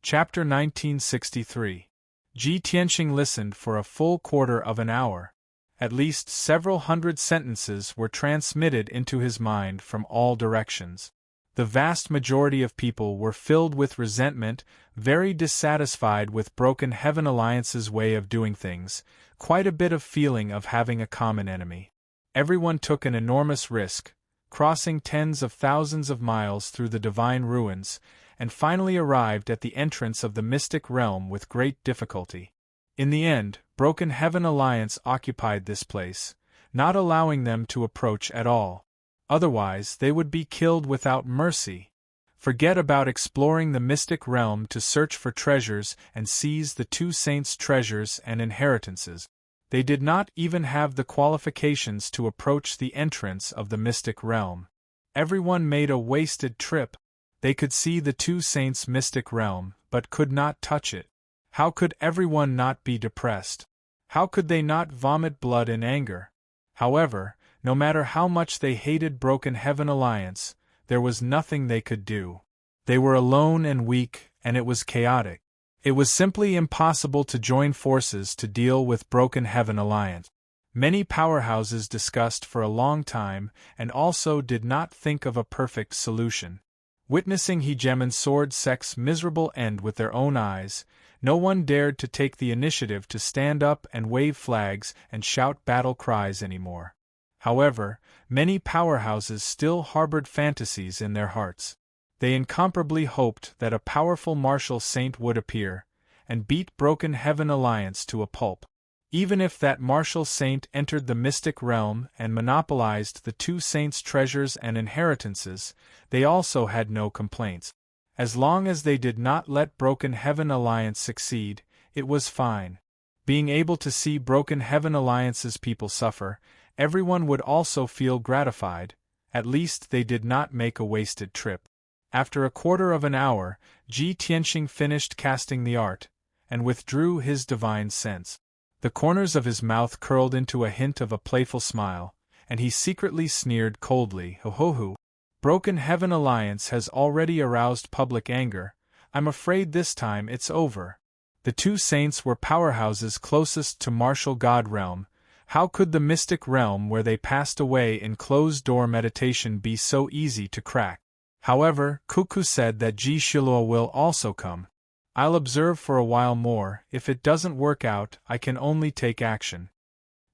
Chapter 1963. Ji Tianxing listened for a full quarter of an hour. At least several hundred sentences were transmitted into his mind from all directions. The vast majority of people were filled with resentment, very dissatisfied with Broken Heaven Alliance's way of doing things, quite a bit of feeling of having a common enemy. Everyone took an enormous risk, crossing tens of thousands of miles through the divine ruins, and finally arrived at the entrance of the mystic realm with great difficulty. In the end, Broken Heaven Alliance occupied this place, not allowing them to approach at all. Otherwise, they would be killed without mercy. Forget about exploring the mystic realm to search for treasures and seize the two saints' treasures and inheritances. They did not even have the qualifications to approach the entrance of the mystic realm. Everyone made a wasted trip. They could see the two saints' mystic realm, but could not touch it. How could everyone not be depressed? How could they not vomit blood in anger? However, no matter how much they hated Broken Heaven Alliance, there was nothing they could do. They were alone and weak, and it was chaotic. It was simply impossible to join forces to deal with Broken Heaven Alliance. Many powerhouses discussed for a long time and also did not think of a perfect solution. Witnessing Hegemon's sword sect's miserable end with their own eyes, no one dared to take the initiative to stand up and wave flags and shout battle cries anymore. However, many powerhouses still harbored fantasies in their hearts. They incomparably hoped that a powerful martial saint would appear and beat Broken Heaven Alliance to a pulp. Even if that martial saint entered the mystic realm and monopolized the two saints' treasures and inheritances, they also had no complaints. As long as they did not let Broken Heaven Alliance succeed, it was fine. Being able to see Broken Heaven Alliance's people suffer, everyone would also feel gratified. At least they did not make a wasted trip. After a quarter of an hour, Ji Tianxing finished casting the art, and withdrew his divine sense. The corners of his mouth curled into a hint of a playful smile, and he secretly sneered coldly, "Ho ho ho! Broken Heaven Alliance has already aroused public anger. I'm afraid this time it's over." The two saints were powerhouses closest to martial god realm. How could the mystic realm where they passed away in closed-door meditation be so easy to crack? However, Cuckoo said that Ji Shilua will also come. I'll observe for a while more. If it doesn't work out, I can only take action.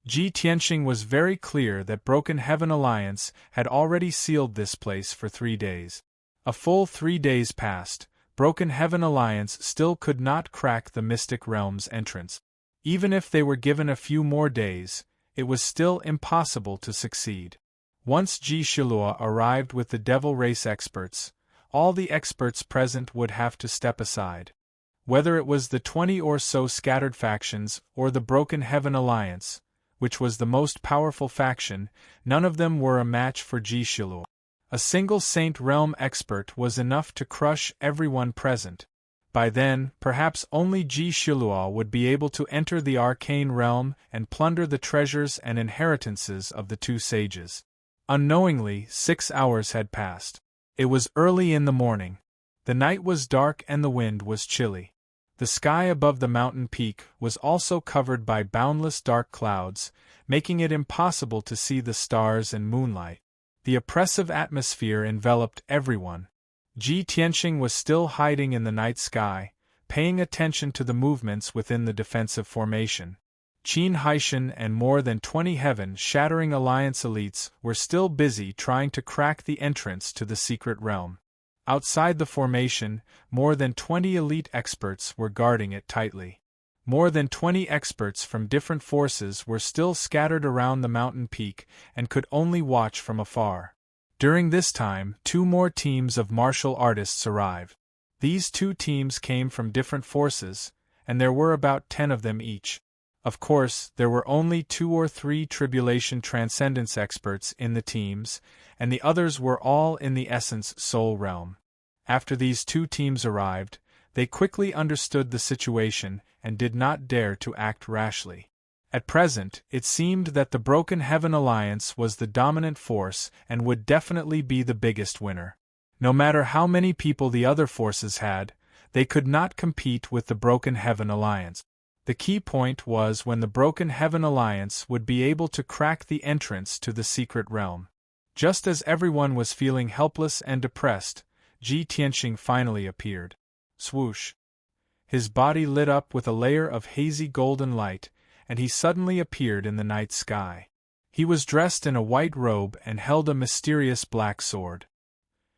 Ji Tianxing was very clear that Broken Heaven Alliance had already sealed this place for 3 days. A full 3 days passed. Broken Heaven Alliance still could not crack the mystic realm's entrance. Even if they were given a few more days, it was still impossible to succeed. Once Ji Shilua arrived with the devil race experts, all the experts present would have to step aside. Whether it was the 20 or so scattered factions or the Broken Heaven Alliance, which was the most powerful faction, none of them were a match for Ji Shilua. A single Saint Realm expert was enough to crush everyone present. By then, perhaps only Ji Shilua would be able to enter the arcane realm and plunder the treasures and inheritances of the two sages. Unknowingly, 6 hours had passed. It was early in the morning. The night was dark and the wind was chilly. The sky above the mountain peak was also covered by boundless dark clouds, making it impossible to see the stars and moonlight. The oppressive atmosphere enveloped everyone. Ji Tianxing was still hiding in the night sky, paying attention to the movements within the defensive formation. Qin Haishan and more than 20 heaven-shattering alliance elites were still busy trying to crack the entrance to the secret realm. Outside the formation, more than 20 elite experts were guarding it tightly. More than 20 experts from different forces were still scattered around the mountain peak and could only watch from afar. During this time, 2 more teams of martial artists arrived. These 2 teams came from different forces, and there were about 10 of them each. Of course, there were only 2 or 3 Tribulation Transcendence experts in the teams, and the others were all in the Essence Soul realm. After these 2 teams arrived, they quickly understood the situation and did not dare to act rashly. At present, it seemed that the Broken Heaven Alliance was the dominant force and would definitely be the biggest winner. No matter how many people the other forces had, they could not compete with the Broken Heaven Alliance. The key point was when the Broken Heaven Alliance would be able to crack the entrance to the secret realm. Just as everyone was feeling helpless and depressed, Ji Tianqing finally appeared. Swoosh! His body lit up with a layer of hazy golden light, and he suddenly appeared in the night sky. He was dressed in a white robe and held a mysterious black sword.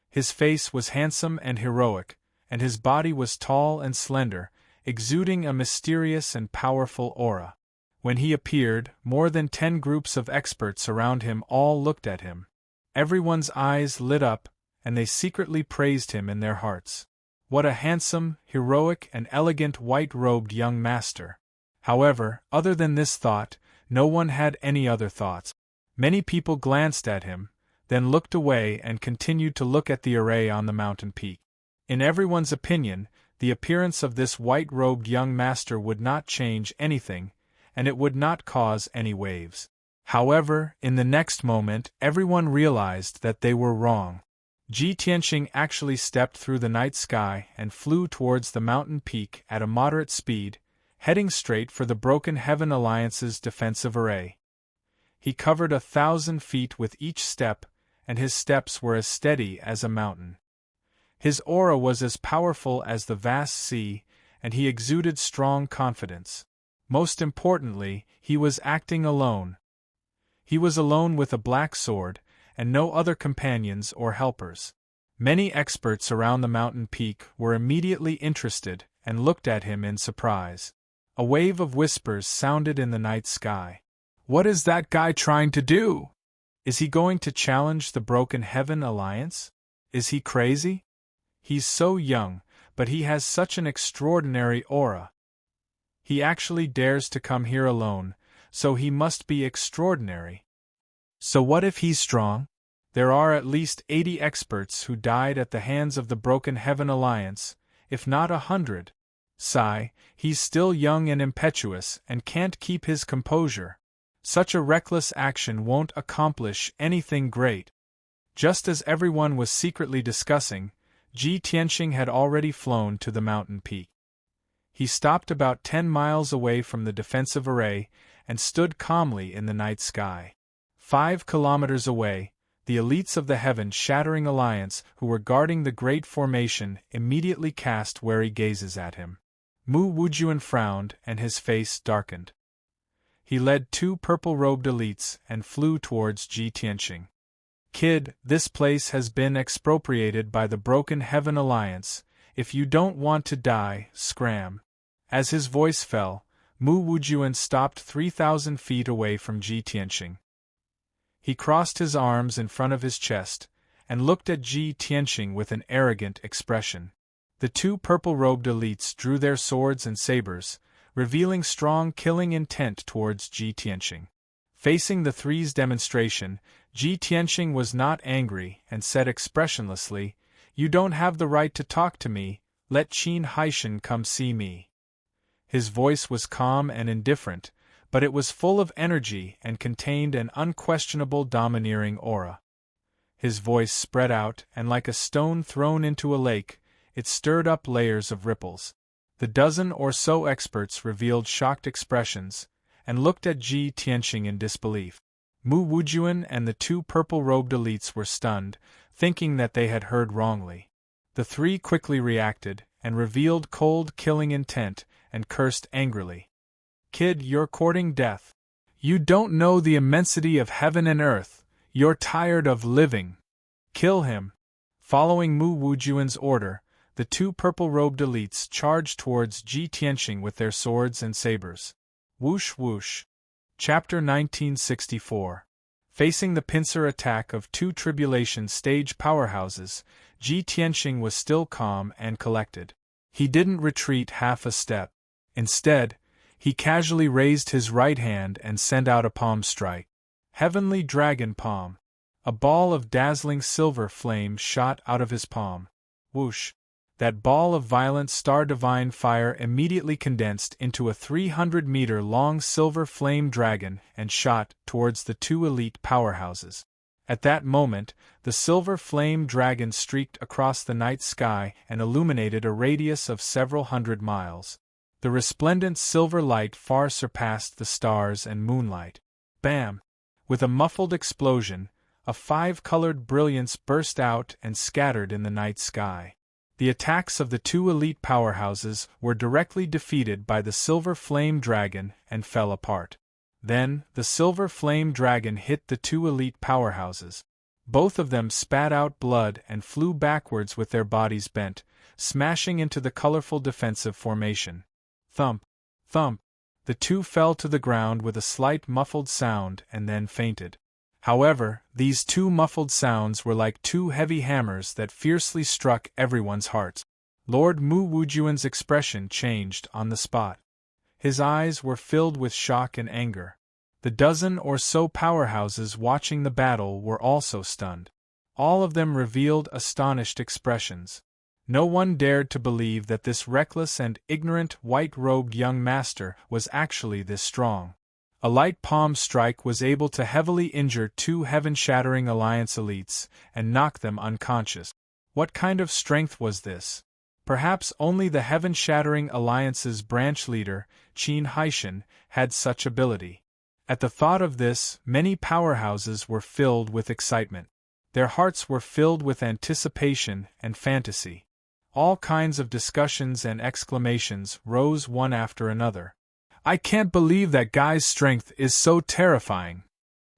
His face was handsome and heroic, and his body was tall and slender, exuding a mysterious and powerful aura. When he appeared, more than 10 groups of experts around him all looked at him. Everyone's eyes lit up, and they secretly praised him in their hearts. What a handsome, heroic, and elegant white-robed young master! However, other than this thought, no one had any other thoughts. Many people glanced at him, then looked away and continued to look at the array on the mountain peak. In everyone's opinion, the appearance of this white-robed young master would not change anything, and it would not cause any waves. However, in the next moment, everyone realized that they were wrong. Ji Tianqing actually stepped through the night sky and flew towards the mountain peak at a moderate speed, heading straight for the Broken Heaven Alliance's defensive array. He covered 1,000 feet with each step, and his steps were as steady as a mountain. His aura was as powerful as the vast sea, and he exuded strong confidence. Most importantly, he was acting alone. He was alone with a black sword, and no other companions or helpers. Many experts around the mountain peak were immediately interested and looked at him in surprise. A wave of whispers sounded in the night sky. What is that guy trying to do? Is he going to challenge the Broken Heaven Alliance? Is he crazy? He's so young, but he has such an extraordinary aura. He actually dares to come here alone, so he must be extraordinary. So what if he's strong? There are at least 80 experts who died at the hands of the Broken Heaven Alliance, if not 100. Sigh, he's still young and impetuous and can't keep his composure. Such a reckless action won't accomplish anything great. Just as everyone was secretly discussing, Ji Tianqing had already flown to the mountain peak. He stopped about 10 miles away from the defensive array and stood calmly in the night sky. 5 kilometers away, the elites of the heaven-shattering alliance who were guarding the great formation immediately cast wary gazes at him. Mu Wujuan frowned and his face darkened. He led 2 purple-robed elites and flew towards Ji Tianqing. Kid, this place has been expropriated by the Broken Heaven Alliance. If you don't want to die, scram. As his voice fell, Mu Wujuan stopped 3,000 feet away from Ji Tianqing. He crossed his arms in front of his chest, and looked at Ji Tianqing with an arrogant expression. The 2 purple-robed elites drew their swords and sabers, revealing strong killing intent towards Ji Tianqing. Facing the three's demonstration, Ji Tianqing was not angry and said expressionlessly, "You don't have the right to talk to me, let Qin Haishan come see me." His voice was calm and indifferent, but it was full of energy and contained an unquestionable domineering aura. His voice spread out, and like a stone thrown into a lake, it stirred up layers of ripples. The dozen or so experts revealed shocked expressions, and looked at Ji Tianqing in disbelief. Mu Wujuan and the 2 purple-robed elites were stunned, thinking that they had heard wrongly. The 3 quickly reacted, and revealed cold killing intent, and cursed angrily. "Kid, you're courting death. You don't know the immensity of heaven and earth. You're tired of living. Kill him." Following Mu Wujuan's order, the 2 purple-robed elites charged towards Ji Tianqing with their swords and sabers. Whoosh whoosh. Chapter 1964. Facing the pincer attack of 2 tribulation stage powerhouses, Ji Tianqing was still calm and collected. He didn't retreat half a step. Instead, he casually raised his right hand and sent out a palm strike. Heavenly Dragon Palm. A ball of dazzling silver flame shot out of his palm. Whoosh. That ball of violent star-divine fire immediately condensed into a 300-meter-long silver flame dragon and shot towards the 2 elite powerhouses. At that moment, the silver flame dragon streaked across the night sky and illuminated a radius of several hundred miles. The resplendent silver light far surpassed the stars and moonlight. Bam! With a muffled explosion, a five-colored brilliance burst out and scattered in the night sky. The attacks of the two elite powerhouses were directly defeated by the Silver Flame Dragon and fell apart. Then, the Silver Flame Dragon hit the two elite powerhouses. Both of them spat out blood and flew backwards with their bodies bent, smashing into the colorful defensive formation. Thump! Thump! The two fell to the ground with a slight muffled sound and then fainted. However, these two muffled sounds were like two heavy hammers that fiercely struck everyone's hearts. Lord Mu Wujuan's expression changed on the spot. His eyes were filled with shock and anger. The dozen or so powerhouses watching the battle were also stunned. All of them revealed astonished expressions. No one dared to believe that this reckless and ignorant white-robed young master was actually this strong. A light palm strike was able to heavily injure two heaven-shattering Alliance elites and knock them unconscious. What kind of strength was this? Perhaps only the heaven-shattering Alliance's branch leader, Qin Haishan, had such ability. At the thought of this, many powerhouses were filled with excitement. Their hearts were filled with anticipation and fantasy. All kinds of discussions and exclamations rose one after another. "I can't believe that guy's strength is so terrifying.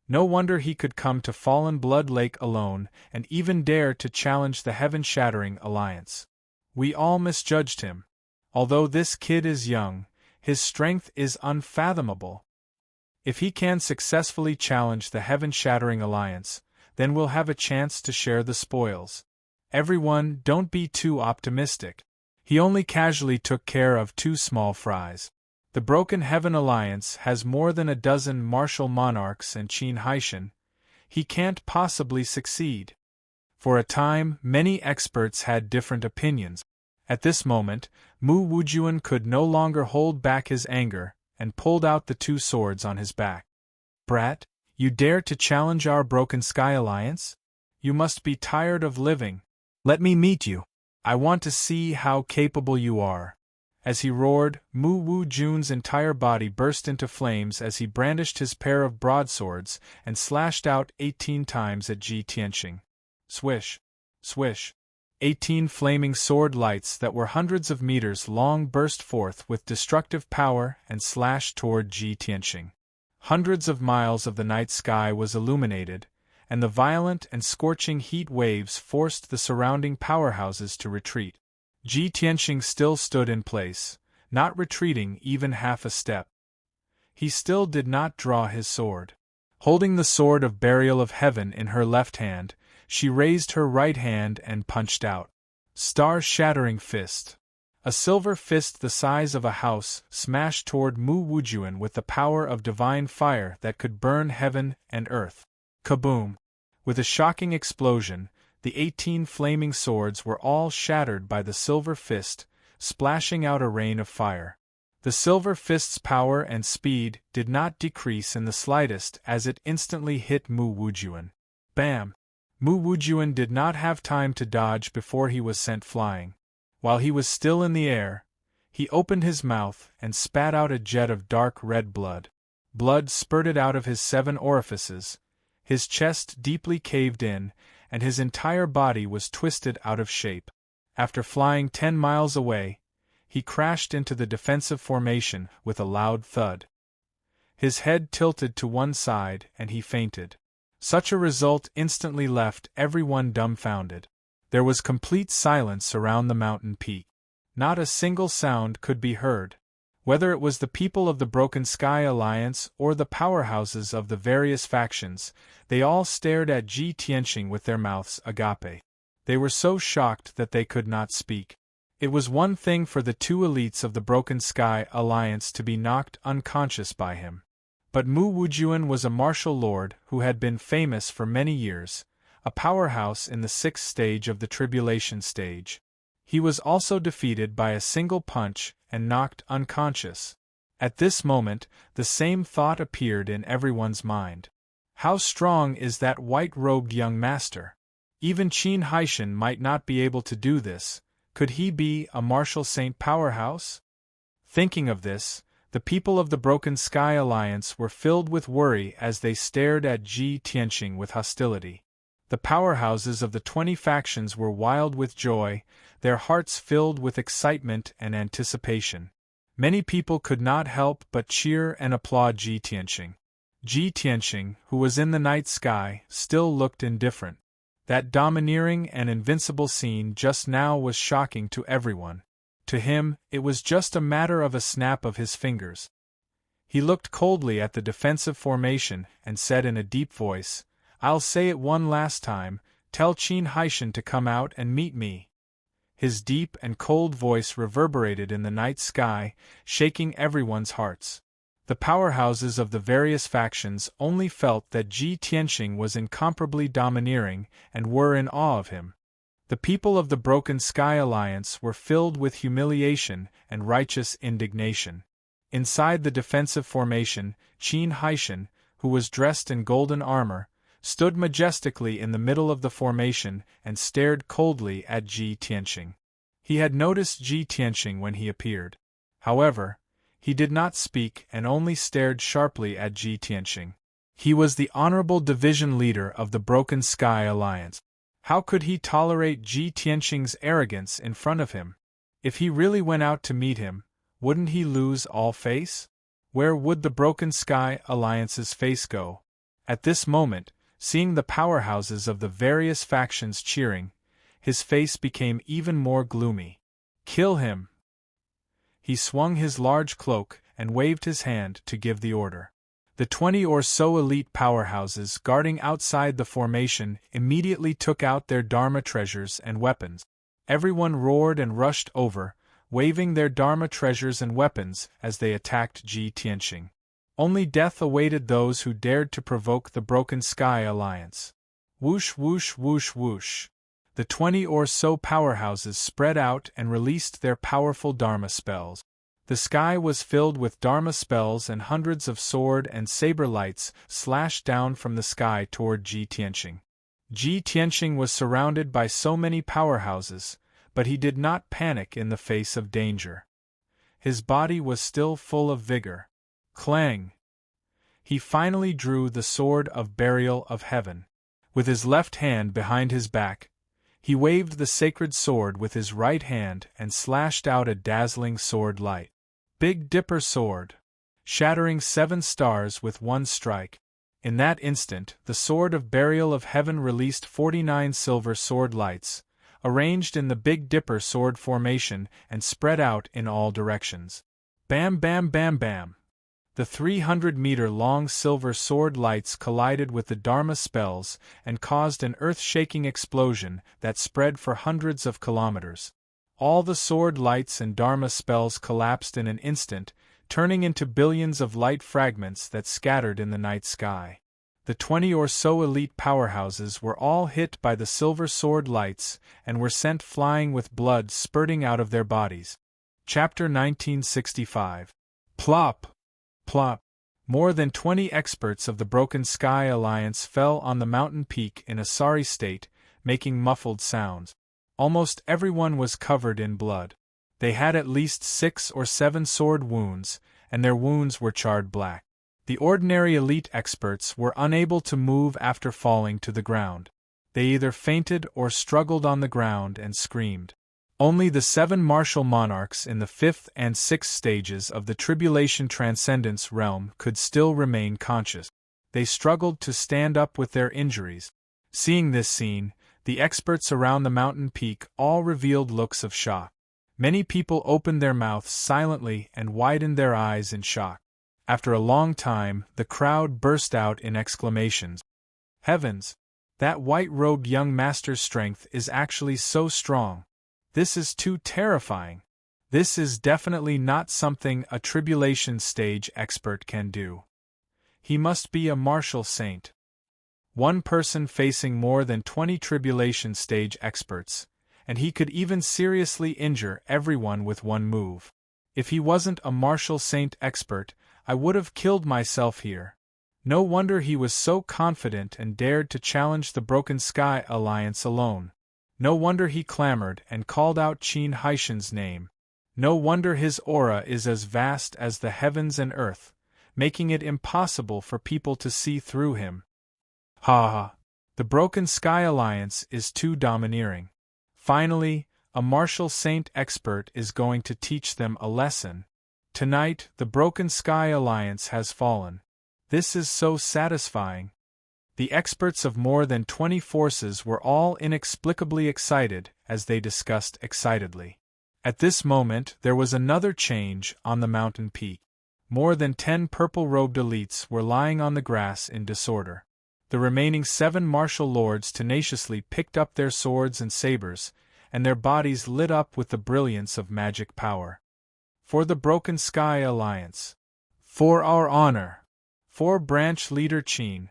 No wonder he could come to Fallen Blood Lake alone and even dare to challenge the heaven-shattering Alliance. We all misjudged him. Although this kid is young, his strength is unfathomable. If he can successfully challenge the heaven-shattering Alliance, then we'll have a chance to share the spoils. Everyone, don't be too optimistic. He only casually took care of two small fries. The Broken Heaven Alliance has more than a dozen martial monarchs and Qin Haishan. He can't possibly succeed." For a time, many experts had different opinions. At this moment, Mu Wujuan could no longer hold back his anger, and pulled out the two swords on his back. "Brat, you dare to challenge our Broken Sky Alliance? You must be tired of living. Let me meet you. I want to see how capable you are." As he roared, Mu Wujuan's entire body burst into flames as he brandished his pair of broadswords and slashed out 18 times at Ji Tianqing. Swish! Swish! 18 flaming sword lights that were hundreds of meters long burst forth with destructive power and slashed toward Ji Tianqing. Hundreds of miles of the night sky was illuminated, and the violent and scorching heat waves forced the surrounding powerhouses to retreat. Ji Tianqing still stood in place, not retreating even half a step. He still did not draw his sword. Holding the sword of Burial of Heaven in her left hand, she raised her right hand and punched out. Star-shattering fist. A silver fist the size of a house smashed toward Mu Wujuan with the power of divine fire that could burn heaven and earth. Kaboom! With a shocking explosion, the 18 flaming swords were all shattered by the silver fist, splashing out a rain of fire. The silver fist's power and speed did not decrease in the slightest as it instantly hit Mu Wujuan. Bam! Mu Wujuan did not have time to dodge before he was sent flying. While he was still in the air, he opened his mouth and spat out a jet of dark red blood. Blood spurted out of his 7 orifices, his chest deeply caved in, and his entire body was twisted out of shape. After flying 10 miles away, he crashed into the defensive formation with a loud thud. His head tilted to one side and he fainted. Such a result instantly left everyone dumbfounded. There was complete silence around the mountain peak. Not a single sound could be heard. Whether it was the people of the Broken Sky Alliance or the powerhouses of the various factions, they all stared at Ji Tianqing with their mouths agape. They were so shocked that they could not speak. It was one thing for the two elites of the Broken Sky Alliance to be knocked unconscious by him. But Mu Wujuan was a martial lord who had been famous for many years, a powerhouse in the 6th stage of the Tribulation stage. He was also defeated by a single punch and knocked unconscious. At this moment, the same thought appeared in everyone's mind. How strong is that white-robed young master? Even Qin Haishan might not be able to do this. Could he be a martial saint powerhouse? Thinking of this, the people of the Broken Sky Alliance were filled with worry as they stared at Ji Tianqing with hostility. The powerhouses of the 20 factions were wild with joy, their hearts filled with excitement and anticipation. Many people could not help but cheer and applaud Ji Tianqing. Ji Tianqing, who was in the night sky, still looked indifferent. That domineering and invincible scene just now was shocking to everyone. To him, it was just a matter of a snap of his fingers. He looked coldly at the defensive formation and said in a deep voice, "I'll say it one last time, tell Qin Haishan to come out and meet me." His deep and cold voice reverberated in the night sky, shaking everyone's hearts. The powerhouses of the various factions only felt that Ji Tianqing was incomparably domineering and were in awe of him. The people of the Broken Sky Alliance were filled with humiliation and righteous indignation. Inside the defensive formation, Qin Haishan, who was dressed in golden armor, stood majestically in the middle of the formation and stared coldly at Ji Tianqing. He had noticed Ji Tianqing when he appeared. However, he did not speak and only stared sharply at Ji Tianqing. He was the honorable division leader of the Broken Sky Alliance. How could he tolerate Ji Tianqing's arrogance in front of him? If he really went out to meet him, wouldn't he lose all face? Where would the Broken Sky Alliance's face go? At this moment, seeing the powerhouses of the various factions cheering, his face became even more gloomy. "Kill him!" He swung his large cloak and waved his hand to give the order. The 20 or so elite powerhouses guarding outside the formation immediately took out their Dharma treasures and weapons. Everyone roared and rushed over, waving their Dharma treasures and weapons as they attacked Ji Tianqing. Only death awaited those who dared to provoke the Broken Sky Alliance. Whoosh whoosh whoosh whoosh. The 20 or so powerhouses spread out and released their powerful Dharma spells. The sky was filled with Dharma spells and hundreds of sword and saber lights slashed down from the sky toward Ji Tianqing. Ji Tianqing was surrounded by so many powerhouses, but he did not panic in the face of danger. His body was still full of vigor. Clang! He finally drew the sword of burial of heaven. With his left hand behind his back, he waved the sacred sword with his right hand and slashed out a dazzling sword light. Big Dipper sword, shattering 7 stars with one strike. In that instant, the sword of burial of heaven released 49 silver sword lights, arranged in the Big Dipper sword formation and spread out in all directions. Bam bam bam bam! The 300-meter-long silver sword lights collided with the Dharma spells and caused an earth-shaking explosion that spread for hundreds of kilometers. All the sword lights and Dharma spells collapsed in an instant, turning into billions of light fragments that scattered in the night sky. The 20 or so elite powerhouses were all hit by the silver sword lights and were sent flying with blood spurting out of their bodies. Chapter 1965. Plop! Plop! More than 20 experts of the Broken Sky Alliance fell on the mountain peak in a sorry state, making muffled sounds. Almost everyone was covered in blood. They had at least 6 or 7 sword wounds, and their wounds were charred black. The ordinary elite experts were unable to move after falling to the ground. They either fainted or struggled on the ground and screamed. Only the 7 martial monarchs in the 5th and 6th stages of the Tribulation Transcendence realm could still remain conscious. They struggled to stand up with their injuries. Seeing this scene, the experts around the mountain peak all revealed looks of shock. Many people opened their mouths silently and widened their eyes in shock. After a long time, the crowd burst out in exclamations. Heavens! That white-robed young master's strength is actually so strong. This is too terrifying. This is definitely not something a tribulation stage expert can do. He must be a martial saint. One person facing more than 20 tribulation stage experts, and he could even seriously injure everyone with one move. If he wasn't a martial saint expert, I would have killed myself here. No wonder he was so confident and dared to challenge the Broken Sky Alliance alone. No wonder he clamored and called out Qin Haishan's name. No wonder his aura is as vast as the heavens and earth, making it impossible for people to see through him. Ha ha! The Broken Sky Alliance is too domineering. Finally, a martial saint expert is going to teach them a lesson. Tonight, the Broken Sky Alliance has fallen. This is so satisfying. The experts of more than 20 forces were all inexplicably excited as they discussed excitedly. At this moment, there was another change on the mountain peak. More than 10 purple-robed elites were lying on the grass in disorder. The remaining 7 martial lords tenaciously picked up their swords and sabers, and their bodies lit up with the brilliance of magic power. For the Broken Sky Alliance. For our honor. For branch leader Qin.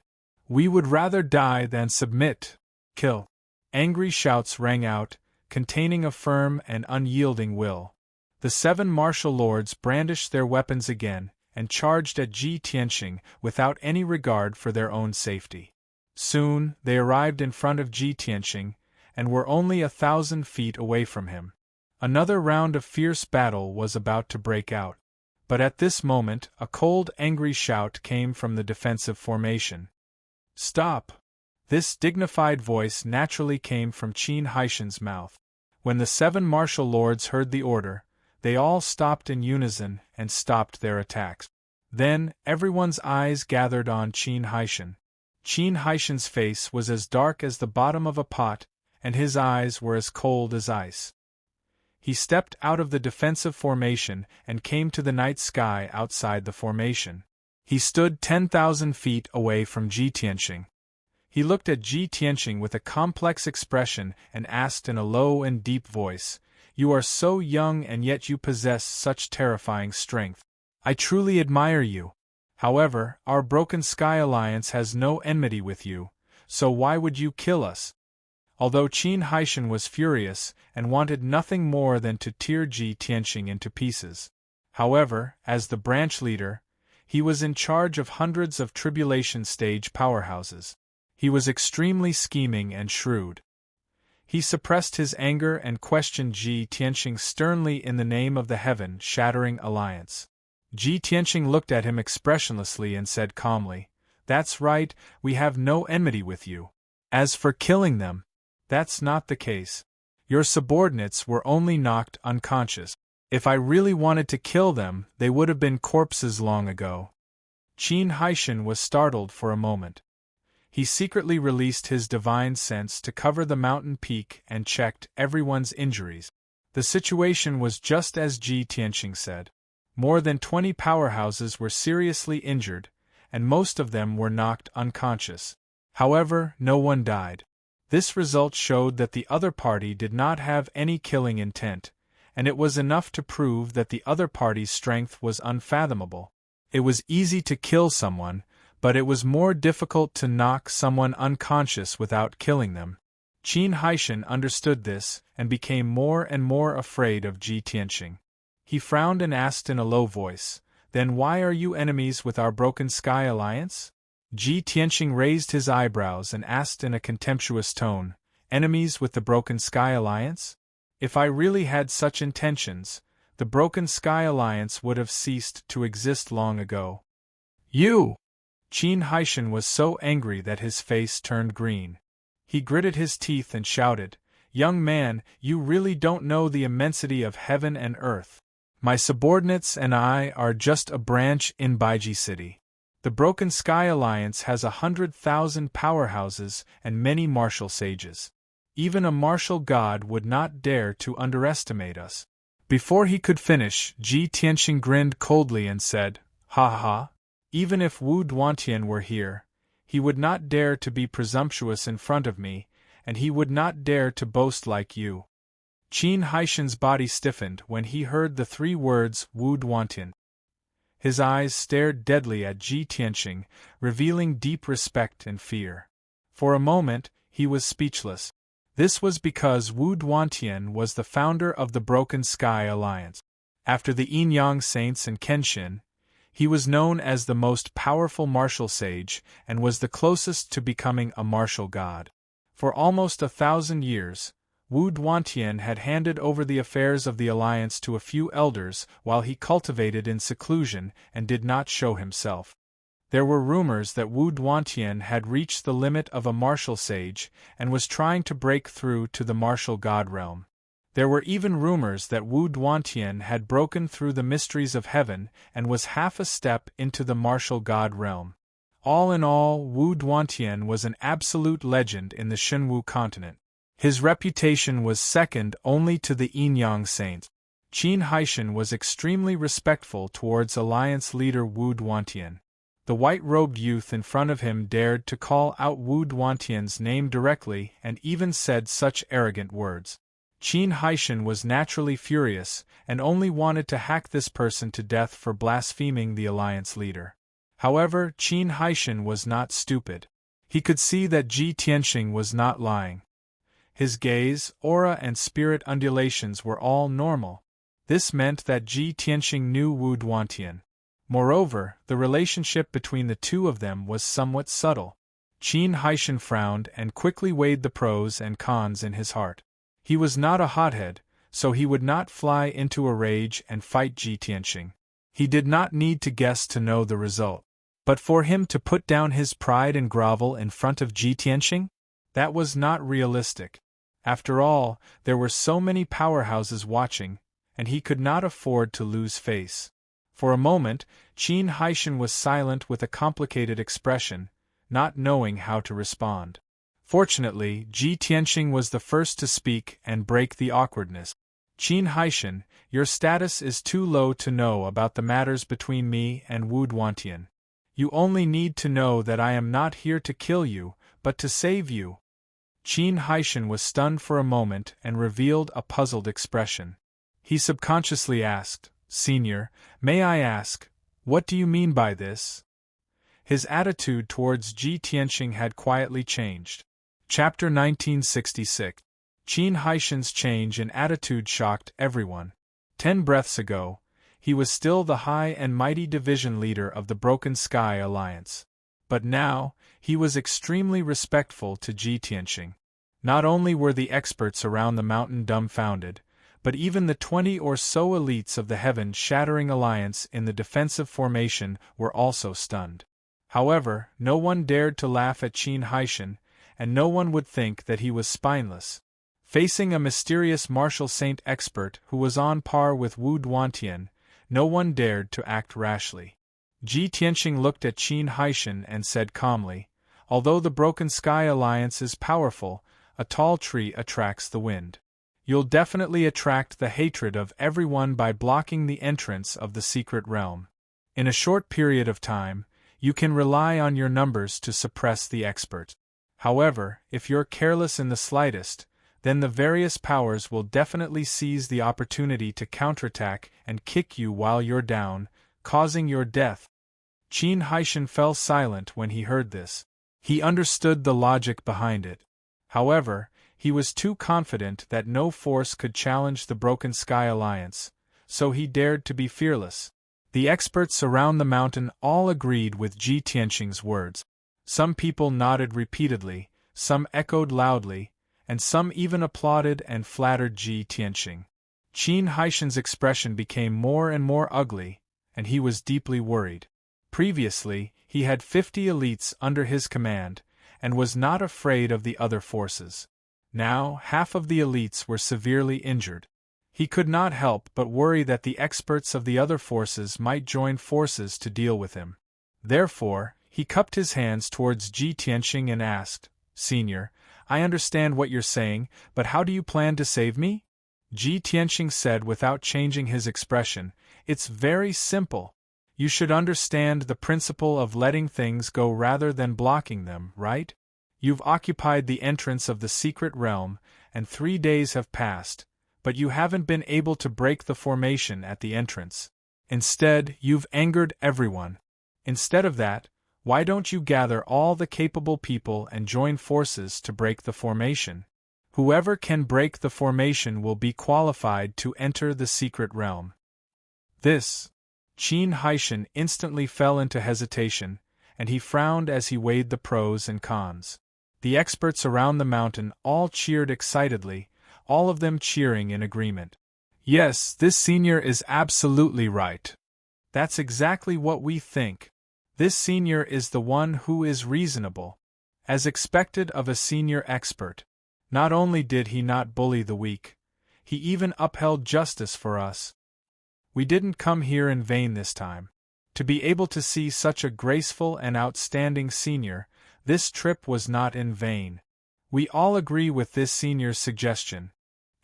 We would rather die than submit. Kill. Angry shouts rang out, containing a firm and unyielding will. The 7 martial lords brandished their weapons again, and charged at Ji Tianxing without any regard for their own safety. Soon, they arrived in front of Ji Tianxing, and were only 1,000 feet away from him. Another round of fierce battle was about to break out. But at this moment, a cold, angry shout came from the defensive formation. Stop! This dignified voice naturally came from Qin Haishan's mouth. When the 7 martial lords heard the order, they all stopped in unison and stopped their attacks. Then, everyone's eyes gathered on Qin Haishan. Qin Haishan's face was as dark as the bottom of a pot, and his eyes were as cold as ice. He stepped out of the defensive formation and came to the night sky outside the formation. He stood 10,000 feet away from Ji Tianxing. He looked at Ji Tianxing with a complex expression and asked in a low and deep voice, "You are so young and yet you possess such terrifying strength. I truly admire you. However, our Broken Sky Alliance has no enmity with you, so why would you kill us?" Although Qin Haishan was furious and wanted nothing more than to tear Ji Tianxing into pieces. However, as the branch leader, he was in charge of hundreds of tribulation stage powerhouses. He was extremely scheming and shrewd. He suppressed his anger and questioned Ji Tianxing sternly in the name of the heaven-shattering alliance. Ji Tianxing looked at him expressionlessly and said calmly, "That's right, we have no enmity with you. As for killing them, that's not the case. Your subordinates were only knocked unconscious. If I really wanted to kill them, they would have been corpses long ago." Qin Haishan was startled for a moment. He secretly released his divine sense to cover the mountain peak and checked everyone's injuries. The situation was just as Ji Tianxing said. More than 20 powerhouses were seriously injured, and most of them were knocked unconscious. However, no one died. This result showed that the other party did not have any killing intent, and it was enough to prove that the other party's strength was unfathomable. It was easy to kill someone, but it was more difficult to knock someone unconscious without killing them. Qin Haishan understood this and became more and more afraid of Ji Tianxing. He frowned and asked in a low voice, "Then why are you enemies with our Broken Sky Alliance?" Ji Tianxing raised his eyebrows and asked in a contemptuous tone, "Enemies with the Broken Sky Alliance? If I really had such intentions, the Broken Sky Alliance would have ceased to exist long ago." "You!" Qin Haishan was so angry that his face turned green. He gritted his teeth and shouted, "Young man, you really don't know the immensity of heaven and earth. My subordinates and I are just a branch in Baiji City. The Broken Sky Alliance has 100,000 powerhouses and many martial sages. Even a martial god would not dare to underestimate us." Before he could finish, Ji Tianxing grinned coldly and said, "Ha ha! Even if Wu Duantian were here, he would not dare to be presumptuous in front of me, and he would not dare to boast like you." Qin Haishan's body stiffened when he heard the 3 words Wu Duantian. His eyes stared deadly at Ji Tianxing, revealing deep respect and fear. For a moment, he was speechless. This was because Wu Duantian was the founder of the Broken Sky Alliance. After the Yin-Yang Saints and Kenshin, he was known as the most powerful martial sage and was the closest to becoming a martial god. For almost 1,000 years, Wu Duantian had handed over the affairs of the alliance to a few elders while he cultivated in seclusion and did not show himself. There were rumors that Wu Duantian had reached the limit of a martial sage and was trying to break through to the martial god realm. There were even rumors that Wu Duantian had broken through the mysteries of heaven and was half a step into the martial god realm. All in all, Wu Duantian was an absolute legend in the Xinwu continent. His reputation was second only to the Yinyang saints. Qin Haishan was extremely respectful towards alliance leader Wu Duantian. The white-robed youth in front of him dared to call out Wu Duantian's name directly and even said such arrogant words. Qin Haishan was naturally furious and only wanted to hack this person to death for blaspheming the alliance leader. However, Qin Haishan was not stupid. He could see that Ji Tianxing was not lying. His gaze, aura and spirit undulations were all normal. This meant that Ji Tianxing knew Wu Duantian. Moreover, the relationship between the two of them was somewhat subtle. Qin Haishan frowned and quickly weighed the pros and cons in his heart. He was not a hothead, so he would not fly into a rage and fight Ji Tianxing. He did not need to guess to know the result. But for him to put down his pride and grovel in front of Ji Tianxing? That was not realistic. After all, there were so many powerhouses watching, and he could not afford to lose face. For a moment, Qin Haishan was silent with a complicated expression, not knowing how to respond. Fortunately, Ji Tianxing was the first to speak and break the awkwardness. Qin Haishan, your status is too low to know about the matters between me and Wu Duantian. You only need to know that I am not here to kill you, but to save you. Qin Haishan was stunned for a moment and revealed a puzzled expression. He subconsciously asked, Senior, may I ask, what do you mean by this? His attitude towards Ji Tianxing had quietly changed. Chapter 1966. Qin Haishan's change in attitude shocked everyone. 10 breaths ago, he was still the high and mighty division leader of the Broken Sky Alliance. But now, he was extremely respectful to Ji Tianxing. Not only were the experts around the mountain dumbfounded, but even the 20 or so elites of the heaven-shattering alliance in the defensive formation were also stunned. However, no one dared to laugh at Qin Haishan, and no one would think that he was spineless. Facing a mysterious martial saint expert who was on par with Wu Duantian, no one dared to act rashly. Ji Tianxing looked at Qin Haishan and said calmly, although the Broken Sky Alliance is powerful, a tall tree attracts the wind. You'll definitely attract the hatred of everyone by blocking the entrance of the secret realm. In a short period of time, you can rely on your numbers to suppress the expert. However, if you're careless in the slightest, then the various powers will definitely seize the opportunity to counterattack and kick you while you're down, causing your death. Qin Haishan fell silent when he heard this. He understood the logic behind it. However, he was too confident that no force could challenge the Broken Sky Alliance, so he dared to be fearless. The experts around the mountain all agreed with Ji Tianxing's words. Some people nodded repeatedly, some echoed loudly, and some even applauded and flattered Ji Tianxing. Qin Haishan's expression became more and more ugly, and he was deeply worried. Previously, he had 50 elites under his command, and was not afraid of the other forces. Now, half of the elites were severely injured. He could not help but worry that the experts of the other forces might join forces to deal with him. Therefore, he cupped his hands towards Ji Tianxing and asked, Senior, I understand what you're saying, but how do you plan to save me? Ji Tianxing said without changing his expression, It's very simple. You should understand the principle of letting things go rather than blocking them, right? You've occupied the entrance of the secret realm, and 3 days have passed, but you haven't been able to break the formation at the entrance. Instead, you've angered everyone. Instead of that, why don't you gather all the capable people and join forces to break the formation? Whoever can break the formation will be qualified to enter the secret realm. This. Qin Haishan instantly fell into hesitation, and he frowned as he weighed the pros and cons. The experts around the mountain all cheered excitedly, all of them cheering in agreement. Yes, this senior is absolutely right. That's exactly what we think. This senior is the one who is reasonable. As expected of a senior expert. Not only did he not bully the weak, he even upheld justice for us. We didn't come here in vain this time. To be able to see such a graceful and outstanding senior, this trip was not in vain. We all agree with this senior's suggestion.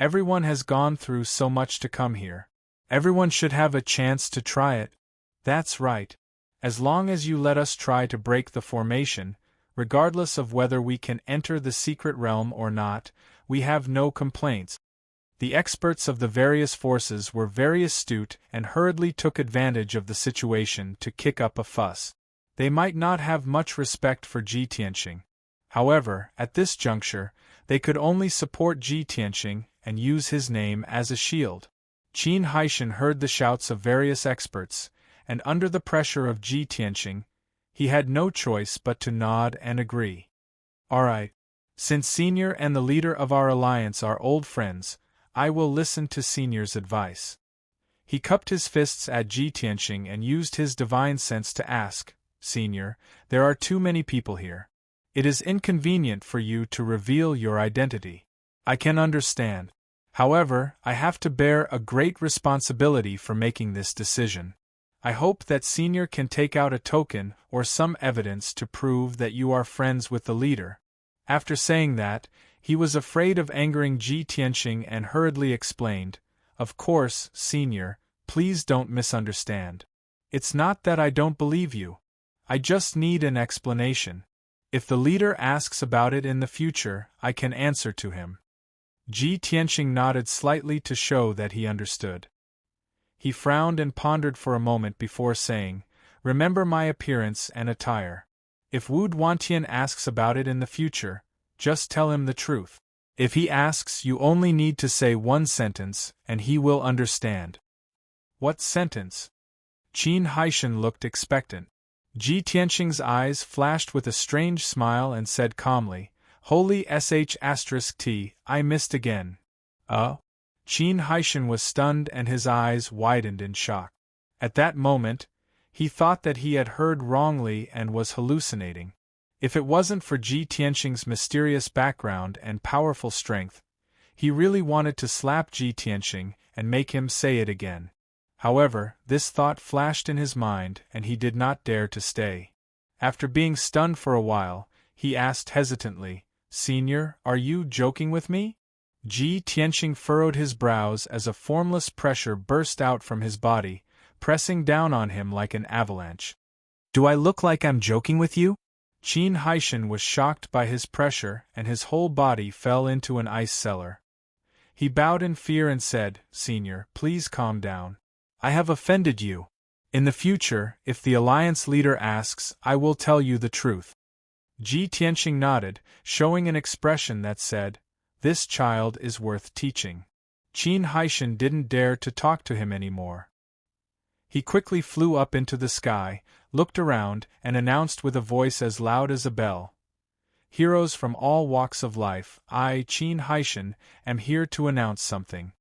Everyone has gone through so much to come here. Everyone should have a chance to try it. That's right. As long as you let us try to break the formation, regardless of whether we can enter the secret realm or not, we have no complaints. The experts of the various forces were very astute and hurriedly took advantage of the situation to kick up a fuss. They might not have much respect for Ji Tianqing. However, at this juncture, they could only support Ji Tianqing and use his name as a shield. Qin Haishan heard the shouts of various experts, and under the pressure of Ji Tianqing, he had no choice but to nod and agree. All right. Since Senior and the leader of our alliance are old friends, I will listen to Senior's advice. He cupped his fists at Ji Tianqing and used his divine sense to ask, Senior, there are too many people here. It is inconvenient for you to reveal your identity. I can understand. However, I have to bear a great responsibility for making this decision. I hope that Senior can take out a token or some evidence to prove that you are friends with the leader. After saying that, he was afraid of angering Ji Tianqing and hurriedly explained, Of course, Senior, please don't misunderstand. It's not that I don't believe you. I just need an explanation. If the leader asks about it in the future, I can answer to him. Ji Tianqing nodded slightly to show that he understood. He frowned and pondered for a moment before saying, Remember my appearance and attire. If Wu Duantian asks about it in the future, just tell him the truth. If he asks, you only need to say one sentence, and he will understand. What sentence? Qin Haishan looked expectant. Ji Tianqing's eyes flashed with a strange smile and said calmly, Holy sh*t, I missed again. Qin Haishan was stunned and his eyes widened in shock. At that moment, he thought that he had heard wrongly and was hallucinating. If it wasn't for Ji Tianqing's mysterious background and powerful strength, he really wanted to slap Ji Tianqing and make him say it again. However, this thought flashed in his mind and he did not dare to stay. After being stunned for a while, he asked hesitantly, Senior, are you joking with me? Ji Tianqing furrowed his brows as a formless pressure burst out from his body, pressing down on him like an avalanche. Do I look like I'm joking with you? Qin Haishan was shocked by his pressure and his whole body fell into an ice cellar. He bowed in fear and said, Senior, please calm down. I have offended you. In the future, if the alliance leader asks, I will tell you the truth. Ji Tianqing nodded, showing an expression that said, This child is worth teaching. Qin Haishan didn't dare to talk to him anymore. He quickly flew up into the sky, looked around, and announced with a voice as loud as a bell, Heroes from all walks of life, I, Qin Haishan, am here to announce something.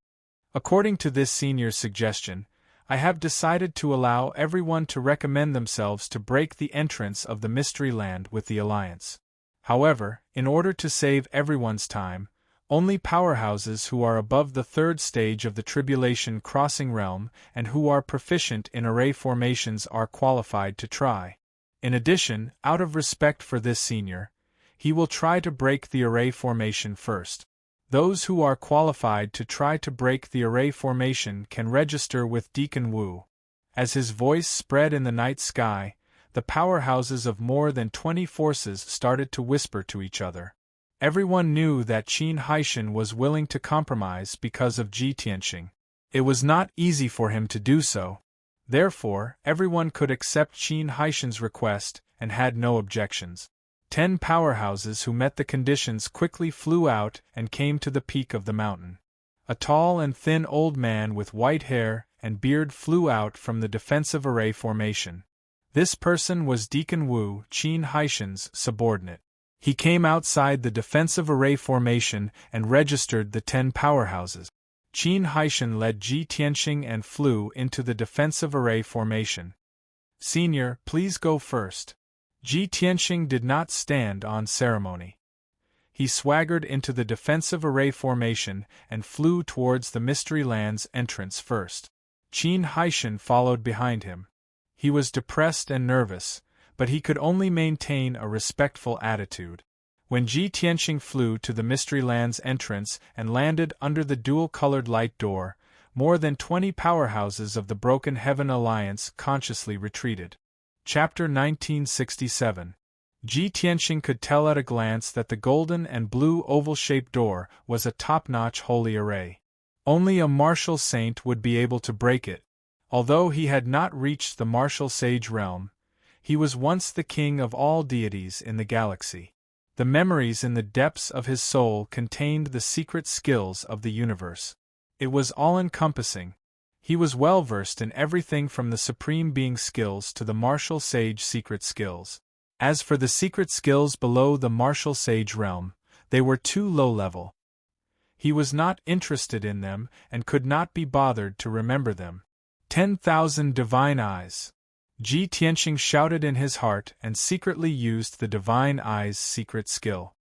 According to this senior's suggestion, I have decided to allow everyone to recommend themselves to break the entrance of the Mystery Land with the Alliance. However, in order to save everyone's time, only powerhouses who are above the third stage of the Tribulation Crossing Realm and who are proficient in array formations are qualified to try. In addition, out of respect for this senior, he will try to break the array formation first. Those who are qualified to try to break the array formation can register with Deacon Wu. As his voice spread in the night sky, the powerhouses of more than 20 forces started to whisper to each other. Everyone knew that Qin Haishan was willing to compromise because of Ji Tianqing. It was not easy for him to do so. Therefore, everyone could accept Qin Haishan's request and had no objections. 10 powerhouses who met the conditions quickly flew out and came to the peak of the mountain. A tall and thin old man with white hair and beard flew out from the defensive array formation. This person was Deacon Wu, Qin Haishan's subordinate. He came outside the defensive array formation and registered the 10 powerhouses. Qin Haishan led Ji Tianxing and flew into the defensive array formation. Senior, please go first. Ji Tianxing did not stand on ceremony. He swaggered into the defensive array formation and flew towards the Mystery Land's entrance first. Qin Haishan followed behind him. He was depressed and nervous, but he could only maintain a respectful attitude. When Ji Tianxing flew to the Mystery Land's entrance and landed under the dual-colored light door, more than 20 powerhouses of the Broken Heaven Alliance consciously retreated. Chapter 1967. Ji Tianxing could tell at a glance that the golden and blue oval-shaped door was a top-notch holy array. Only a martial saint would be able to break it. Although he had not reached the martial sage realm, he was once the king of all deities in the galaxy. The memories in the depths of his soul contained the secret skills of the universe. It was all-encompassing. He was well-versed in everything from the Supreme Being skills to the martial sage secret skills. As for the secret skills below the martial sage realm, they were too low-level. He was not interested in them and could not be bothered to remember them. 10,000 divine eyes. Ji Tianxing shouted in his heart and secretly used the divine eyes secret skill.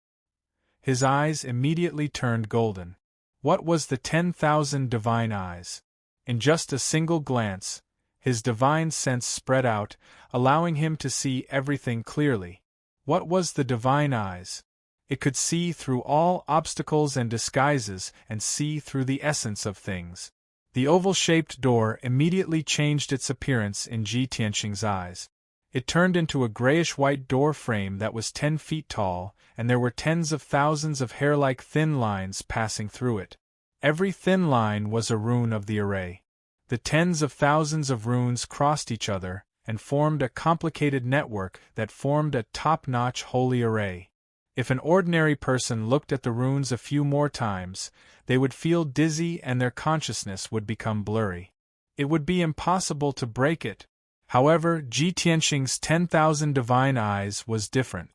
His eyes immediately turned golden. What was the 10,000 divine eyes? In just a single glance, his divine sense spread out, allowing him to see everything clearly. What was the divine eyes? It could see through all obstacles and disguises and see through the essence of things. The oval-shaped door immediately changed its appearance in Ji Tianxing's eyes. It turned into a grayish-white door frame that was 10 feet tall, and there were tens of thousands of hair-like thin lines passing through it. Every thin line was a rune of the array. The tens of thousands of runes crossed each other and formed a complicated network that formed a top-notch holy array. If an ordinary person looked at the runes a few more times, they would feel dizzy and their consciousness would become blurry. It would be impossible to break it. However, Ji Tianxing's 10,000 divine eyes was different.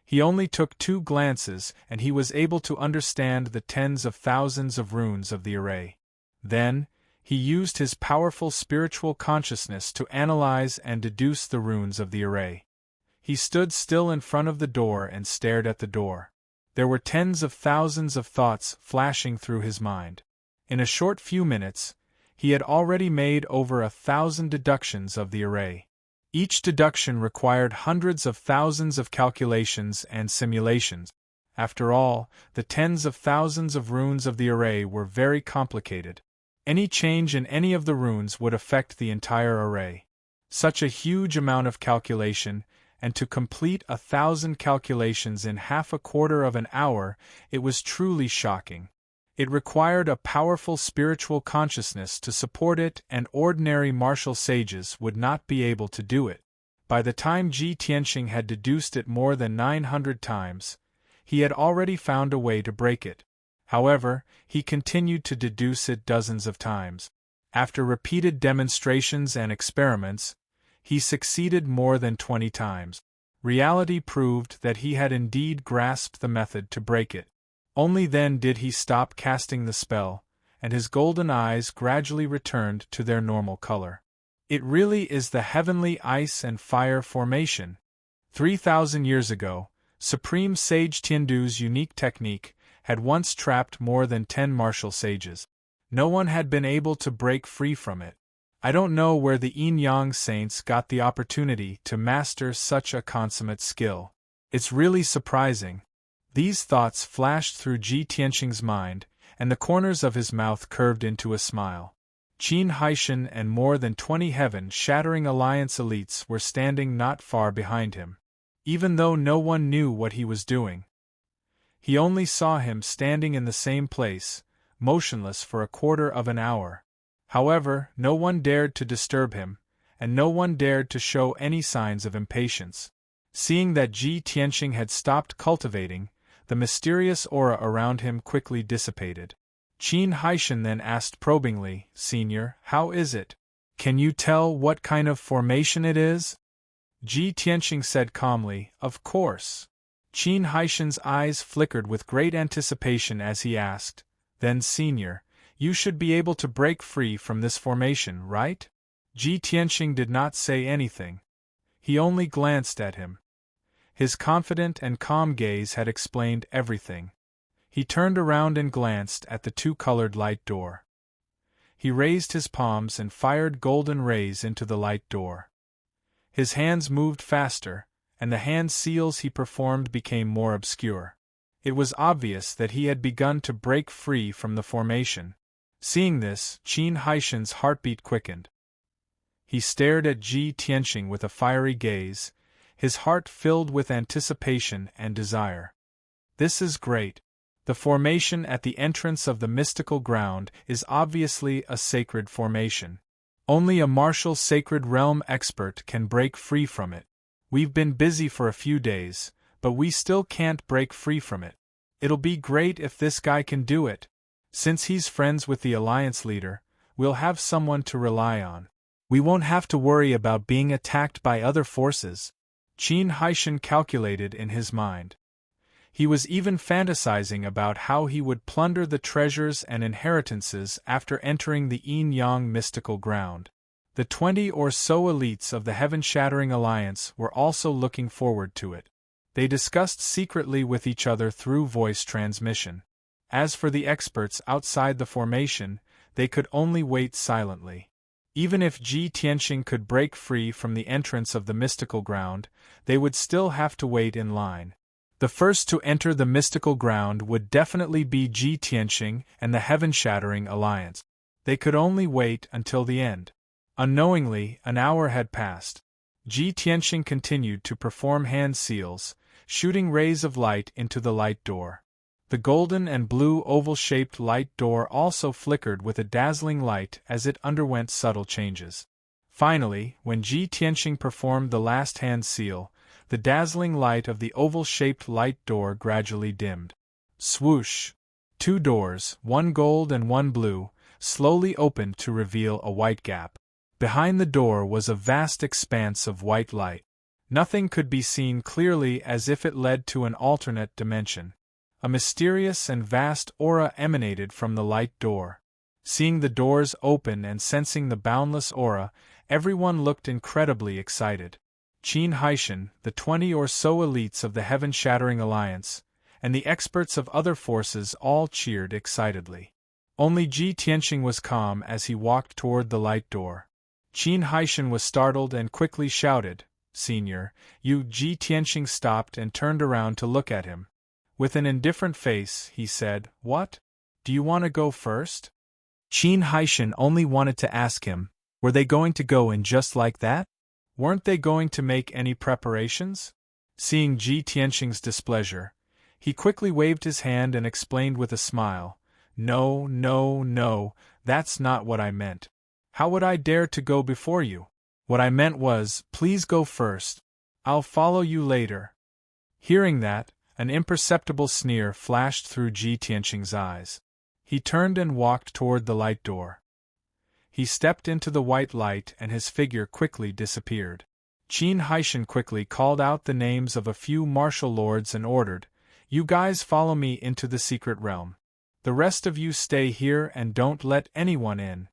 He only took 2 glances and he was able to understand the tens of thousands of runes of the array. Then, he used his powerful spiritual consciousness to analyze and deduce the runes of the array. He stood still in front of the door and stared at the door. There were tens of thousands of thoughts flashing through his mind. In a short few minutes, he had already made over 1,000 deductions of the array. Each deduction required hundreds of thousands of calculations and simulations. After all, the tens of thousands of runes of the array were very complicated. Any change in any of the runes would affect the entire array. Such a huge amount of calculation, and to complete 1,000 calculations in half a quarter of an hour, it was truly shocking. It required a powerful spiritual consciousness to support it, and ordinary martial sages would not be able to do it. By the time Ji Tianxing had deduced it more than 900 times, he had already found a way to break it. However, he continued to deduce it dozens of times. After repeated demonstrations and experiments, he succeeded more than 20 times. Reality proved that he had indeed grasped the method to break it. Only then did he stop casting the spell, and his golden eyes gradually returned to their normal color. It really is the heavenly ice and fire formation. 3,000 years ago, Supreme Sage Tiandu's unique technique had once trapped more than 10 martial sages. No one had been able to break free from it. I don't know where the Yin-Yang saints got the opportunity to master such a consummate skill. It's really surprising. These thoughts flashed through Ji Tianxing's mind, and the corners of his mouth curved into a smile. Qin Haishan and more than 20 heaven-shattering alliance elites were standing not far behind him. Even though no one knew what he was doing, he only saw him standing in the same place, motionless for a quarter of an hour. However, no one dared to disturb him, and no one dared to show any signs of impatience. Seeing that Ji Tianxing had stopped cultivating, the mysterious aura around him quickly dissipated. Qin Haishan then asked probingly, "Senior, how is it? Can you tell what kind of formation it is?" Ji Tianxing said calmly, "Of course. Qin Haishan's eyes flickered with great anticipation as he asked, "Then, Senior, you should be able to break free from this formation, right?" Ji Tianxing did not say anything. He only glanced at him. His confident and calm gaze had explained everything. He turned around and glanced at the two-colored light door. He raised his palms and fired golden rays into the light door. His hands moved faster, and the hand seals he performed became more obscure. It was obvious that he had begun to break free from the formation. Seeing this, Qin Haishan's heartbeat quickened. He stared at Ji Tianxing with a fiery gaze, his heart filled with anticipation and desire. "This is great. The formation at the entrance of the mystical ground is obviously a sacred formation. Only a martial sacred realm expert can break free from it. We've been busy for a few days, but we still can't break free from it. It'll be great if this guy can do it. Since he's friends with the Alliance leader, we'll have someone to rely on. We won't have to worry about being attacked by other forces." Qin Haishan calculated in his mind. He was even fantasizing about how he would plunder the treasures and inheritances after entering the yin-yang mystical ground. The 20 or so elites of the Heaven-Shattering Alliance were also looking forward to it. They discussed secretly with each other through voice transmission. As for the experts outside the formation, they could only wait silently. Even if Ji Tianxing could break free from the entrance of the mystical ground, they would still have to wait in line. The first to enter the mystical ground would definitely be Ji Tianxing and the Heaven-Shattering Alliance. They could only wait until the end. Unknowingly, an hour had passed. Ji Tianxing continued to perform hand seals, shooting rays of light into the light door. The golden and blue oval-shaped light door also flickered with a dazzling light as it underwent subtle changes. Finally, when Ji Tianxing performed the last hand seal, the dazzling light of the oval-shaped light door gradually dimmed. Swoosh! 2 doors, one gold and one blue, slowly opened to reveal a white gap. Behind the door was a vast expanse of white light. Nothing could be seen clearly, as if it led to an alternate dimension. A mysterious and vast aura emanated from the light door. Seeing the doors open and sensing the boundless aura, everyone looked incredibly excited. Qin Haishan, the 20 or so elites of the Heaven-Shattering Alliance, and the experts of other forces all cheered excitedly. Only Ji Tianxing was calm as he walked toward the light door. Qin Haishan was startled and quickly shouted, "Senior, you!" Ji Tianxing stopped and turned around to look at him. With an indifferent face, he said, "What? Do you want to go first?" Qin Haishan only wanted to ask him, were they going to go in just like that? Weren't they going to make any preparations? Seeing Ji Tianxing's displeasure, he quickly waved his hand and explained with a smile, "No, no, no, that's not what I meant. How would I dare to go before you? What I meant was, please go first. I'll follow you later." Hearing that, an imperceptible sneer flashed through Ji Tianxing's eyes. He turned and walked toward the light door. He stepped into the white light and his figure quickly disappeared. Qin Haishan quickly called out the names of a few martial lords and ordered, "You guys follow me into the secret realm. The rest of you stay here and don't let anyone in."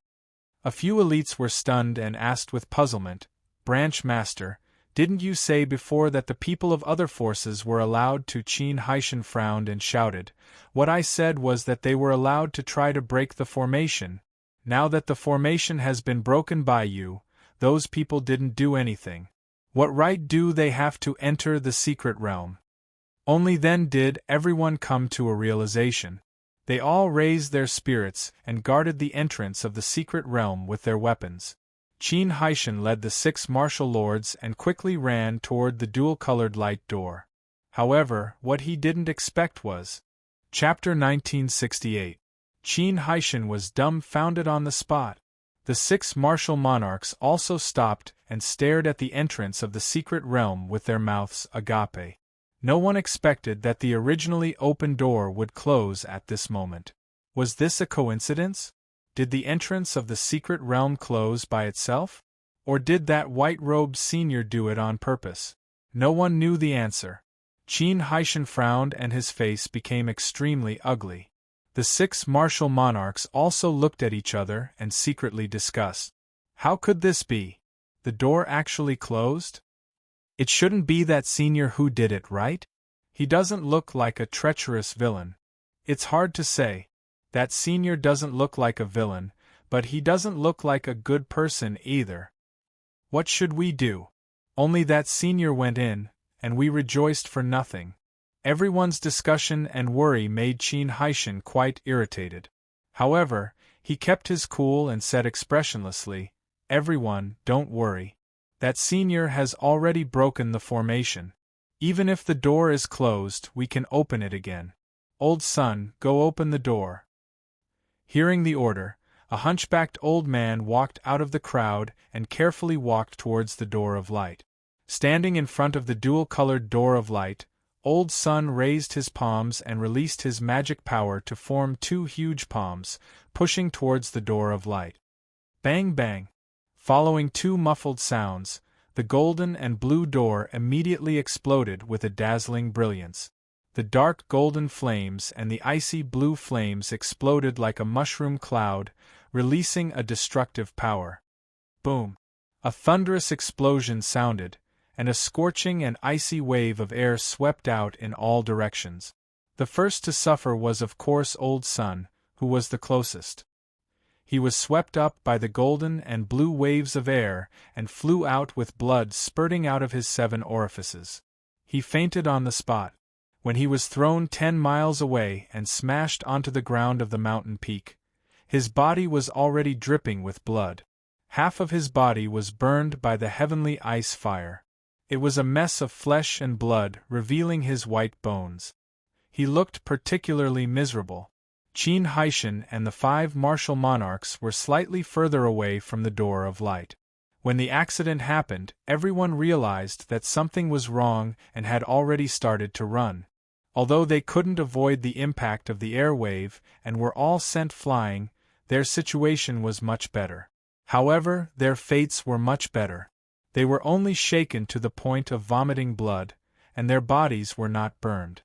A few elites were stunned and asked with puzzlement, "Branch Master, didn't you say before that the people of other forces were allowed to?" Qin Haishan frowned and shouted, "What I said was that they were allowed to try to break the formation. Now that the formation has been broken by you, those people didn't do anything. What right do they have to enter the secret realm?" Only then did everyone come to a realization. They all raised their spirits and guarded the entrance of the secret realm with their weapons. Qin Haishan led the 6 martial lords and quickly ran toward the dual-colored light door. However, what he didn't expect was... Chapter 1968. Qin Haishan was dumbfounded on the spot. The 6 martial monarchs also stopped and stared at the entrance of the secret realm with their mouths agape. No one expected that the originally open door would close at this moment. Was this a coincidence? Did the entrance of the secret realm close by itself? Or did that white-robed senior do it on purpose? No one knew the answer. Qin Haishan frowned and his face became extremely ugly. The 6 martial monarchs also looked at each other and secretly discussed. How could this be? The door actually closed? It shouldn't be that senior who did it, right? He doesn't look like a treacherous villain. It's hard to say. That senior doesn't look like a villain, but he doesn't look like a good person either. What should we do? Only that senior went in, and we rejoiced for nothing. Everyone's discussion and worry made Qin Haishan quite irritated. However, he kept his cool and said expressionlessly, "Everyone, don't worry. That senior has already broken the formation. Even if the door is closed, we can open it again. Old son, go open the door." Hearing the order, a hunchbacked old man walked out of the crowd and carefully walked towards the door of light. Standing in front of the dual-colored door of light, Old Sun raised his palms and released his magic power to form 2 huge palms, pushing towards the door of light. Bang bang! Following 2 muffled sounds, the golden and blue door immediately exploded with a dazzling brilliance. The dark golden flames and the icy blue flames exploded like a mushroom cloud, releasing a destructive power. Boom! A thunderous explosion sounded, and a scorching and icy wave of air swept out in all directions. The first to suffer was of course Old Sun, who was the closest. He was swept up by the golden and blue waves of air and flew out with blood spurting out of his 7 orifices. He fainted on the spot. When he was thrown 10 miles away and smashed onto the ground of the mountain peak, his body was already dripping with blood. Half of his body was burned by the heavenly ice fire. It was a mess of flesh and blood, revealing his white bones. He looked particularly miserable. Qin Haishan and the 5 martial monarchs were slightly further away from the door of light. When the accident happened, everyone realized that something was wrong and had already started to run. Although they couldn't avoid the impact of the air wave and were all sent flying, their situation was much better. However, their fates were much better. They were only shaken to the point of vomiting blood, and their bodies were not burned.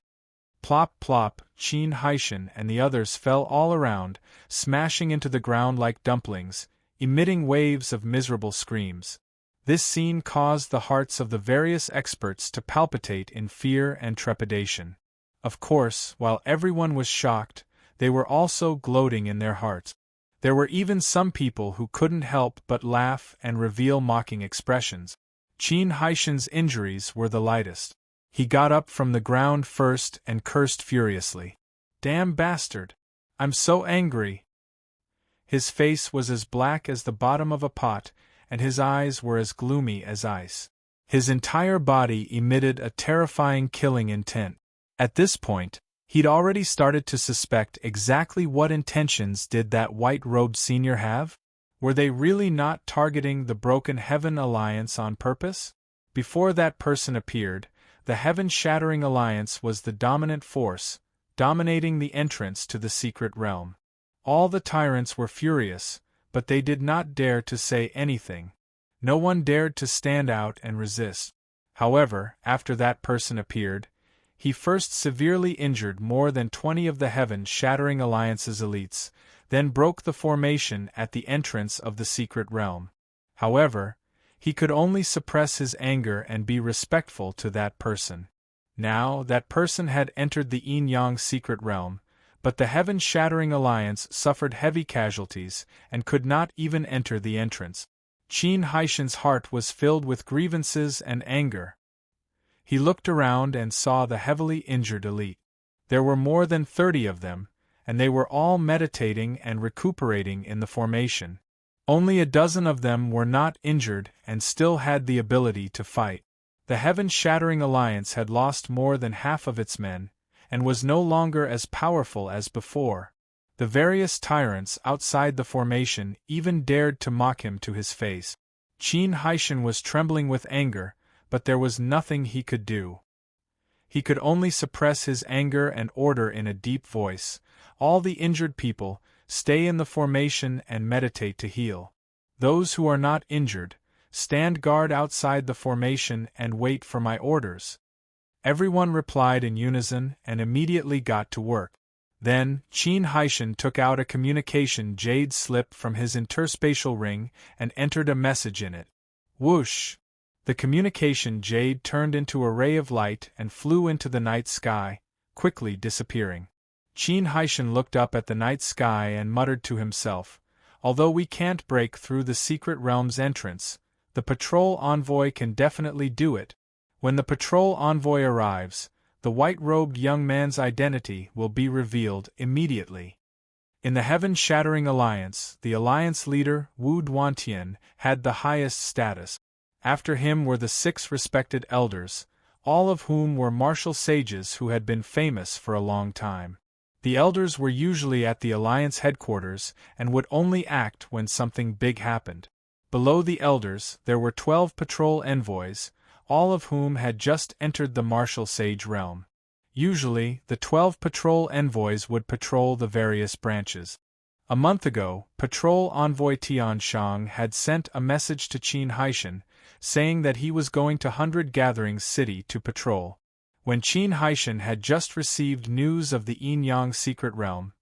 Plop plop, Qin Haishan and the others fell all around, smashing into the ground like dumplings, emitting waves of miserable screams. This scene caused the hearts of the various experts to palpitate in fear and trepidation. Of course, while everyone was shocked, they were also gloating in their hearts. There were even some people who couldn't help but laugh and reveal mocking expressions. Qin Haishan's injuries were the lightest. He got up from the ground first and cursed furiously. "Damn bastard! I'm so angry!" His face was as black as the bottom of a pot, and his eyes were as gloomy as ice. His entire body emitted a terrifying killing intent. At this point, he'd already started to suspect exactly what intentions did that white-robed senior have? Were they really not targeting the Broken Heaven Alliance on purpose? Before that person appeared, the Heaven-Shattering Alliance was the dominant force, dominating the entrance to the secret realm. All the tyrants were furious, but they did not dare to say anything. No one dared to stand out and resist. However, after that person appeared, he first severely injured more than 20 of the Heaven-Shattering Alliance's elites, then broke the formation at the entrance of the secret realm. However, he could only suppress his anger and be respectful to that person. Now, that person had entered the Yin-Yang secret realm, but the Heaven-Shattering Alliance suffered heavy casualties and could not even enter the entrance. Qin Haishan's heart was filled with grievances and anger. He looked around and saw the heavily injured elite. There were more than 30 of them, and they were all meditating and recuperating in the formation. Only a dozen of them were not injured and still had the ability to fight. The Heaven-Shattering Alliance had lost more than half of its men, and was no longer as powerful as before. The various tyrants outside the formation even dared to mock him to his face. Qin Haishan was trembling with anger, but there was nothing he could do. He could only suppress his anger and order in a deep voice, "All the injured people, stay in the formation and meditate to heal. Those who are not injured, stand guard outside the formation and wait for my orders." Everyone replied in unison and immediately got to work. Then, Qin Haishan took out a communication jade slip from his interspatial ring and entered a message in it. Whoosh! The communication jade turned into a ray of light and flew into the night sky, quickly disappearing. Qin Haishan looked up at the night sky and muttered to himself, "Although we can't break through the secret realm's entrance, the patrol envoy can definitely do it. When the patrol envoy arrives, the white-robed young man's identity will be revealed immediately." In the heaven-shattering alliance, the alliance leader, Wu Duantian, had the highest status. After him were the 6 respected elders, all of whom were martial sages who had been famous for a long time. The elders were usually at the alliance headquarters and would only act when something big happened. Below the elders, there were 12 patrol envoys, all of whom had just entered the martial sage realm. Usually, the 12 patrol envoys would patrol the various branches. A month ago, patrol envoy Tian Shang had sent a message to Qin Haishan, saying that he was going to 100 Gatherings City to patrol. When Qin Haishan had just received news of the Yin-Yang secret realm,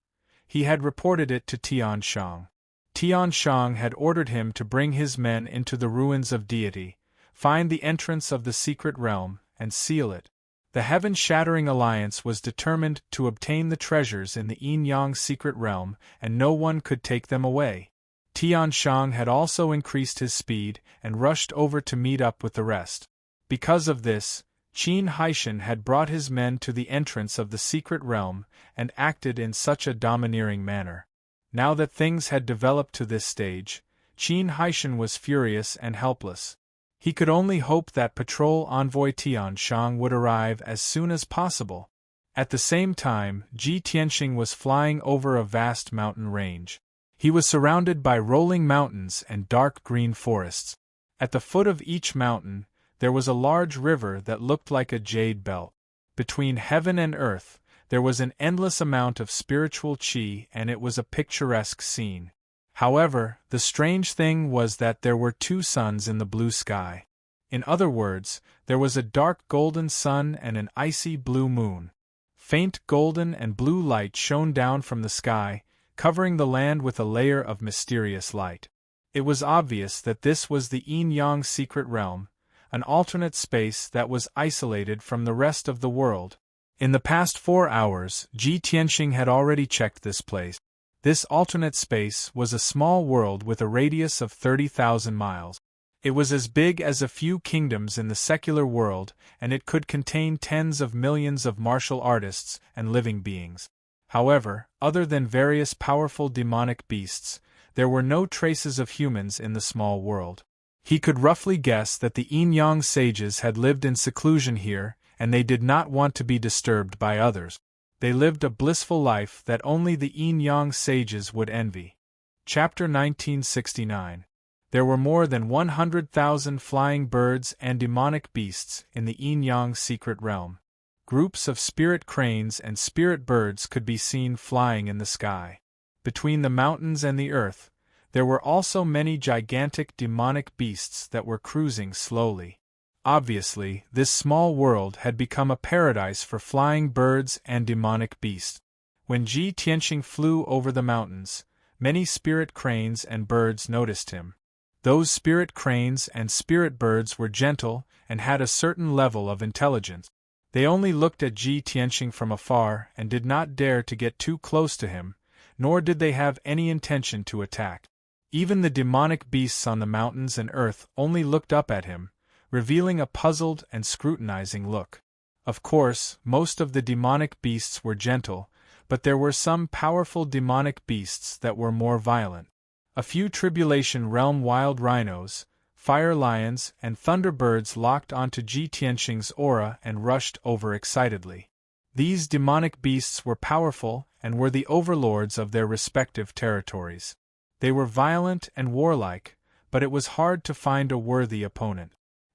he had reported it to Tian Shang. Tian Shang had ordered him to bring his men into the ruins of deity, find the entrance of the secret realm, and seal it. The heaven-shattering alliance was determined to obtain the treasures in the Yin-Yang secret realm, and no one could take them away. Tian Shang had also increased his speed and rushed over to meet up with the rest. Because of this, Qin Haishan had brought his men to the entrance of the secret realm and acted in such a domineering manner. Now that things had developed to this stage, Qin Haishan was furious and helpless. He could only hope that patrol envoy Tian Shang would arrive as soon as possible. At the same time, Ji Tianxing was flying over a vast mountain range. He was surrounded by rolling mountains and dark green forests. At the foot of each mountain, there was a large river that looked like a jade belt. Between heaven and earth, there was an endless amount of spiritual qi, and it was a picturesque scene. However, the strange thing was that there were 2 suns in the blue sky. In other words, there was a dark golden sun and an icy blue moon. Faint golden and blue light shone down from the sky, covering the land with a layer of mysterious light. It was obvious that this was the Yin-Yang secret realm, an alternate space that was isolated from the rest of the world. In the past 4 hours, Ji Tianxing had already checked this place. This alternate space was a small world with a radius of 30,000 miles. It was as big as a few kingdoms in the secular world, and it could contain tens of millions of martial artists and living beings. However, other than various powerful demonic beasts, there were no traces of humans in the small world. He could roughly guess that the Yin-Yang sages had lived in seclusion here, and they did not want to be disturbed by others. They lived a blissful life that only the Yin-Yang sages would envy. Chapter 1969. There were more than 100,000 flying birds and demonic beasts in the Yin-Yang secret realm. Groups of spirit cranes and spirit birds could be seen flying in the sky. Between the mountains and the earth, there were also many gigantic demonic beasts that were cruising slowly. Obviously, this small world had become a paradise for flying birds and demonic beasts. When Ji Tianxing flew over the mountains, many spirit cranes and birds noticed him. Those spirit cranes and spirit birds were gentle and had a certain level of intelligence. They only looked at Ji Tianxing from afar and did not dare to get too close to him, nor did they have any intention to attack. Even the demonic beasts on the mountains and earth only looked up at him, revealing a puzzled and scrutinizing look. Of course, most of the demonic beasts were gentle, but there were some powerful demonic beasts that were more violent. A few Tribulation Realm wild rhinos, fire lions, and thunderbirds locked onto Ji Tianxing's aura and rushed over excitedly. These demonic beasts were powerful and were the overlords of their respective territories. They were violent and warlike, but it was hard to find a worthy opponent.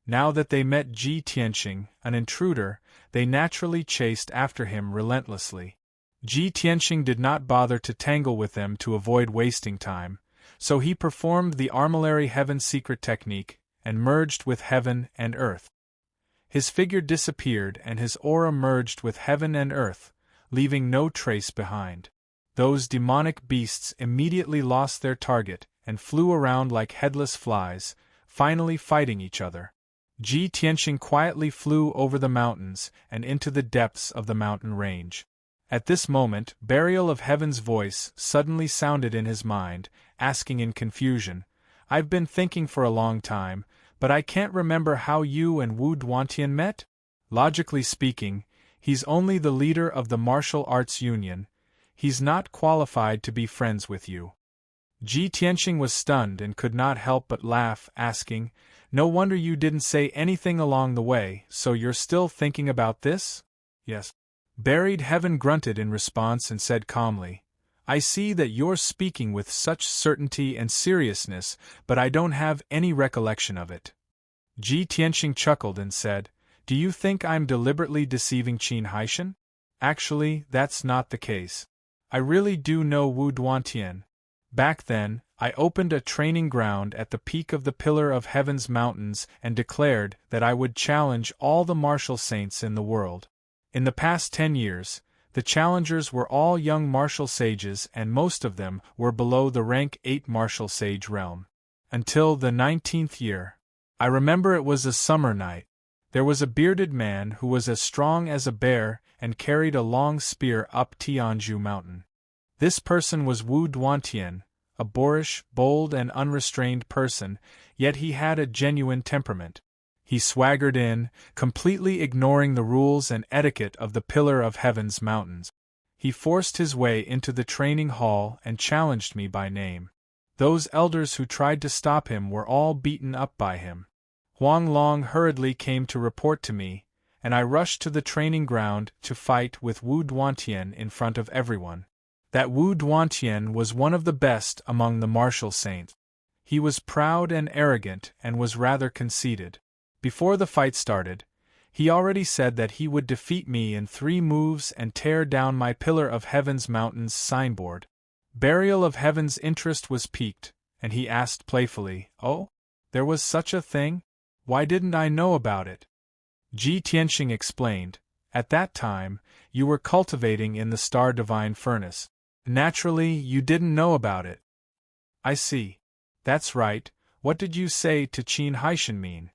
Now that they met Ji Tianxing, an intruder, they naturally chased after him relentlessly. Ji Tianxing did not bother to tangle with them to avoid wasting time, so he performed the Armillary Heaven secret technique and merged with heaven and earth. His figure disappeared and his aura merged with heaven and earth, leaving no trace behind. Those demonic beasts immediately lost their target and flew around like headless flies, finally fighting each other. Ji Tianxing quietly flew over the mountains and into the depths of the mountain range. At this moment, Burial of Heaven's voice suddenly sounded in his mind, asking in confusion, "I've been thinking for a long time, but I can't remember how you and Wu Duantian met? Logically speaking, he's only the leader of the martial arts union. He's not qualified to be friends with you." Ji Tianxing was stunned and could not help but laugh, asking, "No wonder you didn't say anything along the way, so you're still thinking about this?" "Yes." Buried Heaven grunted in response and said calmly, "I see that you're speaking with such certainty and seriousness, but I don't have any recollection of it." Ji Tianxing chuckled and said, "Do you think I'm deliberately deceiving Qin Haishan? Actually, that's not the case. I really do know Wu Duantian. Back then, I opened a training ground at the peak of the Pillar of Heaven's mountains and declared that I would challenge all the martial saints in the world. In the past 10 years, the challengers were all young martial sages and most of them were below the rank 8 martial sage realm. Until the 19th year. I remember it was a summer night. There was a bearded man who was as strong as a bear and carried a long spear up Tianzhu Mountain. This person was Wu Duantian, a boorish, bold and unrestrained person, yet he had a genuine temperament. He swaggered in, completely ignoring the rules and etiquette of the Pillar of Heaven's mountains. He forced his way into the training hall and challenged me by name. Those elders who tried to stop him were all beaten up by him. Huang Long hurriedly came to report to me, and I rushed to the training ground to fight with Wu Duantian in front of everyone. That Wu Duantian was one of the best among the martial saints. He was proud and arrogant and was rather conceited. Before the fight started, he already said that he would defeat me in 3 moves and tear down my Pillar of Heaven's mountains signboard. Burial of Heaven's interest was piqued, and he asked playfully, "Oh? There was such a thing? Why didn't I know about it?" Ji Tianxing explained, "At that time, you were cultivating in the Star Divine Furnace. Naturally, you didn't know about it." "I see. That's right. What did you say to Qin Haishan mean?"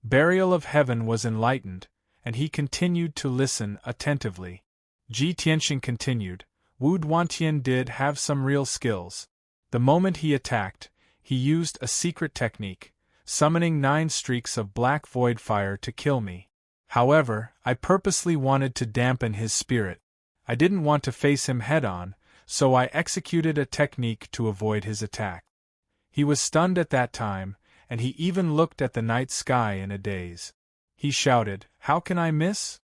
Burial of Heaven was enlightened, and he continued to listen attentively. Ji Tianxing continued, "Wu Duantian did have some real skills. The moment he attacked, he used a secret technique, summoning 9 streaks of black void fire to kill me. However, I purposely wanted to dampen his spirit. I didn't want to face him head-on, so I executed a technique to avoid his attack. He was stunned at that time, and he even looked at the night sky in a daze. He shouted, 'How can I miss?'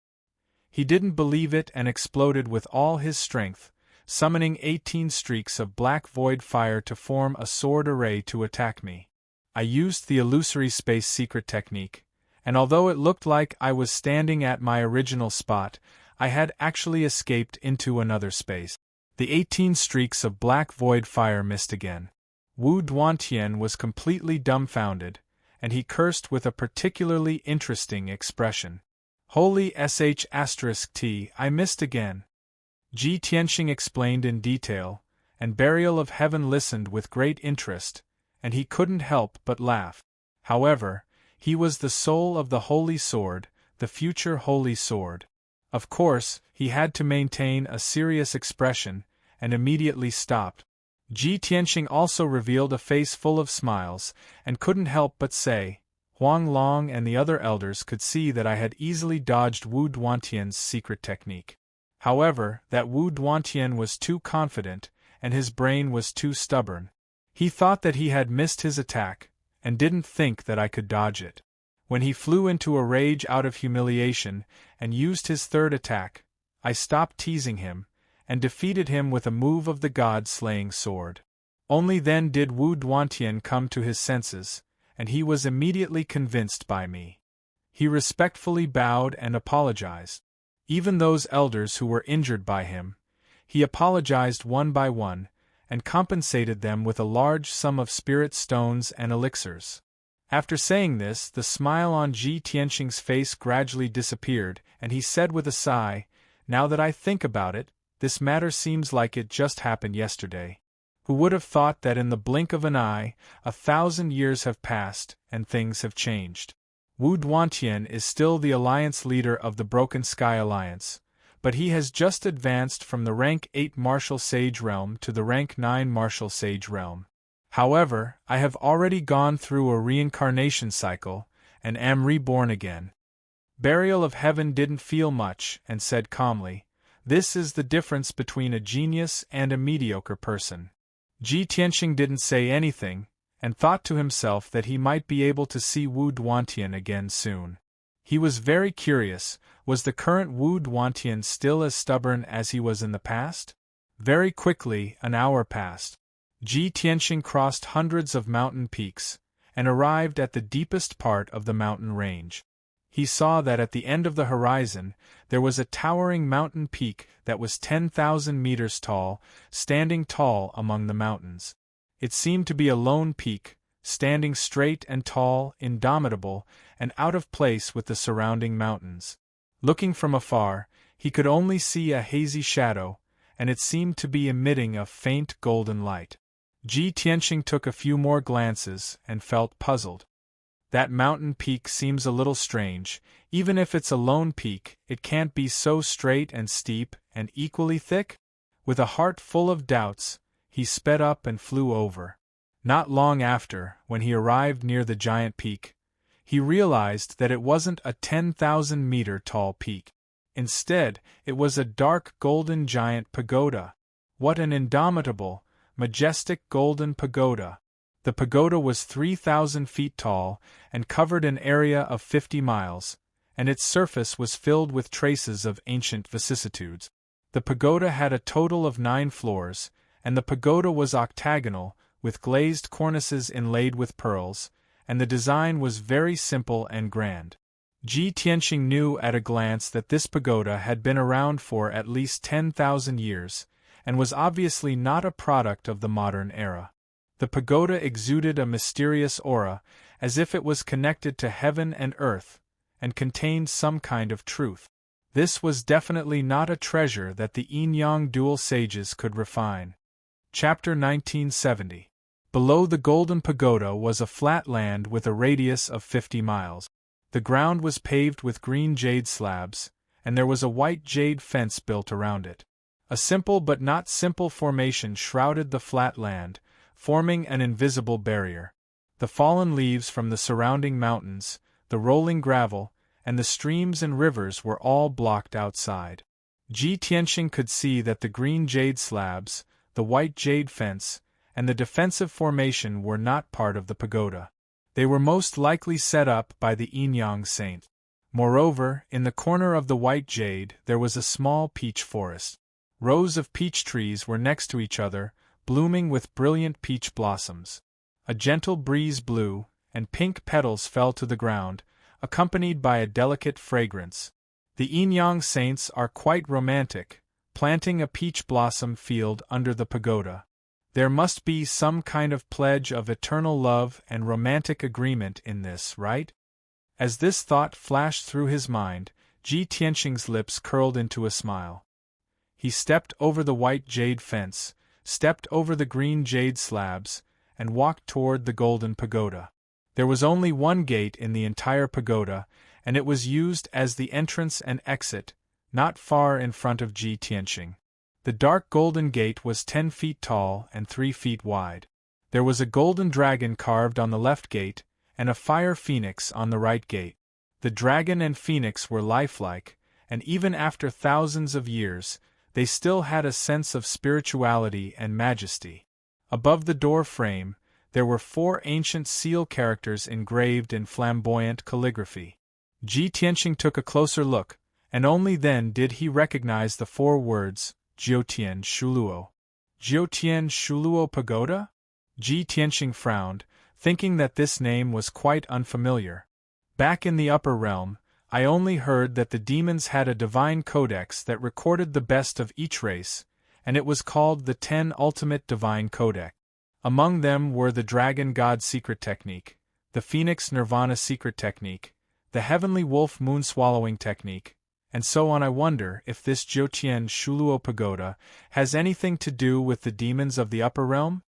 He didn't believe it and exploded with all his strength, summoning 18 streaks of black void fire to form a sword array to attack me. I used the illusory space secret technique, and although it looked like I was standing at my original spot, I had actually escaped into another space. The 18 streaks of black void fire missed again. Wu Duantian was completely dumbfounded, and he cursed with a particularly interesting expression. Holy sh*t, I missed again. Ji Tianxing explained in detail, and Burial of Heaven listened with great interest, and he couldn't help but laugh. However, he was the soul of the Holy Sword, the future Holy Sword. Of course, he had to maintain a serious expression, and immediately stopped. Ji Tianxing also revealed a face full of smiles, and couldn't help but say, "Huang Long and the other elders could see that I had easily dodged Wu Duantian's secret technique. However, that Wu Duantian was too confident, and his brain was too stubborn. He thought that he had missed his attack, and didn't think that I could dodge it. When he flew into a rage out of humiliation, and used his 3rd attack, I stopped teasing him, and defeated him with a move of the god-slaying sword. Only then did Wu Duantian come to his senses, and he was immediately convinced by me. He respectfully bowed and apologized. Even those elders who were injured by him, he apologized one by one, and compensated them with a large sum of spirit stones and elixirs. After saying this, the smile on Ji Tianqing's face gradually disappeared, and he said with a sigh, "Now that I think about it, this matter seems like it just happened yesterday. Who would have thought that in the blink of an eye, 1,000 years have passed, and things have changed? Wu Duantian is still the alliance leader of the Broken Sky Alliance, but he has just advanced from the rank 8 Martial Sage Realm to the rank 9 Martial Sage Realm. However, I have already gone through a reincarnation cycle, and am reborn again." Burial of Heaven didn't feel much, and said calmly, "This is the difference between a genius and a mediocre person." Ji Tianqing didn't say anything, and thought to himself that he might be able to see Wu Duantian again soon. He was very curious, was the current Wu Duantian still as stubborn as he was in the past? Very quickly, an hour passed. Ji Tianqing crossed hundreds of mountain peaks, and arrived at the deepest part of the mountain range. He saw that at the end of the horizon, there was a towering mountain peak that was 10,000 meters tall, standing tall among the mountains. It seemed to be a lone peak, standing straight and tall, indomitable, and out of place with the surrounding mountains. Looking from afar, he could only see a hazy shadow, and it seemed to be emitting a faint golden light. Ji Tianqing took a few more glances, and felt puzzled. That mountain peak seems a little strange. Even if it's a lone peak, it can't be so straight and steep and equally thick? With a heart full of doubts, he sped up and flew over. Not long after, when he arrived near the giant peak, he realized that it wasn't a 10,000-meter tall peak. Instead, it was a dark golden giant pagoda. What an indomitable, majestic golden pagoda! The pagoda was 3,000 feet tall, and covered an area of 50 miles, and its surface was filled with traces of ancient vicissitudes. The pagoda had a total of 9 floors, and the pagoda was octagonal, with glazed cornices inlaid with pearls, and the design was very simple and grand. Ji Tianqing knew at a glance that this pagoda had been around for at least 10,000 years, and was obviously not a product of the modern era. The pagoda exuded a mysterious aura, as if it was connected to heaven and earth, and contained some kind of truth. This was definitely not a treasure that the yin-yang dual sages could refine. Chapter 1970. Below the golden pagoda was a flat land with a radius of 50 miles. The ground was paved with green jade slabs, and there was a white jade fence built around it. A simple but not simple formation shrouded the flat land, forming an invisible barrier. The fallen leaves from the surrounding mountains, the rolling gravel, and the streams and rivers were all blocked outside. Ji Tianqing could see that the green jade slabs, the white jade fence, and the defensive formation were not part of the pagoda. They were most likely set up by the yin-yang saint. Moreover, in the corner of the white jade there was a small peach forest. Rows of peach trees were next to each other, blooming with brilliant peach blossoms. A gentle breeze blew, and pink petals fell to the ground, accompanied by a delicate fragrance. The yin-yang saints are quite romantic, planting a peach blossom field under the pagoda. There must be some kind of pledge of eternal love and romantic agreement in this, right? As this thought flashed through his mind, Ji Tianqing's lips curled into a smile. He stepped over the white jade fence, stepped over the green jade slabs, and walked toward the golden pagoda. There was only one gate in the entire pagoda, and it was used as the entrance and exit, not far in front of Ji Tianqing. The dark golden gate was 10 feet tall and 3 feet wide. There was a golden dragon carved on the left gate, and a fire phoenix on the right gate. The dragon and phoenix were lifelike, and even after thousands of years, they still had a sense of spirituality and majesty. Above the door frame, there were 4 ancient seal characters engraved in flamboyant calligraphy. Ji Tianqing took a closer look, and only then did he recognize the 4 words, Jiutian Shuluo. Jiutian Shuluo Pagoda? Ji Tianqing frowned, thinking that this name was quite unfamiliar. Back in the upper realm, I only heard that the demons had a divine codex that recorded the best of each race, and it was called the 10 Ultimate Divine Codex. Among them were the Dragon God Secret Technique, the Phoenix Nirvana secret technique, the Heavenly Wolf moon swallowing technique, and so on. I wonder if this Jiutian Shuluo pagoda has anything to do with the demons of the upper realm?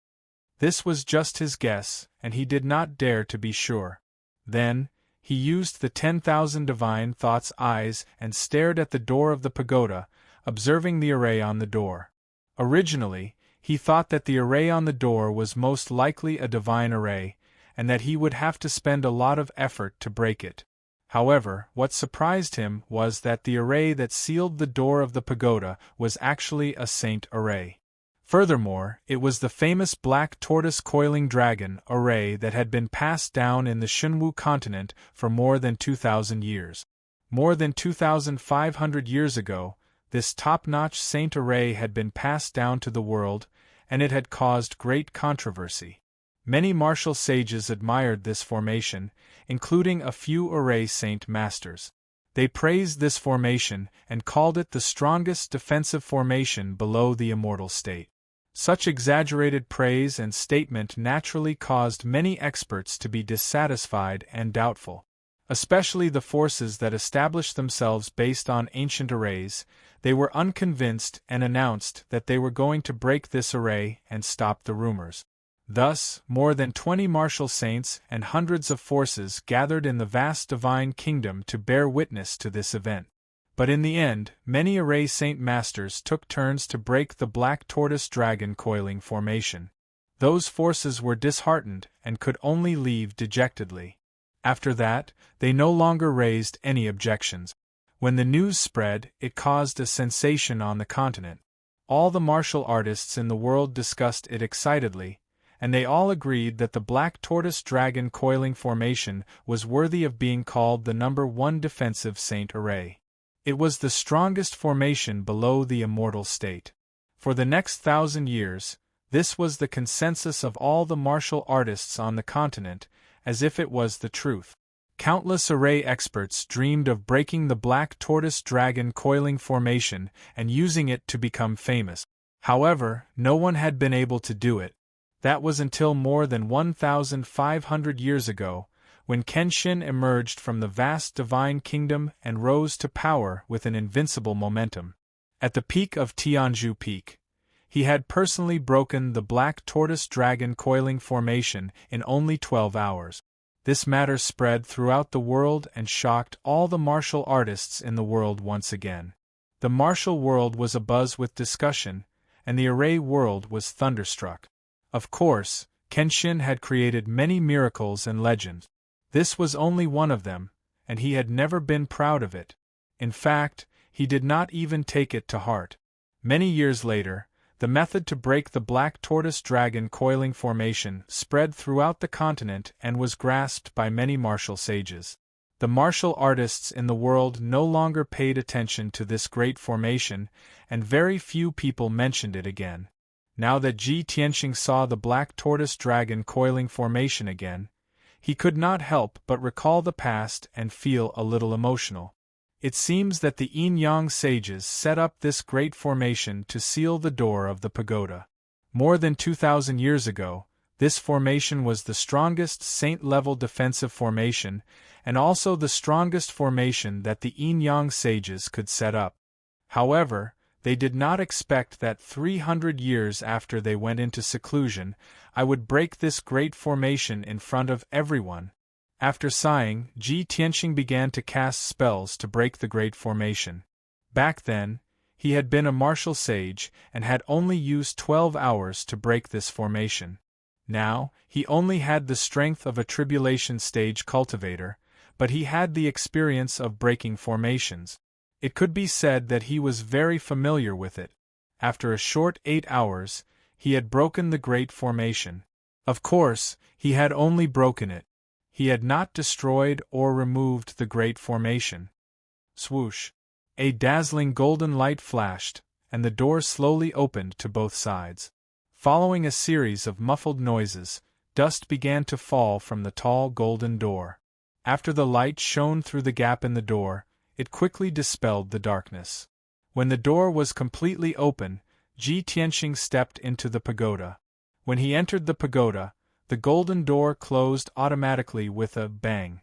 This was just his guess, and he did not dare to be sure. Then, he used the 10,000 divine thoughts eyes and stared at the door of the pagoda, observing the array on the door. Originally, he thought that the array on the door was most likely a divine array, and that he would have to spend a lot of effort to break it. However, what surprised him was that the array that sealed the door of the pagoda was actually a saint array. Furthermore, it was the famous black tortoise coiling dragon array that had been passed down in the Xinwu continent for more than 2,000 years. More than 2,500 years ago, this top-notch saint array had been passed down to the world, and it had caused great controversy. Many martial sages admired this formation, including a few array saint masters. They praised this formation and called it the strongest defensive formation below the immortal state. Such exaggerated praise and statement naturally caused many experts to be dissatisfied and doubtful. Especially the forces that established themselves based on ancient arrays, they were unconvinced and announced that they were going to break this array and stop the rumors. Thus, more than 20 martial saints and hundreds of forces gathered in the vast divine kingdom to bear witness to this event. But in the end, many array saint masters took turns to break the black tortoise dragon coiling formation. Those forces were disheartened and could only leave dejectedly. After that, they no longer raised any objections. When the news spread, it caused a sensation on the continent. All the martial artists in the world discussed it excitedly, and they all agreed that the black tortoise dragon coiling formation was worthy of being called the number 1 defensive saint array. It was the strongest formation below the immortal state. For the next 1,000 years, this was the consensus of all the martial artists on the continent, as if it was the truth. Countless array experts dreamed of breaking the black tortoise dragon coiling formation and using it to become famous. However, no one had been able to do it. That was until more than 1,500 years ago, when Kenshin emerged from the vast divine kingdom and rose to power with an invincible momentum. At the peak of Tianzhu Peak, he had personally broken the black tortoise dragon coiling formation in only 12 hours. This matter spread throughout the world and shocked all the martial artists in the world once again. The martial world was abuzz with discussion, and the array world was thunderstruck. Of course, Kenshin had created many miracles and legends. This was only one of them, and he had never been proud of it. In fact, he did not even take it to heart. Many years later, the method to break the black tortoise dragon coiling formation spread throughout the continent and was grasped by many martial sages. The martial artists in the world no longer paid attention to this great formation, and very few people mentioned it again. Now that Ji Tianxing saw the black tortoise dragon coiling formation again, he could not help but recall the past and feel a little emotional. It seems that the Yin-Yang sages set up this great formation to seal the door of the pagoda. More than 2,000 years ago, this formation was the strongest saint-level defensive formation, and also the strongest formation that the Yin-Yang sages could set up. However, they did not expect that 300 years after they went into seclusion, I would break this great formation in front of everyone. After sighing, Ji Tianxing began to cast spells to break the great formation. Back then, he had been a martial sage and had only used 12 hours to break this formation. Now, he only had the strength of a tribulation stage cultivator, but he had the experience of breaking formations. It could be said that he was very familiar with it. After a short 8 hours, he had broken the great formation. Of course, he had only broken it. He had not destroyed or removed the great formation. Swoosh! A dazzling golden light flashed, and the door slowly opened to both sides. Following a series of muffled noises, dust began to fall from the tall golden door. After the light shone through the gap in the door, it quickly dispelled the darkness. When the door was completely open, Ji Tianxing stepped into the pagoda. When he entered the pagoda, The golden door closed automatically with a bang.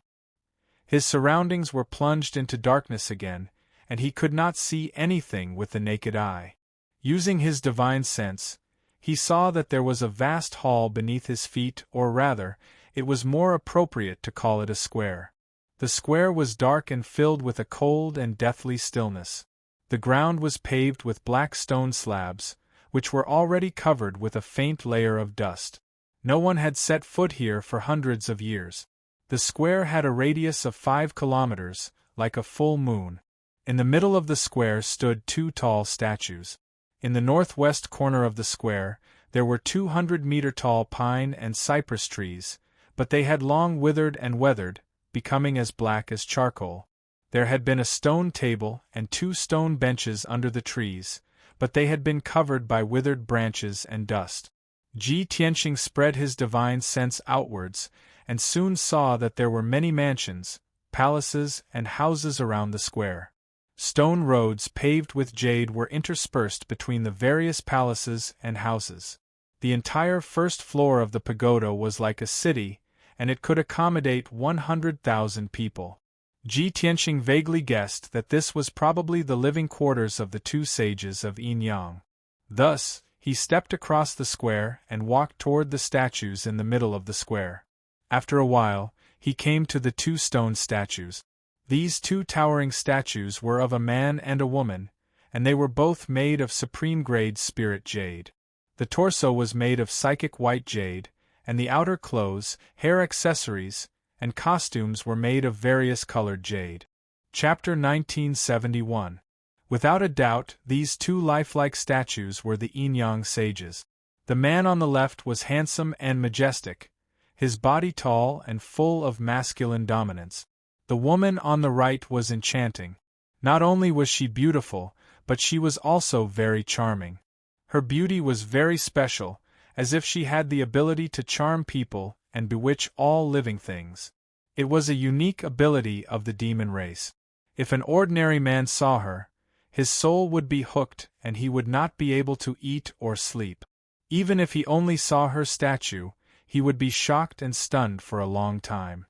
His surroundings were plunged into darkness again, and he could not see anything with the naked eye. Using his divine sense, he saw that there was a vast hall beneath his feet, or rather, it was more appropriate to call it a square. The square was dark and filled with a cold and deathly stillness. The ground was paved with black stone slabs, which were already covered with a faint layer of dust. No one had set foot here for hundreds of years. The square had a radius of 5 kilometers, like a full moon. In the middle of the square stood 2 tall statues. In the northwest corner of the square, there were 200-meter-tall pine and cypress trees, but they had long withered and weathered, becoming as black as charcoal. There had been a stone table and 2 stone benches under the trees, but they had been covered by withered branches and dust. Ji Tianqing spread his divine sense outwards, and soon saw that there were many mansions, palaces, and houses around the square. Stone roads paved with jade were interspersed between the various palaces and houses. The entire first floor of the pagoda was like a city, and it could accommodate 100,000 people. Ji Tianqing vaguely guessed that this was probably the living quarters of the 2 sages of Yin-Yang. Thus, he stepped across the square and walked toward the statues in the middle of the square. After a while, he came to the 2 stone statues. These 2 towering statues were of a man and a woman, and they were both made of supreme-grade spirit jade. The torso was made of psychic white jade, and the outer clothes, hair accessories, and costumes were made of various colored jade. Chapter 1971. Without a doubt, these 2 lifelike statues were the Yin-Yang sages. The man on the left was handsome and majestic, his body tall and full of masculine dominance. The woman on the right was enchanting. Not only was she beautiful, but she was also very charming. Her beauty was very special, as if she had the ability to charm people and bewitch all living things. It was a unique ability of the demon race. If an ordinary man saw her, his soul would be hooked and he would not be able to eat or sleep. Even if he only saw her statue, he would be shocked and stunned for a long time.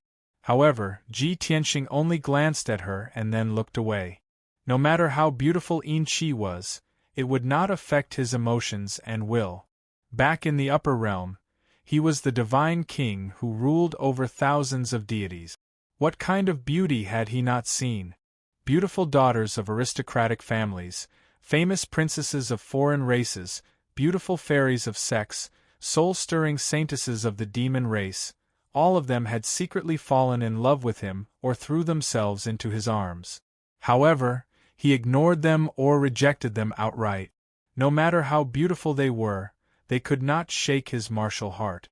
However, Ji Tianqing only glanced at her and then looked away. No matter how beautiful Yin Qi was, it would not affect his emotions and will. Back in the upper realm, he was the divine king who ruled over thousands of deities. What kind of beauty had he not seen? Beautiful daughters of aristocratic families, famous princesses of foreign races, beautiful fairies of sex, soul-stirring saintesses of the demon race, all of them had secretly fallen in love with him or threw themselves into his arms. However, he ignored them or rejected them outright. No matter how beautiful they were, they could not shake his martial heart.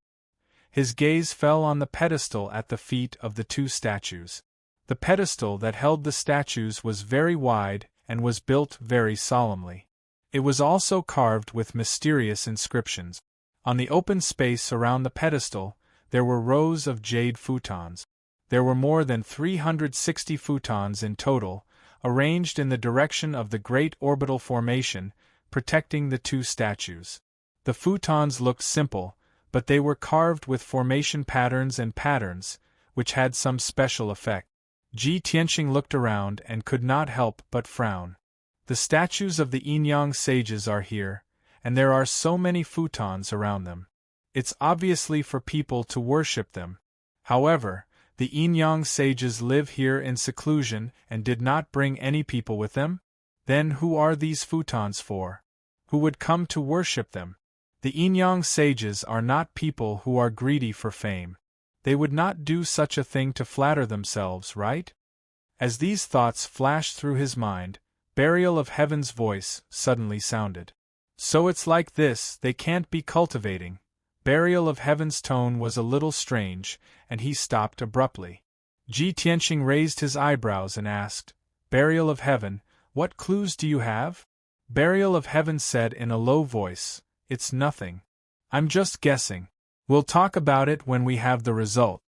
His gaze fell on the pedestal at the feet of the 2 statues. The pedestal that held the statues was very wide and was built very solemnly. It was also carved with mysterious inscriptions. On the open space around the pedestal, there were rows of jade futons. There were more than 360 futons in total, arranged in the direction of the Great Orbital Formation, protecting the 2 statues. The futons looked simple, but they were carved with formation patterns and patterns, which had some special effect. Ji Tianqing looked around and could not help but frown. The statues of the Yin-Yang sages are here, and there are so many futons around them. It's obviously for people to worship them. However, the Yin-Yang sages live here in seclusion and did not bring any people with them? Then who are these futons for? Who would come to worship them? The Yin-Yang sages are not people who are greedy for fame. They would not do such a thing to flatter themselves, right? As these thoughts flashed through his mind, Burial of Heaven's voice suddenly sounded. So it's like this they can't be cultivating. Burial of Heaven's tone was a little strange, and he stopped abruptly. Ji Tianqing raised his eyebrows and asked, Burial of Heaven, what clues do you have? Burial of Heaven said in a low voice, It's nothing. I'm just guessing. We'll talk about it when we have the result.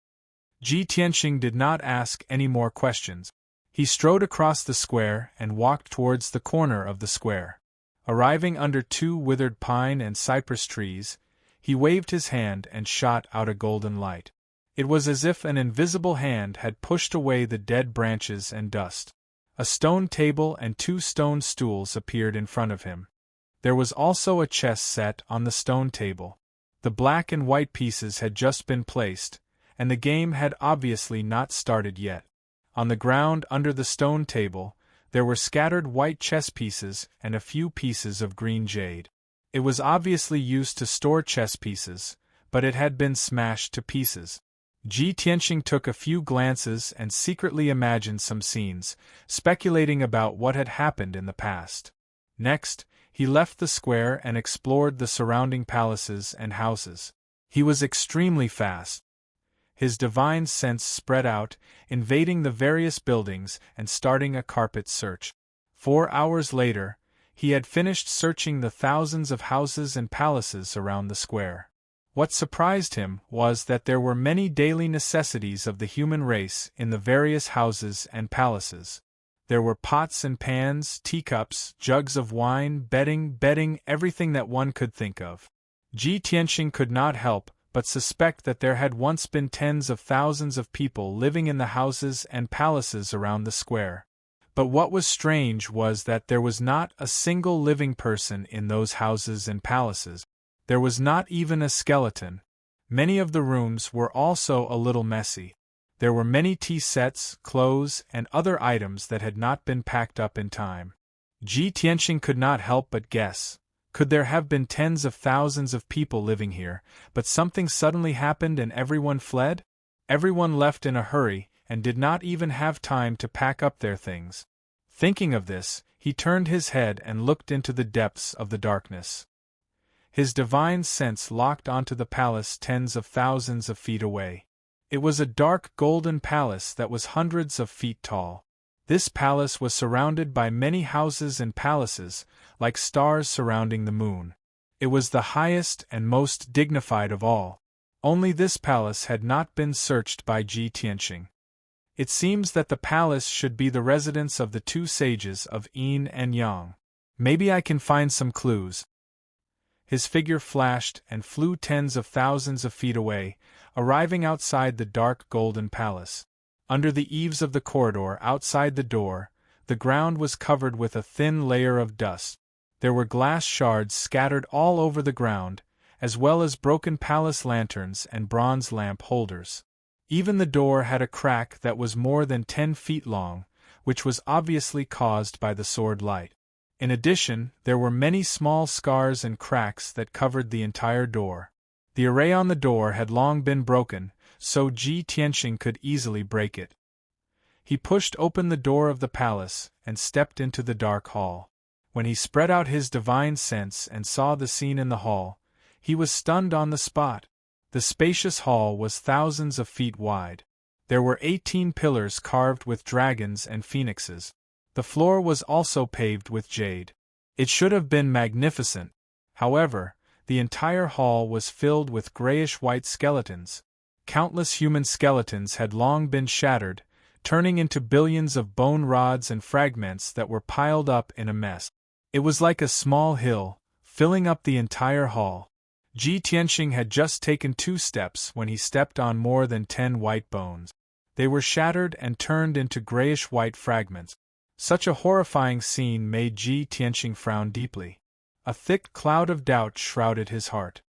Ji Tianqing did not ask any more questions. He strode across the square and walked towards the corner of the square. Arriving under 2 withered pine and cypress trees, He waved his hand and shot out a golden light. It was as if an invisible hand had pushed away the dead branches and dust. A stone table and 2 stone stools appeared in front of him. There was also a chess set on the stone table. The black and white pieces had just been placed, and the game had obviously not started yet. On the ground under the stone table, there were scattered white chess pieces and a few pieces of green jade. It was obviously used to store chess pieces, but it had been smashed to pieces. Ji Tianqing took a few glances and secretly imagined some scenes, speculating about what had happened in the past. Next, he left the square and explored the surrounding palaces and houses. He was extremely fast. His divine sense spread out, invading the various buildings and starting a carpet search. 4 hours later, he had finished searching the thousands of houses and palaces around the square. What surprised him was that there were many daily necessities of the human race in the various houses and palaces. There were pots and pans, teacups, jugs of wine, bedding, everything that one could think of. Ji Tianqing could not help but suspect that there had once been tens of thousands of people living in the houses and palaces around the square. But what was strange was that there was not a single living person in those houses and palaces. There was not even a skeleton. Many of the rooms were also a little messy. There were many tea sets, clothes, and other items that had not been packed up in time. Ji Tianqing could not help but guess. Could there have been tens of thousands of people living here, but something suddenly happened and everyone fled? Everyone left in a hurry, and did not even have time to pack up their things. Thinking of this, he turned his head and looked into the depths of the darkness. His divine sense locked onto the palace tens of thousands of feet away. It was a dark golden palace that was hundreds of feet tall. This palace was surrounded by many houses and palaces, like stars surrounding the moon. It was the highest and most dignified of all. Only this palace had not been searched by Ji Tianqing. It seems that the palace should be the residence of the 2 sages of Yin and Yang. Maybe I can find some clues. His figure flashed and flew tens of thousands of feet away, arriving outside the dark golden palace. Under the eaves of the corridor outside the door, the ground was covered with a thin layer of dust. There were glass shards scattered all over the ground, as well as broken palace lanterns and bronze lamp holders. Even the door had a crack that was more than 10 feet long, which was obviously caused by the sword light. In addition, there were many small scars and cracks that covered the entire door. The array on the door had long been broken, so Ji Tianqing could easily break it. He pushed open the door of the palace and stepped into the dark hall. When he spread out his divine sense and saw the scene in the hall, he was stunned on the spot. The spacious hall was thousands of feet wide. There were 18 pillars carved with dragons and phoenixes. The floor was also paved with jade. It should have been magnificent. However, the entire hall was filled with grayish-white skeletons. Countless human skeletons had long been shattered, turning into billions of bone rods and fragments that were piled up in a mess. It was like a small hill, filling up the entire hall. Ji Tianqing had just taken 2 steps when he stepped on more than 10 white bones. They were shattered and turned into grayish-white fragments. Such a horrifying scene made Ji Tianqing frown deeply. A thick cloud of doubt shrouded his heart.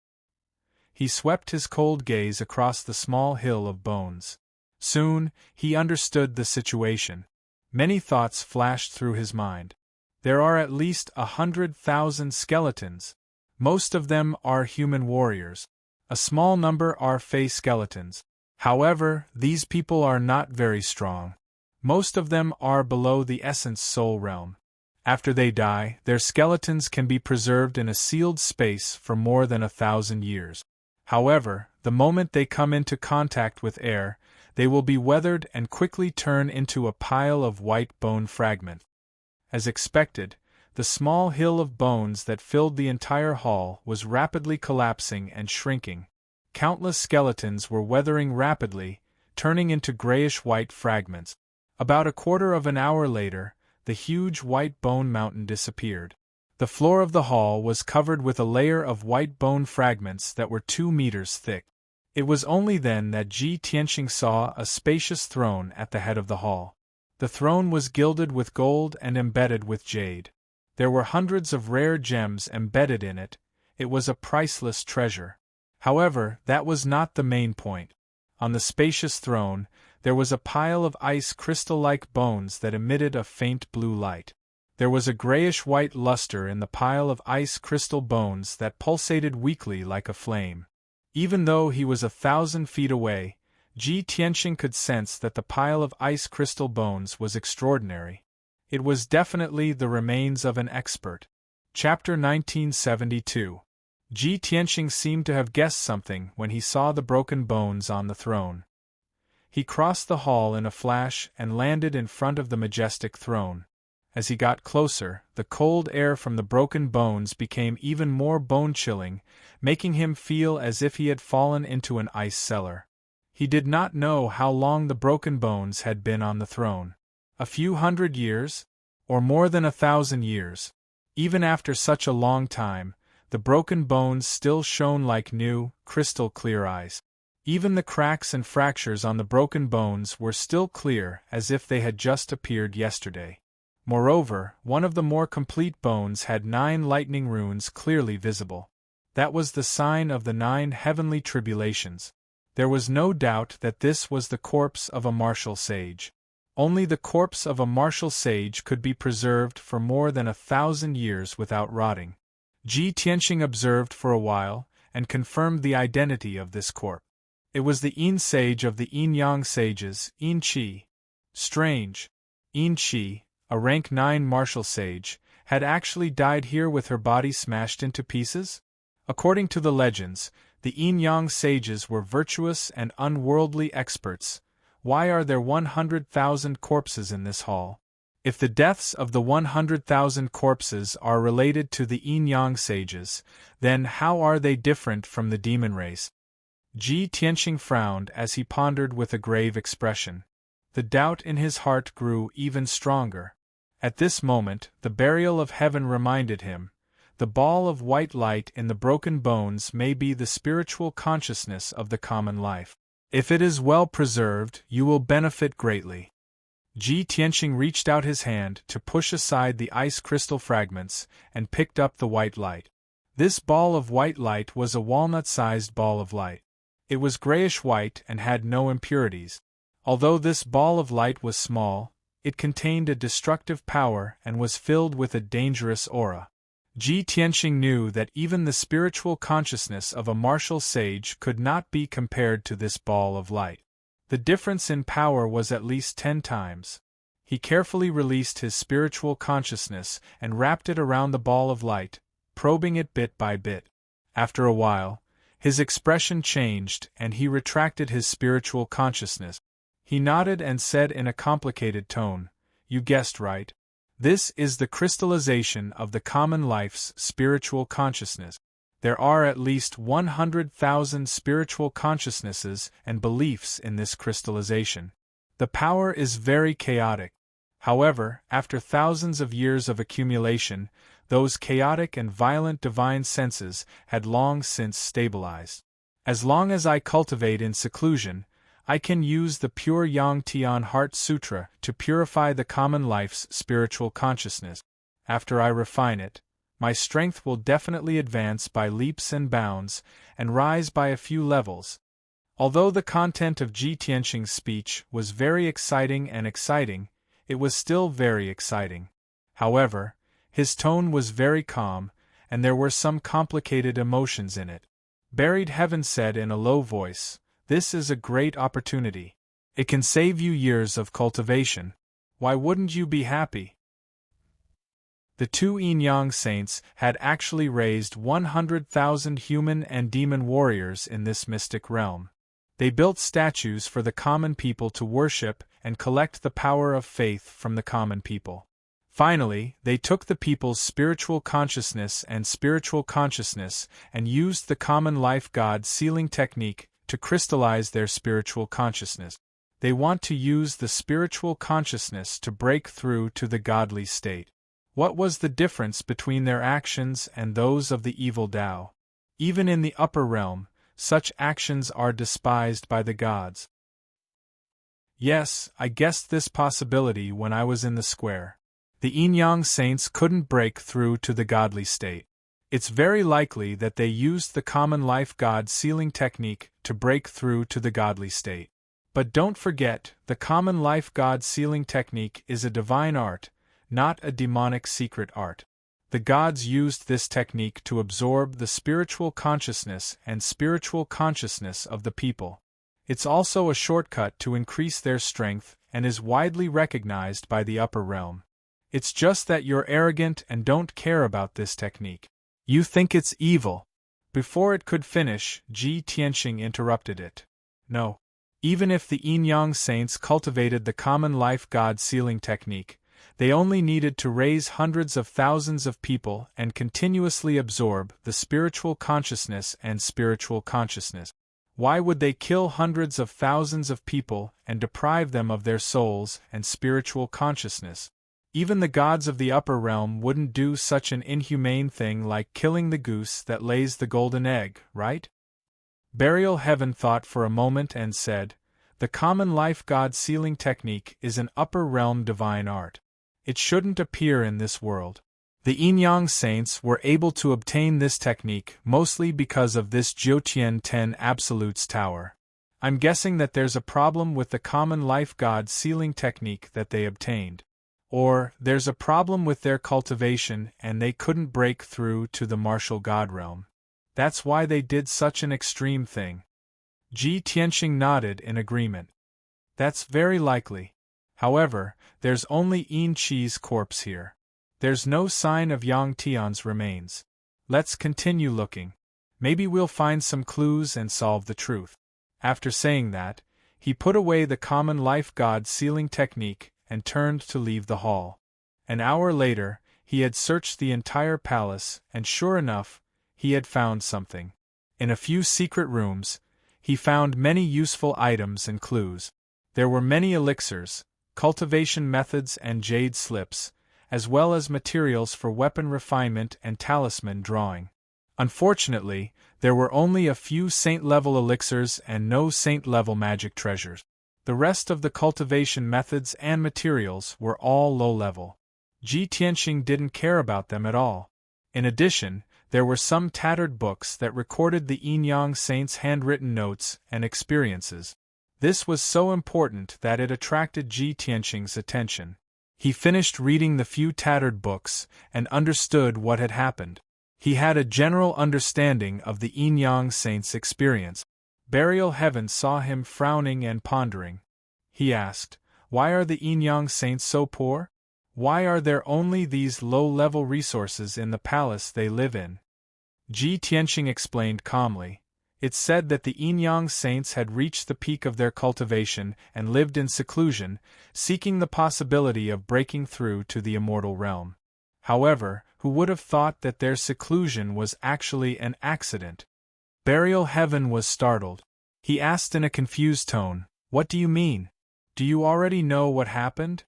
He swept his cold gaze across the small hill of bones. Soon, he understood the situation. Many thoughts flashed through his mind. There are at least 100,000 skeletons. Most of them are human warriors. A small number are fey skeletons. However, these people are not very strong. Most of them are below the essence soul realm. After they die, their skeletons can be preserved in a sealed space for more than 1,000 years. However, the moment they come into contact with air, they will be weathered and quickly turn into a pile of white bone fragments. As expected, the small hill of bones that filled the entire hall was rapidly collapsing and shrinking. Countless skeletons were weathering rapidly, turning into grayish-white fragments. About a quarter of an hour later, the huge white bone mountain disappeared. The floor of the hall was covered with a layer of white bone fragments that were 2 meters thick. It was only then that Ji Tianqing saw a spacious throne at the head of the hall. The throne was gilded with gold and embedded with jade. There were hundreds of rare gems embedded in it. It was a priceless treasure. However, that was not the main point. On the spacious throne, there was a pile of ice crystal-like bones that emitted a faint blue light. There was a grayish-white luster in the pile of ice crystal bones that pulsated weakly like a flame. Even though he was 1,000 feet away, Ji Tianqing could sense that the pile of ice crystal bones was extraordinary. It was definitely the remains of an expert. Chapter 1972. Ji Tianqing seemed to have guessed something when he saw the broken bones on the throne. He crossed the hall in a flash and landed in front of the majestic throne. As he got closer, the cold air from the broken bones became even more bone-chilling, making him feel as if he had fallen into an ice cellar. He did not know how long the broken bones had been on the throne. A few hundred years? Or more than 1,000 years? Even after such a long time, the broken bones still shone like new, crystal-clear eyes. Even the cracks and fractures on the broken bones were still clear, as if they had just appeared yesterday. Moreover, one of the more complete bones had 9 lightning runes clearly visible. That was the sign of the 9 heavenly tribulations. There was no doubt that this was the corpse of a martial sage. Only the corpse of a martial sage could be preserved for more than 1,000 years without rotting. Ji Tianqing observed for a while, and confirmed the identity of this corpse. It was the Yin sage of the Yin-Yang sages, Yin Qi. Strange. Yin Qi, a rank 9 martial sage, had actually died here with her body smashed into pieces? According to the legends, the Yin-Yang sages were virtuous and unworldly experts. Why are there 100,000 corpses in this hall? If the deaths of the 100,000 corpses are related to the Yin-Yang sages, then how are they different from the demon race? Ji Tianqing frowned as he pondered with a grave expression. The doubt in his heart grew even stronger. At this moment, the burial of heaven reminded him, the ball of white light in the broken bones may be the spiritual consciousness of the common life. If it is well preserved, you will benefit greatly. Ji Tianqing reached out his hand to push aside the ice crystal fragments and picked up the white light. This ball of white light was a walnut-sized ball of light. It was grayish-white and had no impurities. Although this ball of light was small, it contained a destructive power and was filled with a dangerous aura. Ji Tianqing knew that even the spiritual consciousness of a martial sage could not be compared to this ball of light. The difference in power was at least 10 times. He carefully released his spiritual consciousness and wrapped it around the ball of light, probing it bit by bit. After a while, his expression changed and he retracted his spiritual consciousness. He nodded and said in a complicated tone, "You guessed right. This is the crystallization of the common life's spiritual consciousness. There are at least 100,000 spiritual consciousnesses and beliefs in this crystallization. The power is very chaotic. However, after thousands of years of accumulation, those chaotic and violent divine senses had long since stabilized. As long as I cultivate in seclusion, I can use the pure Yang Tian Heart Sutra to purify the common life's spiritual consciousness. After I refine it, my strength will definitely advance by leaps and bounds, and rise by a few levels." Although the content of Ji Tianqing's speech was very exciting, it was still very exciting. However, his tone was very calm, and there were some complicated emotions in it. Buried Heaven said in a low voice, "This is a great opportunity. It can save you years of cultivation. Why wouldn't you be happy?" The 2 Yin-Yang saints had actually raised 100,000 human and demon warriors in this mystic realm. They built statues for the common people to worship and collect the power of faith from the common people. Finally, they took the people's spiritual consciousness and used the common life God sealing technique to crystallize their spiritual consciousness. They want to use the spiritual consciousness to break through to the godly state. What was the difference between their actions and those of the evil Tao? Even in the upper realm, such actions are despised by the gods. Yes, I guessed this possibility when I was in the square. The yin-yang saints couldn't break through to the godly state. It's very likely that they used the common life God sealing technique to break through to the godly state. But don't forget, the common life God sealing technique is a divine art, not a demonic secret art. The gods used this technique to absorb the spiritual consciousness and spiritual consciousness of the people. It's also a shortcut to increase their strength and is widely recognized by the upper realm. It's just that you're arrogant and don't care about this technique. You think it's evil. Before it could finish, Ji Tianxing interrupted it. No. Even if the yin-yang saints cultivated the common life God sealing technique, they only needed to raise hundreds of thousands of people and continuously absorb the spiritual consciousness and spiritual consciousness. Why would they kill hundreds of thousands of people and deprive them of their souls and spiritual consciousness? Even the gods of the upper realm wouldn't do such an inhumane thing like killing the goose that lays the golden egg, right? Burial Heaven thought for a moment and said, "The common life God sealing technique is an upper realm divine art. It shouldn't appear in this world." The yin-yang saints were able to obtain this technique mostly because of this Jiutian 10 Absolutes Tower. I'm guessing that there's a problem with the common life God sealing technique that they obtained. Or, there's a problem with their cultivation and they couldn't break through to the martial God realm. That's why they did such an extreme thing. Ji Tianxing nodded in agreement. That's very likely. However, there's only Yin Qi's corpse here. There's no sign of Yang Tian's remains. Let's continue looking. Maybe we'll find some clues and solve the truth. After saying that, he put away the common life God sealing technique and turned to leave the hall. An hour later, he had searched the entire palace, and sure enough, he had found something. In a few secret rooms, he found many useful items and clues. There were many elixirs, cultivation methods and jade slips, as well as materials for weapon refinement and talisman drawing. Unfortunately, there were only a few saint-level elixirs and no saint-level magic treasures. The rest of the cultivation methods and materials were all low-level. Ji Tianxing didn't care about them at all. In addition, there were some tattered books that recorded the yin-yang saints' handwritten notes and experiences. This was so important that it attracted Ji Tianxing's attention. He finished reading the few tattered books and understood what had happened. He had a general understanding of the yin-yang saints' experience. Burial Heaven saw him frowning and pondering. He asked, "Why are the yin-yang saints so poor? Why are there only these low-level resources in the palace they live in?" Ji Tianxing explained calmly. It's said that the yin-yang saints had reached the peak of their cultivation and lived in seclusion, seeking the possibility of breaking through to the immortal realm. However, who would have thought that their seclusion was actually an accident? Burial Heaven was startled. He asked in a confused tone, "What do you mean? Do you already know what happened?"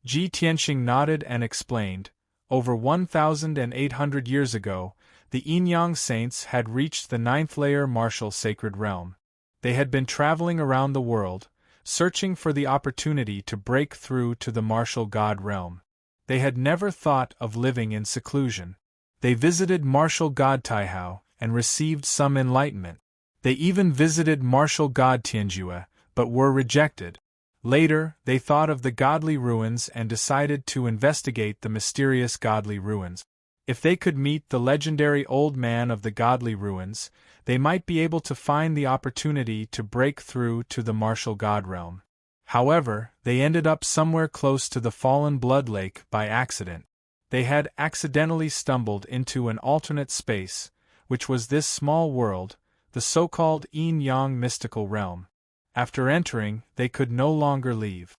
Ji Tianxing nodded and explained, "Over 1,800 years ago, the yin-yang saints had reached the 9th layer martial sacred realm. They had been traveling around the world, searching for the opportunity to break through to the martial God realm. They had never thought of living in seclusion. They visited martial God Taihao and received some enlightenment. They even visited martial God Tianjue, but were rejected. Later, they thought of the godly ruins and decided to investigate the mysterious godly ruins. If they could meet the legendary old man of the godly ruins, they might be able to find the opportunity to break through to the martial God realm. However, they ended up somewhere close to the fallen blood lake by accident. They had accidentally stumbled into an alternate space, which was this small world, the so-called yin-yang mystical realm. After entering, they could no longer leave.